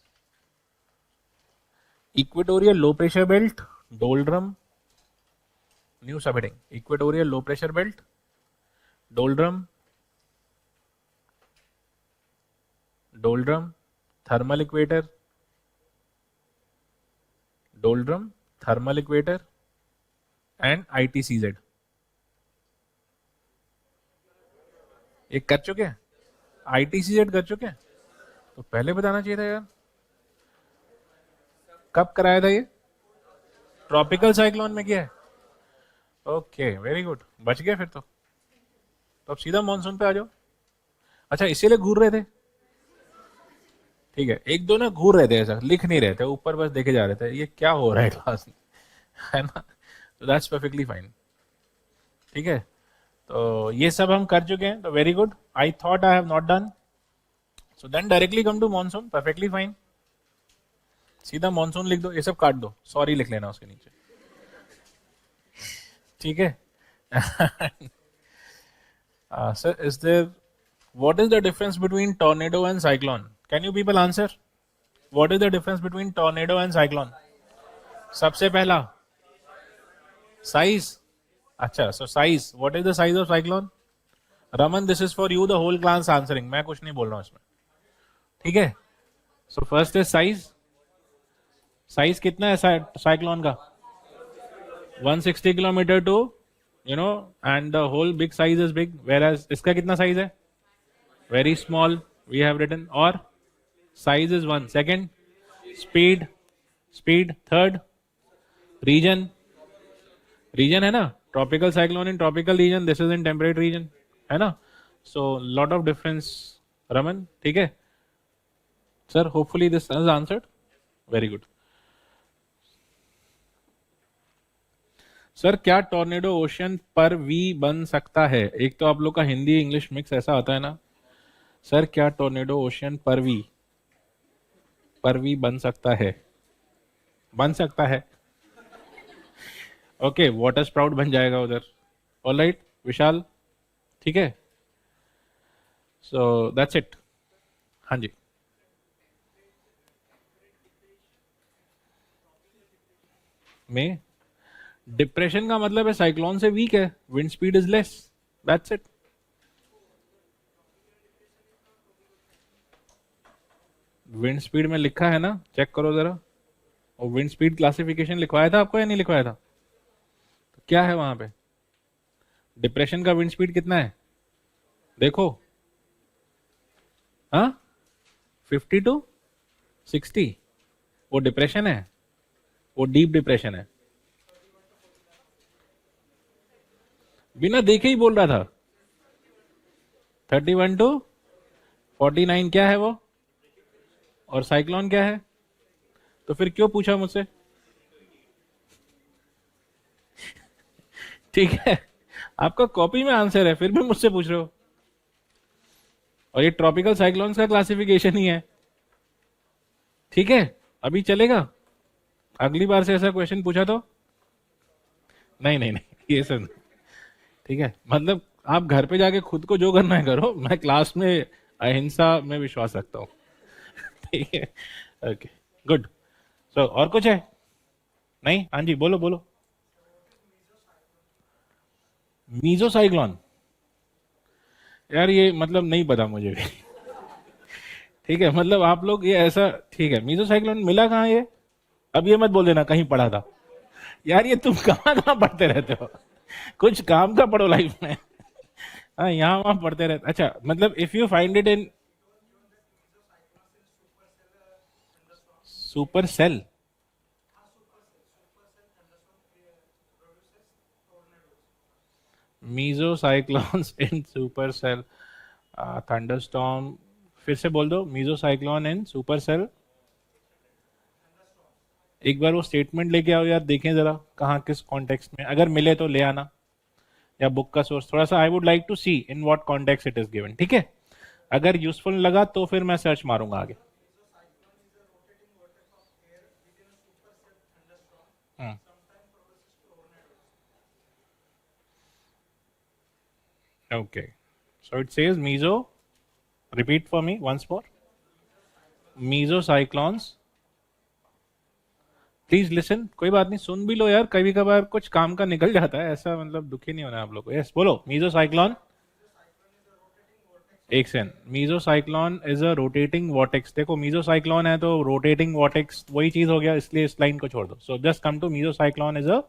equatorial low pressure belt, doldrum. New subheading: equatorial low pressure belt, doldrum, thermal equator, doldrum, thermal equator, and ITCZ. एक कर चुके हैं, ITCZ कर चुके हैं, तो पहले बताना चाहिए था यार. कब कराया था ये? ट्रॉपिकल साइक्लोन में किया है. ओके, वेरी गुड, बच गए फिर तो अब सीधा मॉनसून पे आ जाओ. अच्छा, इसीलिए घूर रहे थे. ठीक है, एक दो ना घूर रहे थे, ऐसा लिख नहीं रहे थे, ऊपर बस देखे जा रहे थे ये क्या हो रहा है क्लास में, है ना. तो दैट्स परफेक्टली फाइन. ठीक है, तो ये सब हम कर चुके हैं, तो very good. I thought I have not done, so then directly come to monsoon. Perfectly fine, सीधा मॉनसून लिख दो, ये सब काट दो, सॉरी लिख लेना उसके नीचे. ठीक है. Sir, is there, what is the difference between tornado and cyclone? Can you people answer? What is the difference between tornado and cyclone? सबसे पहला size. अच्छा, so size. What is the size of cyclone? Raman, this is for you. The whole class answering. मैं कुछ नहीं बोल रहा हूँ इसमें. ठीक है. So first is size. Size कितना है cyclone का? 160 kilometer to, and the whole big size is big. Whereas इसका कितना size है? Very small, we have written. Or size is 1. Second, speed. Third, region है ना. Tropical cyclone in tropical region, this is in temperate region, है ना. So lot of difference. Raman, ठीक है. Sir, hopefully this is answered. Very good. Sir, क्या tornado ocean पर we बन सकता है? एक तो आप लोग का हिंदी इंग्लिश मिक्स ऐसा आता है ना. सर, क्या टॉर्नेडो ओशन पर वी बन सकता है? बन सकता है. ओके, वाटर स्प्राउट बन जाएगा उधर. ऑलराइट विशाल, ठीक है. So that's it. हाँ जी. में डिप्रेशन का मतलब है साइक्लोन से वीक है, wind speed is less. That's it. Wind speed में लिखा है ना, चेक करो जरा. और विंड स्पीड क्लासिफिकेशन लिखवाया था आपको या नहीं लिखवाया था? तो क्या है वहां पे? डिप्रेशन का विंड स्पीड कितना है देखो. हाँ, 50 to 60. वो डिप्रेशन है, वो डीप डिप्रेशन है. बिना देखे ही बोल रहा था. 31 to 49 क्या है वो? और साइक्लोन क्या है? तो फिर क्यों पूछा मुझसे? ठीक है, आपका कॉपी में आंसर है, फिर भी मुझसे पूछ रहे हो. और ये ट्रॉपिकल साइक्लोन्स का क्लासिफिकेशन ही है. ठीक है, अभी चलेगा. अगली बार से ऐसा क्वेश्चन पूछा तो नहीं, ये सब. ठीक है, मतलब आप घर पे जाके खुद को जो करना है करो, मैं क्लास में अहिंसा में विश्वास रखता हूँ. ठीक है, ओके, गुड. सो और कुछ है? नहीं. हाँ जी, बोलो. Mesocyclone. यार ये मतलब नहीं पता मुझे भी। ठीक है, मतलब आप लोग ये ऐसा, ठीक है, मीजोसाइक्लोन मिला कहाँ ये? अब ये मत बोल देना कहीं पढ़ा था। यार ये तुम कहाँ कहाँ पढ़ते रहते हो? कुछ काम का पढ़ो लाइफ में। हाँ, यहाँ वहां पढ़ते रहते। अच्छा, मतलब if you find it in super cell. Mesocyclones in super cell thunderstorm. फिर से बोल दो, मीजोसाइक्लोन इन सुपर सेल। एक बार वो स्टेटमेंट लेके आओ यार, देखें जरा कहाँ किस कॉन्टेक्स्ट में, अगर मिले तो ले आना, या बुक का सोर्स थोड़ा सा, I would like to see in what context it is given. ठीक है, अगर यूजफुल लगा तो फिर मैं सर्च मारूंगा आगे। Okay, so it says meso, repeat for me once more, mesocyclones. Please listen, कोई बात नहीं, सुन भी लो यार, कभी कभार कुछ काम का निकल जाता है ऐसा, मतलब दुखी नहीं होना आप लोग को। यस बोलो, मीजोसाइक्लॉन। एक second, mesocyclone is a rotating vortex. देखो मीजोसाइक्लॉन है तो रोटेटिंग वॉटेक्स वही चीज हो गया, इसलिए इस लाइन को छोड़ दो। So just come to mesocyclone is a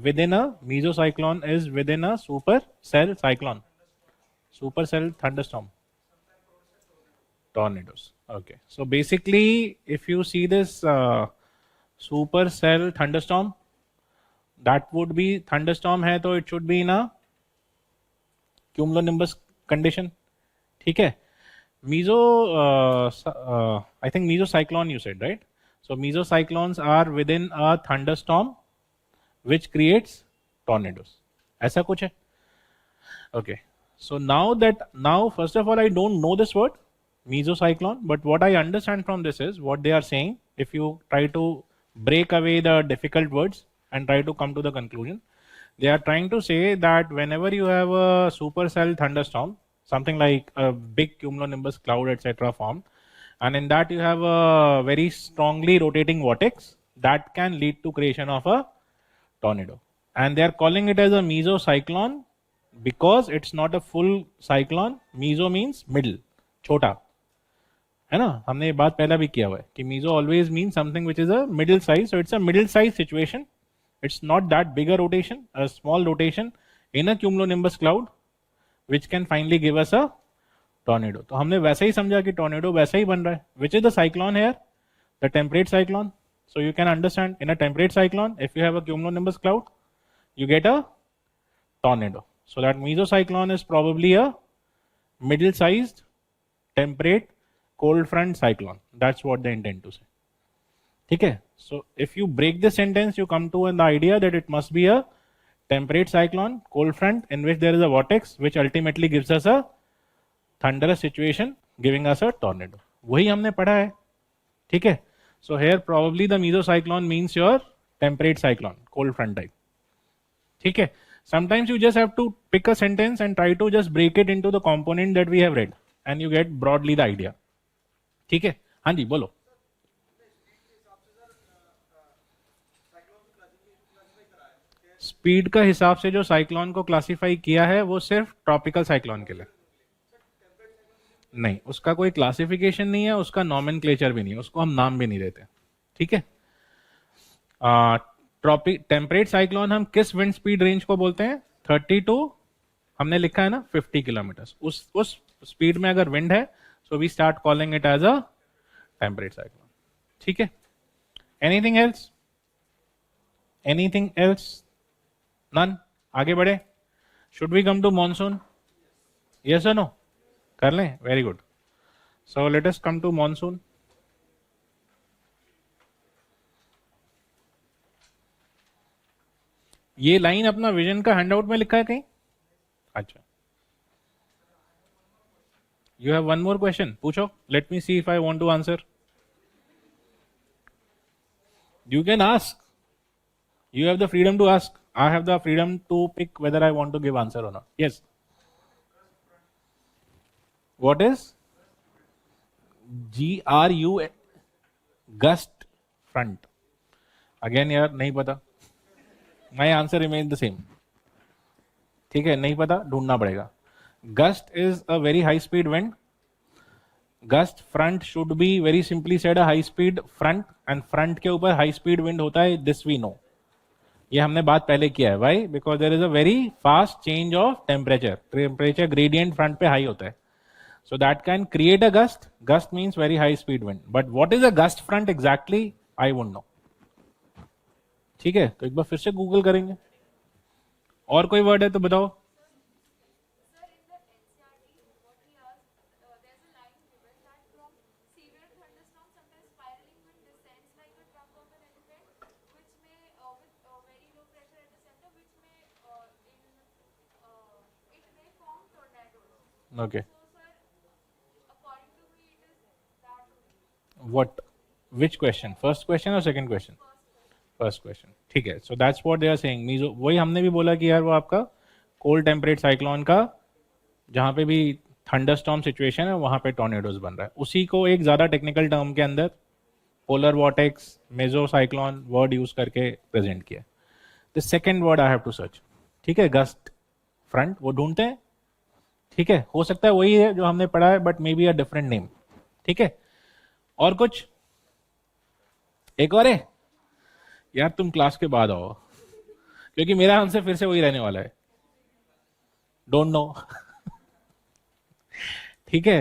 within a mesocyclone is within a supercell cyclone, supercell thunderstorm, tornadoes. Okay, so basically if you see this supercell thunderstorm, that would be thunderstorm है तो it should be in a cumulonimbus condition. ठीक है, meso I think mesocyclone you said, right? So mesocyclones are within a thunderstorm which creates tornadoes. ऐसा कुछ है? Okay. So now first of all I don't know this word mesocyclone, but what I understand from this is what they are saying. If you try to break away the difficult words and try to come to the conclusion, they are trying to say that whenever you have a supercell thunderstorm, something like a big cumulonimbus cloud, etc., form, and in that you have a very strongly rotating vortex that can lead to creation of a tornado, and they are calling it as a mesocyclone because it's not a full cyclone. Meso means middle, छोटा, है ना? हमने ये बात पहला भी किया हुआ है कि meso always means something which is a middle size, so it's a middle size situation. It's not that big a rotation, a small rotation in a cumulonimbus cloud which can finally give us a tornado. तो हमने वैसा ही समझा कि tornado वैसा ही बन रहा है. Which is the cyclone here? The temperate cyclone. So you can understand, in a temperate cyclone, if you have a cumulonimbus cloud, you get a tornado. So that mesocyclone is probably a middle-sized, temperate, cold front cyclone. That's what they intend to say. Okay. So if you break this sentence, you come to an idea that it must be a temperate cyclone, cold front, in which there is a vortex, which ultimately gives us a thunderous situation, giving us a tornado. वही हमने पढ़ा है, ठीक है? So here probably the mesocyclone means your temperate cyclone, cold front type. ठीक है? Sometimes you just have to pick a sentence and try to just break it into the component that we have read, and you get broadly the idea. ठीक है? हाँ जी बोलो. Speed का हिसाब से जो साइक्लोन को क्लासिफाई किया है वो सिर्फ ट्रॉपिकल साइक्लोन के लिए, नहीं उसका कोई क्लासिफिकेशन नहीं है, उसका नॉमेनक्लेचर भी नहीं है, उसको हम नाम भी नहीं देते. ठीक है? ट्रॉपिक टेम्परेट साइक्लोन हम किस विंड स्पीड रेंज को बोलते हैं? 30 टू, हमने लिखा है ना 50 किलोमीटर, उस स्पीड में अगर विंड है, so we start calling it as a temperate cyclone. ठीक है? Anything else? Anything else? None? आगे बढ़े. Should we come to monsoon? Yes or no? कर लें? Very good. So let us come to monsoon. ये line अपना vision का handout में लिखा है कहीं? अच्छा, you have one more question, पूछो. Let me see if I want to answer. You can ask, you have the freedom to ask. I have the freedom to pick whether I want to give answer or not. Yes. What is GRU? Gust front. Again यार नहीं पता. My answer remains the same. ठीक है, नहीं पता, ढूंढना पड़ेगा. Gust is a very high speed wind. Gust front should be very simply said a high speed front, and front के ऊपर high speed wind होता है, this we know. ये हमने बात पहले किया है. Why? Because there is a very fast change of temperature. Temperature gradient front पे high होता है. So that can create a gust. Gust means very high speed wind. But what is a gust front exactly? I won't know. ठीक है, तो एक बार फिर से Google करेंगे. और कोई वर्ड है तो बताओ. Okay. What? Which question? First question or second question? First question. ठीक है. So that's what they are saying. Meso वही हमने भी बोला कि यार वो आपका कोल्ड टेम्परेट साइक्लोन का जहाँ पे भी थंडरस्टॉर्म सिचुएशन है वहाँ पे टॉर्नेडोज बन रहा है. उसी को एक ज़्यादा टेक्निकल टर्म के अंदर polar vortex mesocyclone word use करके प्रेजेंट किया. The second word I have to search. ठीक है, गस्ट फ्रंट वो ढूंढते हैं. ठीक है, हो सकता है वही है जो हमने पढ़ा है but may be a different name. ठीक है, और कुछ एक और है यार, तुम क्लास के बाद आओ क्योंकि मेरा आंसर फिर से वही रहने वाला है. Don't know. ठीक है,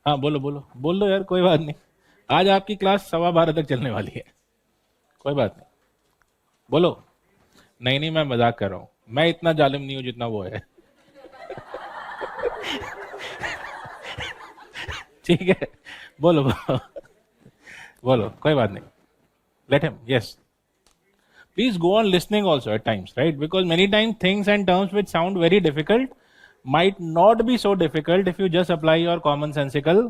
हाँ बोलो बोलो बोल लो यार, कोई बात नहीं. आज आपकी क्लास 12:15 तक चलने वाली है, कोई बात नहीं. बोलो. नहीं नहीं, मैं मजाक कर रहा हूं, मैं इतना जालिम नहीं हूं जितना वो है. ठीक है, बोलो बोलो बोलो, कोई बात नहीं. Let him. Yes. Please go on listening also at times, right? Because many times things and terms which sound very difficult might not be so difficult if you just apply your commonsensical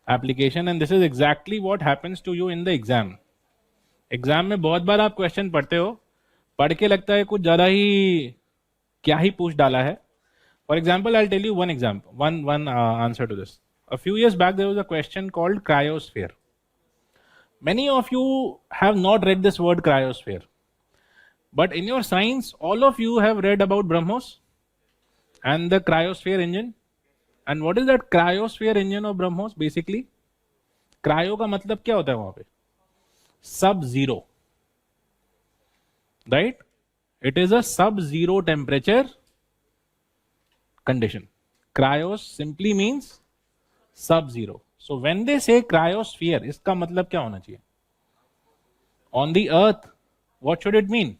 application. And this is exactly what happens to you in the exam. Exam में बहुत बार आप question पढ़ते हो, पढ़ के लगता है कुछ ज्यादा ही क्या ही पूछ डाला है. For example I tell you one example, one answer to this. A few years back there was a question called cryosphere. Many of you have not read this word cryosphere, but in your science all of you have read about BrahMos and the cryosphere engine. And what is that cryosphere engine of BrahMos? Basically cryo का मतलब क्या होता है वहां पे? Sub zero, right? It is a sub zero temperature condition. Cryos simply means sub zero. So when they say cryosphere, इसका मतलब क्या होना चाहिए? On the earth, what should it mean?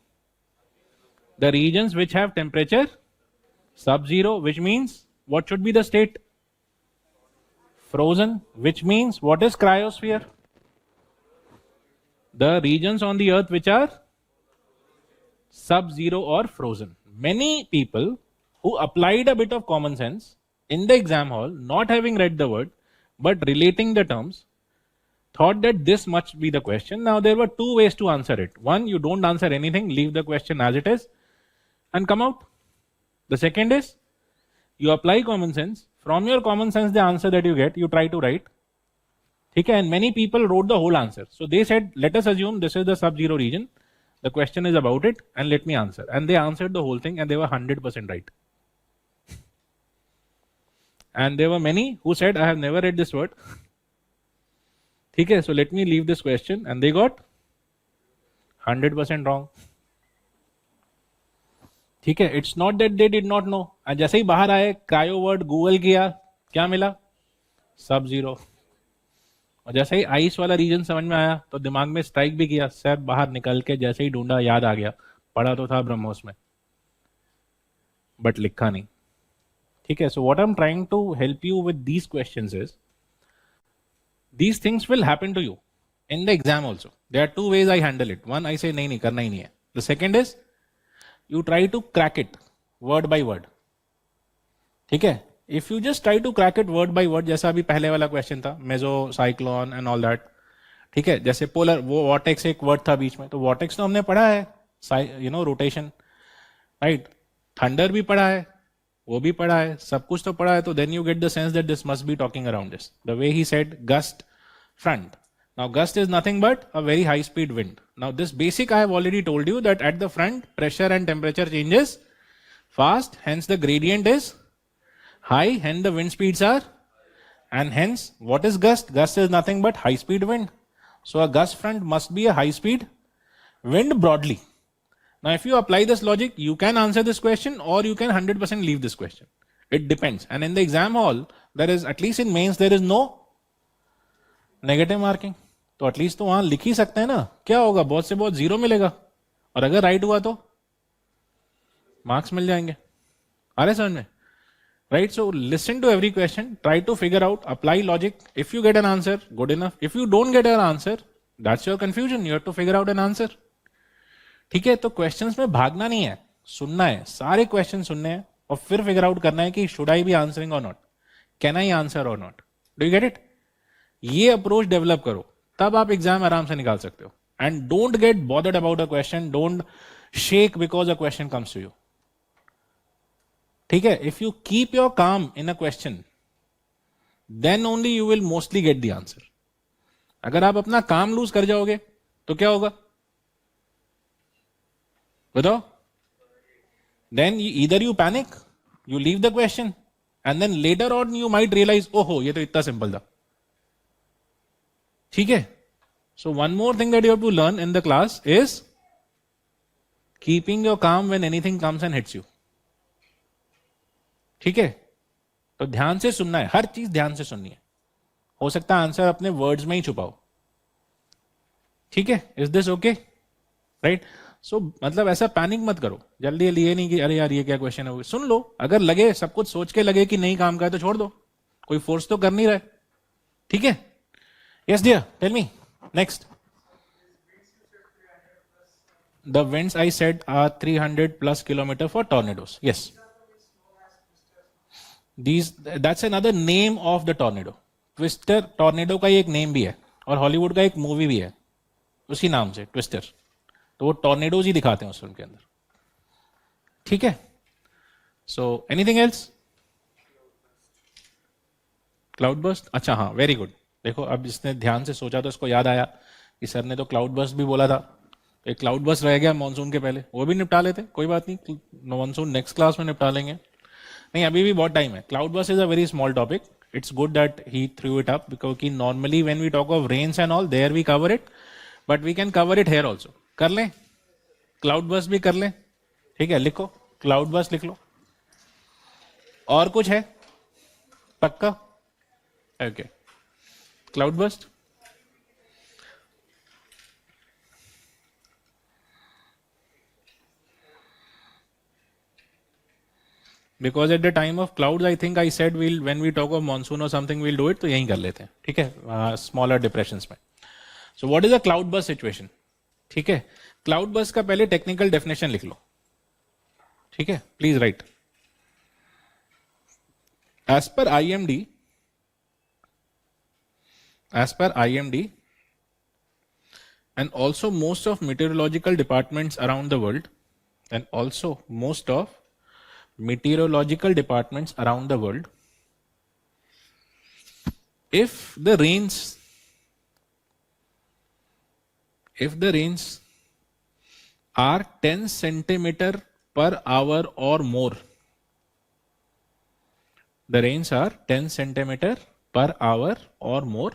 The regions which have temperature sub zero, which means what should be the state? Frozen, which means what is cryosphere? The regions on the earth which are sub zero or frozen. Many people who applied a bit of common sense in the exam hall, not having read the word but relating the terms, thought that this must be the question. Now there were two ways to answer it. One, you don't answer anything, leave the question as it is and come out. The second is you apply common sense. From your common sense, the answer that you get, you try to write. Okay, and many people wrote the whole answer. So they said, let us assume this is the sub-zero region. The question is about it and let me answer. And they answered the whole thing and they were 100% right. And there were many who said, I have never read this word. Okay, so let me leave this question. And they got 100% wrong. ठीक है, it's not that they did not know. जैसे ही बाहर आए cryo word Google किया, क्या मिला? सब zero. और जैसे ही आइस वाला रीजन समझ में आया तो दिमाग में स्ट्राइक भी किया, सर बाहर निकल के जैसे ही ढूंढा याद आ गया, पढ़ा तो था ब्रह्मोस में बट लिखा नहीं. ठीक है, so what I am trying to help you with these questions is these things will happen to you in the exam also. There are two ways I handle it. One, I say नहीं करना ही नहीं है. The second is you try to crack it word by word. ठीक है, if you just try to crack it word by word, जैसा अभी पहले वाला क्वेश्चन था मेजो साइक्लोन एंड ऑल दैट. ठीक है, जैसे पोलर वो वॉर्टेक्स एक वर्ड था बीच में, तो वॉर्टेक्स तो हमने पढ़ा है, रोटेशन, राइट. थंडर भी पढ़ा है, वो भी पढ़ा है, सब कुछ तो पढ़ा है. तो then you get the sense that this must be talking around this. The way he said gust front. Now gust is nothing but a very high speed wind. Now this basic I have already told you that at the front pressure and temperature changes fast, hence the gradient is high, hence the wind speeds are, and hence what is gust? Gust is nothing but high speed wind. So a gust front must be a high speed wind broadly. Now if you apply this logic, you can answer this question or you can 100% leave this question. It depends. And in the exam hall, there is, at least in mains, there is no negative marking. तो at least तो वहां लिख ही सकते हैं ना. क्या होगा, बहुत से बहुत जीरो मिलेगा, और अगर राइट हुआ तो मार्क्स मिल जाएंगे. आ रहे समझ में? Right. So listen to every question, try to figure out, apply logic. If you get an answer, good enough. If you don't get an answer, that's your confusion. You have to figure out an answer. ठीक है. तो questions में भागना नहीं है, सुनना है. सारे क्वेश्चन सुनने हैं और फिर फिगर आउट करना है कि should I be answering or not, can I answer or not. Do you get it? ये अप्रोच डेवलप करो, तब आप एग्जाम आराम से निकाल सकते हो. And don't get bothered about a question, don't shake because a question comes to you. ठीक है. If you keep your calm in a question, then only you will mostly get the answer. अगर आप अपना काम loose कर जाओगे तो क्या होगा बताओ? Then either you panic, you leave the question, and then later on you might realise, ओहो ये तो इतना सिंपल था. ठीक है. So one more thing that you have to learn in the class is keeping your calm when anything comes and hits you. ठीक है. तो ध्यान से सुनना है, हर चीज ध्यान से सुननी है. हो सकता है आंसर अपने वर्ड्स में ही छुपाओ. ठीक है. Is this okay? राइट. सो मतलब ऐसा पैनिक मत करो जल्दी जल्दी. ये नहीं कि अरे यार ये क्या क्वेश्चन है, सुन लो. अगर लगे, सब कुछ सोच के लगे कि नहीं काम का है तो छोड़ दो, कोई फोर्स तो कर नहीं रहा है. ठीक है. Yes, dear. Tell me. Next. The winds I said are 300 plus kilometer for tornadoes. Yes. That's another name of the tornado. Twister tornado का एक नेम भी है, और हॉलीवुड का एक मूवी भी है उसी नाम से, ट्विस्टर. तो वो टॉर्नेडोज ही दिखाते हैं उस फिल्म के अंदर. ठीक है. So anything else? Cloud burst. अच्छा हाँ, वेरी गुड. देखो अब जिसने ध्यान से सोचा तो इसको याद आया कि सर ने तो क्लाउड बर्स्ट भी बोला था. एक क्लाउड बर्स्ट रह गया मॉनसून के पहले, वो भी निपटा लेते. कोई बात नहीं, मॉनसून नेक्स्ट क्लास में निपटा लेंगे. नहीं, अभी भी बहुत टाइम है. Cloud burst is a very small topic. It's good that he threw it up, because normally when we talk of rains and all, there we cover it, but we can cover it here also. कर लें, cloud burst भी कर लें. ठीक है. लिखो, cloud burst लिख लो. और कुछ है? पक्का? Okay. Cloud burst. Because at the time of clouds, I think I said we'll, when we talk of monsoon or something, we'll do it. तो यहीं कर लेते हैं. ठीक है. Smaller depressions में. So what is a cloud burst situation? ठीक है. Cloud burst का पहले technical definition लिख लो. ठीक है. Please write. As per IMD, and also most of meteorological departments around the world, if the rains are 10 centimeter per hour or more, the rains are 10 centimeter per hour or more,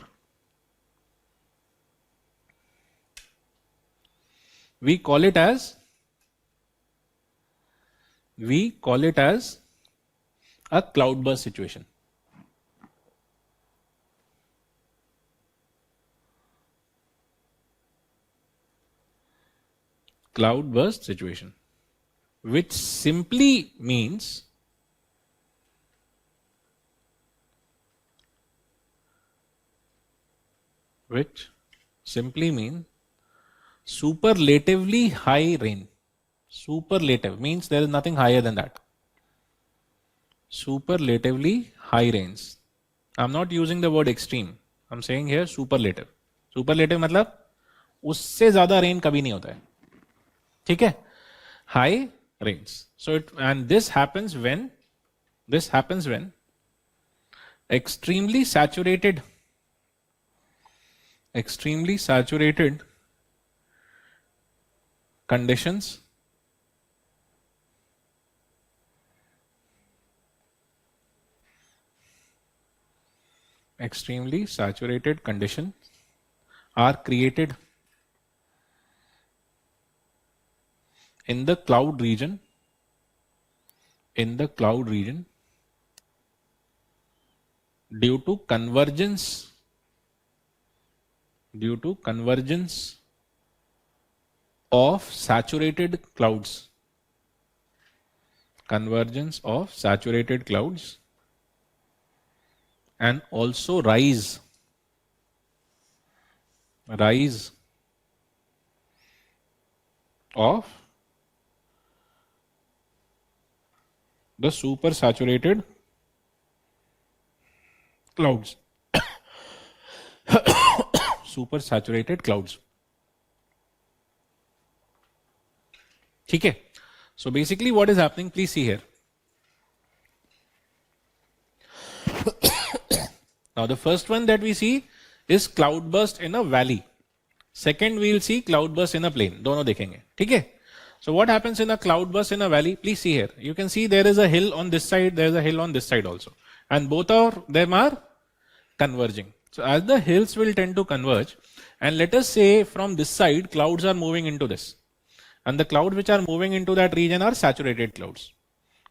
we call it as a cloudburst situation. Cloudburst situation, which simply means superlatively high rain. Superlative means there is nothing higher than that. Superlatively high rains. I'm not using the word extreme. I'm saying here superlative. Superlative मतलब उससे ज्यादा rain कभी नहीं होता है. ठीक है. High rains. So and this happens when extremely saturated conditions extremely saturated conditions are created in the cloud region due to convergence of saturated clouds and also rise of the supersaturated clouds. Supersaturated clouds. Okay. So basically what is happening, please see here. Now the first one that we see is cloudburst in a valley. Second we will see cloudburst in a plain. दोनों देखेंगे. ठीक है? So what happens in a cloudburst in a valley? Please see here. You can see there is a hill on this side, there is a hill on this side also. And both of them are converging. So as the hills will tend to converge, and let us say from this side clouds are moving into this. And the clouds which are moving into that region are saturated clouds.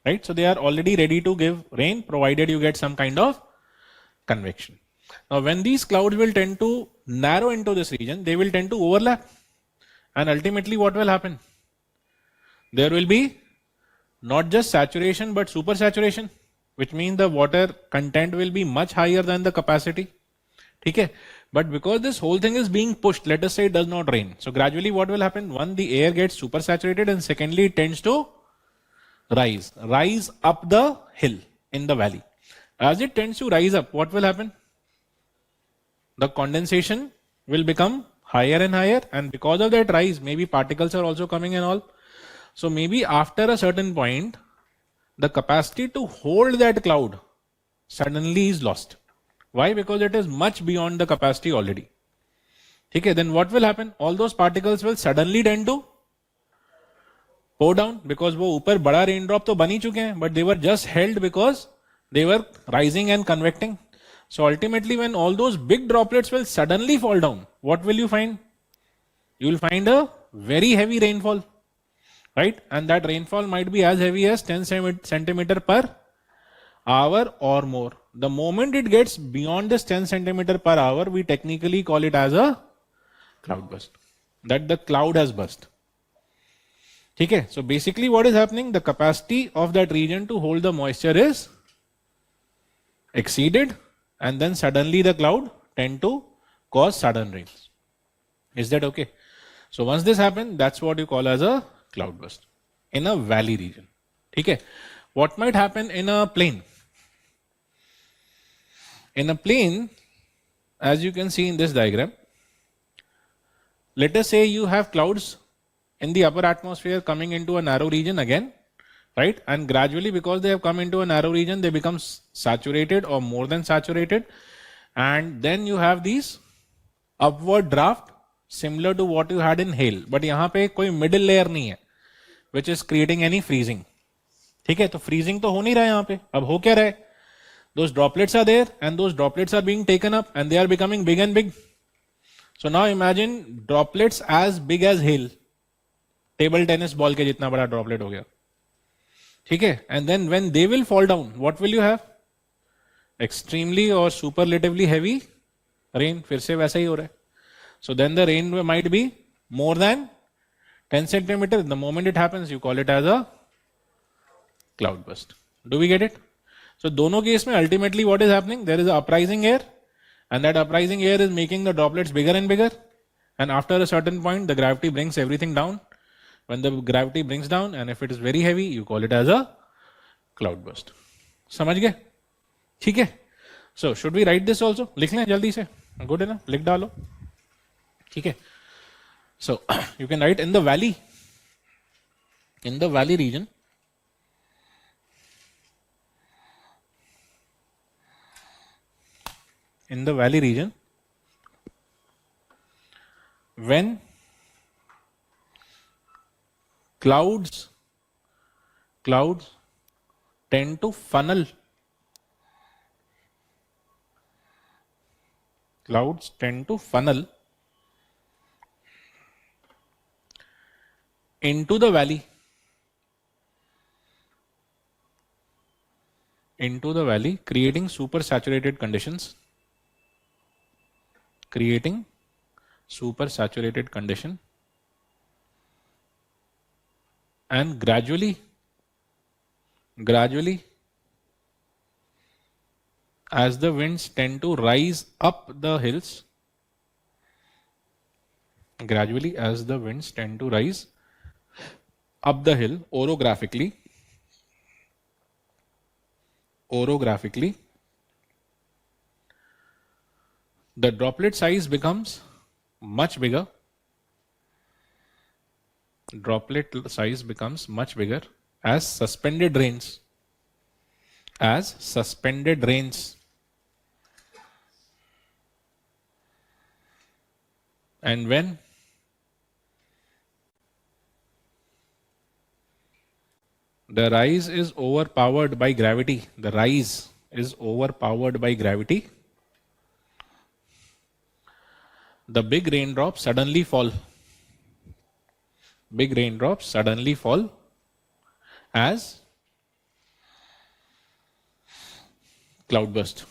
Right? So they are already ready to give rain provided you get some kind of convection. Now when these clouds will tend to narrow into this region, they will tend to overlap. And ultimately what will happen? There will be not just saturation but supersaturation, which means the water content will be much higher than the capacity. Okay? But because this whole thing is being pushed, let us say it does not rain. So gradually what will happen? One, the air gets supersaturated, and secondly it tends to rise up the hill in the valley. As it tends to rise up, what will happen? The condensation will become higher and higher, and because of that rise, maybe particles are also coming and all. So maybe after a certain point, the capacity to hold that cloud suddenly is lost. Why? Because it is much beyond the capacity already. Okay, then what will happen? All those particles will suddenly tend to pour down, because वो ऊपर बड़ा raindrop तो बन ही चुके हैं, but they were just held because they were rising and convecting. So ultimately when all those big droplets will suddenly fall down, what will you find? You will find a very heavy rainfall. Right? And that rainfall might be as heavy as 10 centimeter per hour or more. The moment it gets beyond this 10 centimeter per hour, we technically call it as a cloud burst. That the cloud has burst. Okay? So basically what is happening? The capacity of that region to hold the moisture is exceeded, and then suddenly the cloud tend to cause sudden rains. Is that okay? So once this happens, that's what you call as a cloudburst in a valley region. Okay? What might happen in a plain? In a plain, as you can see in this diagram, let us say you have clouds in the upper atmosphere coming into a narrow region again, right? And gradually, because they have come into a narrow region, they become saturated or more than saturated. And then you have these upward draft similar to what you had in hail. But यहाँ पे कोई middle layer नहीं है, which is creating any freezing. ठीक है? तो freezing तो हो नहीं रहा है यहाँ पे. अब हो क्या रहा है? Those droplets are there, and those droplets are being taken up, and they are becoming big and big. So now imagine droplets as big as hail. Table tennis ball के जितना बड़ा droplet हो गया. ठीक है? And then when they will fall down, what will you have? Extremely or superlatively heavy rain. फिर से वैसा ही हो रहा है. So then the rain might be more than 10 centimeter. The moment it happens, you call it as a cloudburst. Do we get it? So दोनों case में ultimately what is happening? There is an uprising air, and that uprising air is making the droplets bigger and bigger. And after a certain point, the gravity brings everything down. When the gravity brings down, and if it is very heavy, you call it as a cloudburst. समझ गए? ठीक है? So should we write this also? लिख लें जल्दी से. Good enough. लिख डालो. ठीक है? So you can write in the valley region, when clouds tend to funnel clouds tend to funnel into the valley, creating super saturated conditions, and gradually as the winds tend to rise up the hills, orographically, the droplet size becomes much bigger. As suspended rains. And when the rise is overpowered by gravity, the big raindrops suddenly fall. As cloudburst,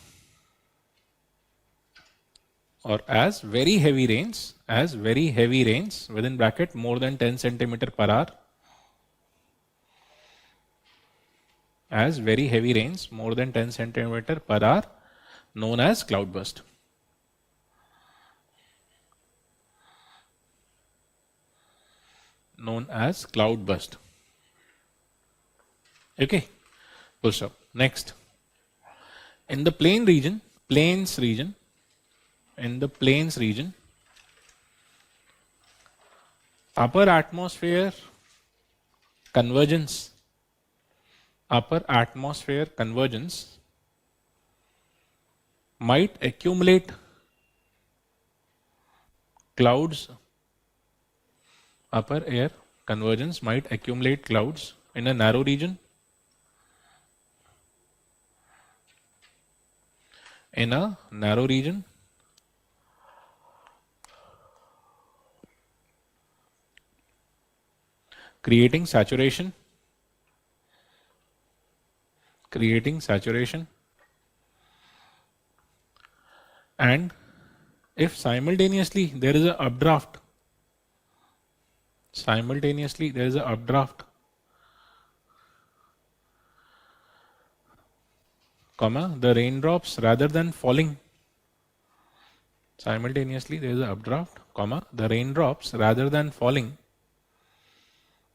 or as very heavy rains, within bracket more than 10 centimeter per hour, known as cloudburst. Okay, full stop. Next, in the plains region, upper atmosphere convergence might accumulate clouds. Upper air convergence might accumulate clouds in a narrow region, creating saturation, and if simultaneously there is an updraft, the raindrops rather than falling,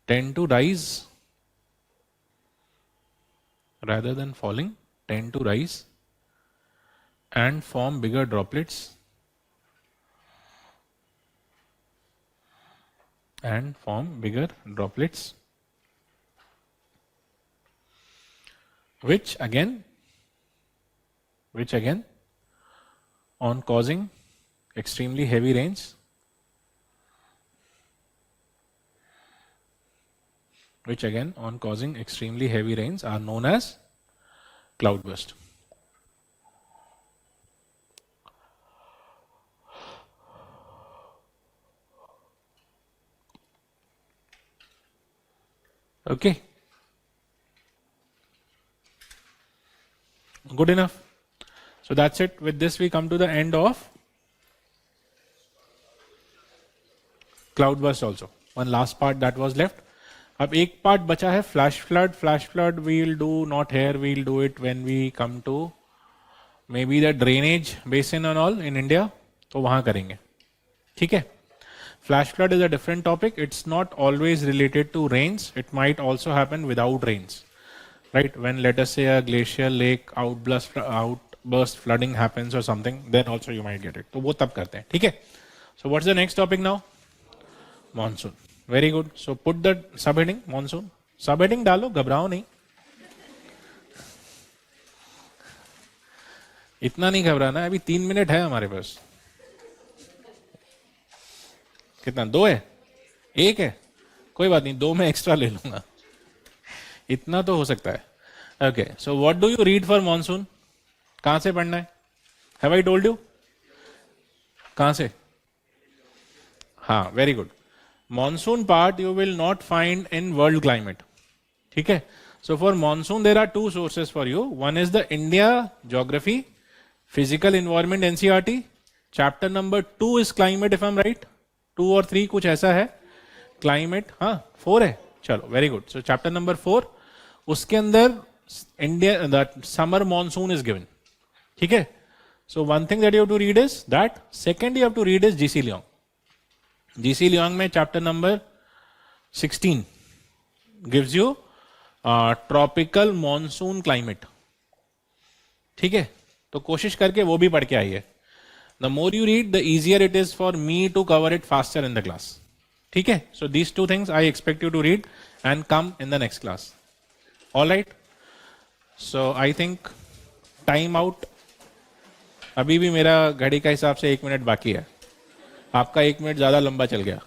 tend to rise, and form bigger droplets, which again on causing extremely heavy rains, are known as cloudburst. Okay, good enough. So that's it. With this we come to the end of cloudburst also. One last part that was left. अब एक part बचा है flash flood we'll do not here, we'll do it when we come to maybe the drainage basin and all in India, तो वहाँ करेंगे, ठीक है. Flash flood is a different topic. It's not always related to rains. It might also happen without rains, right? When let us say a glacial lake outburst flooding happens or something, then also you might get it. तो वो तब करते हैं, ठीक है. So what's the next topic now? Monsoon. Very good. So put the subheading monsoon. Subheading डालो, घबराओ नहीं. इतना नहीं घबराना, अभी 3 मिनट है हमारे पास. कितना? 2 है? 1 है? कोई बात नहीं, 2 में एक्स्ट्रा ले लूंगा. इतना तो हो सकता है. Okay. So what do you read for monsoon? कहाँ से पढ़ना है? Have I told you? कहाँ से? हाँ, very good. Monsoon part you will not find in world climate. ठीक है? So for monsoon there are two sources for you. One is the India geography, physical environment NCERT. Chapter number 2 is climate if I'm right. 2 और 3 कुछ ऐसा है. Climate, हाँ 4 है. चलो, very good. So chapter number 4, उसके अंदर India that summer monsoon is given. ठीक है? So one thing that you have to read is that. Second you have to read is GC Leong. GC Leong में chapter number 16 gives you tropical monsoon climate. ठीक है? तो कोशिश करके वो भी पढ़ के आइए. The more you read, the easier it is for me to cover it faster in the class. ठीक है? So these two things I expect you to read and come in the next class. All right? So I think time out. अभी भी मेरा घड़ी का हिसाब से 1 minute बाकी है. आपका 1 मिनट ज़्यादा लंबा चल गया.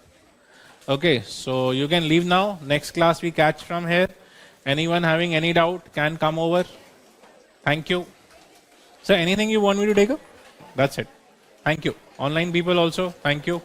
Okay, so you can leave now. Next class we catch from here. Anyone having any doubt can come over. Thank you. Sir, anything you want me to take up? That's it. Thank you. Online people also, thank you.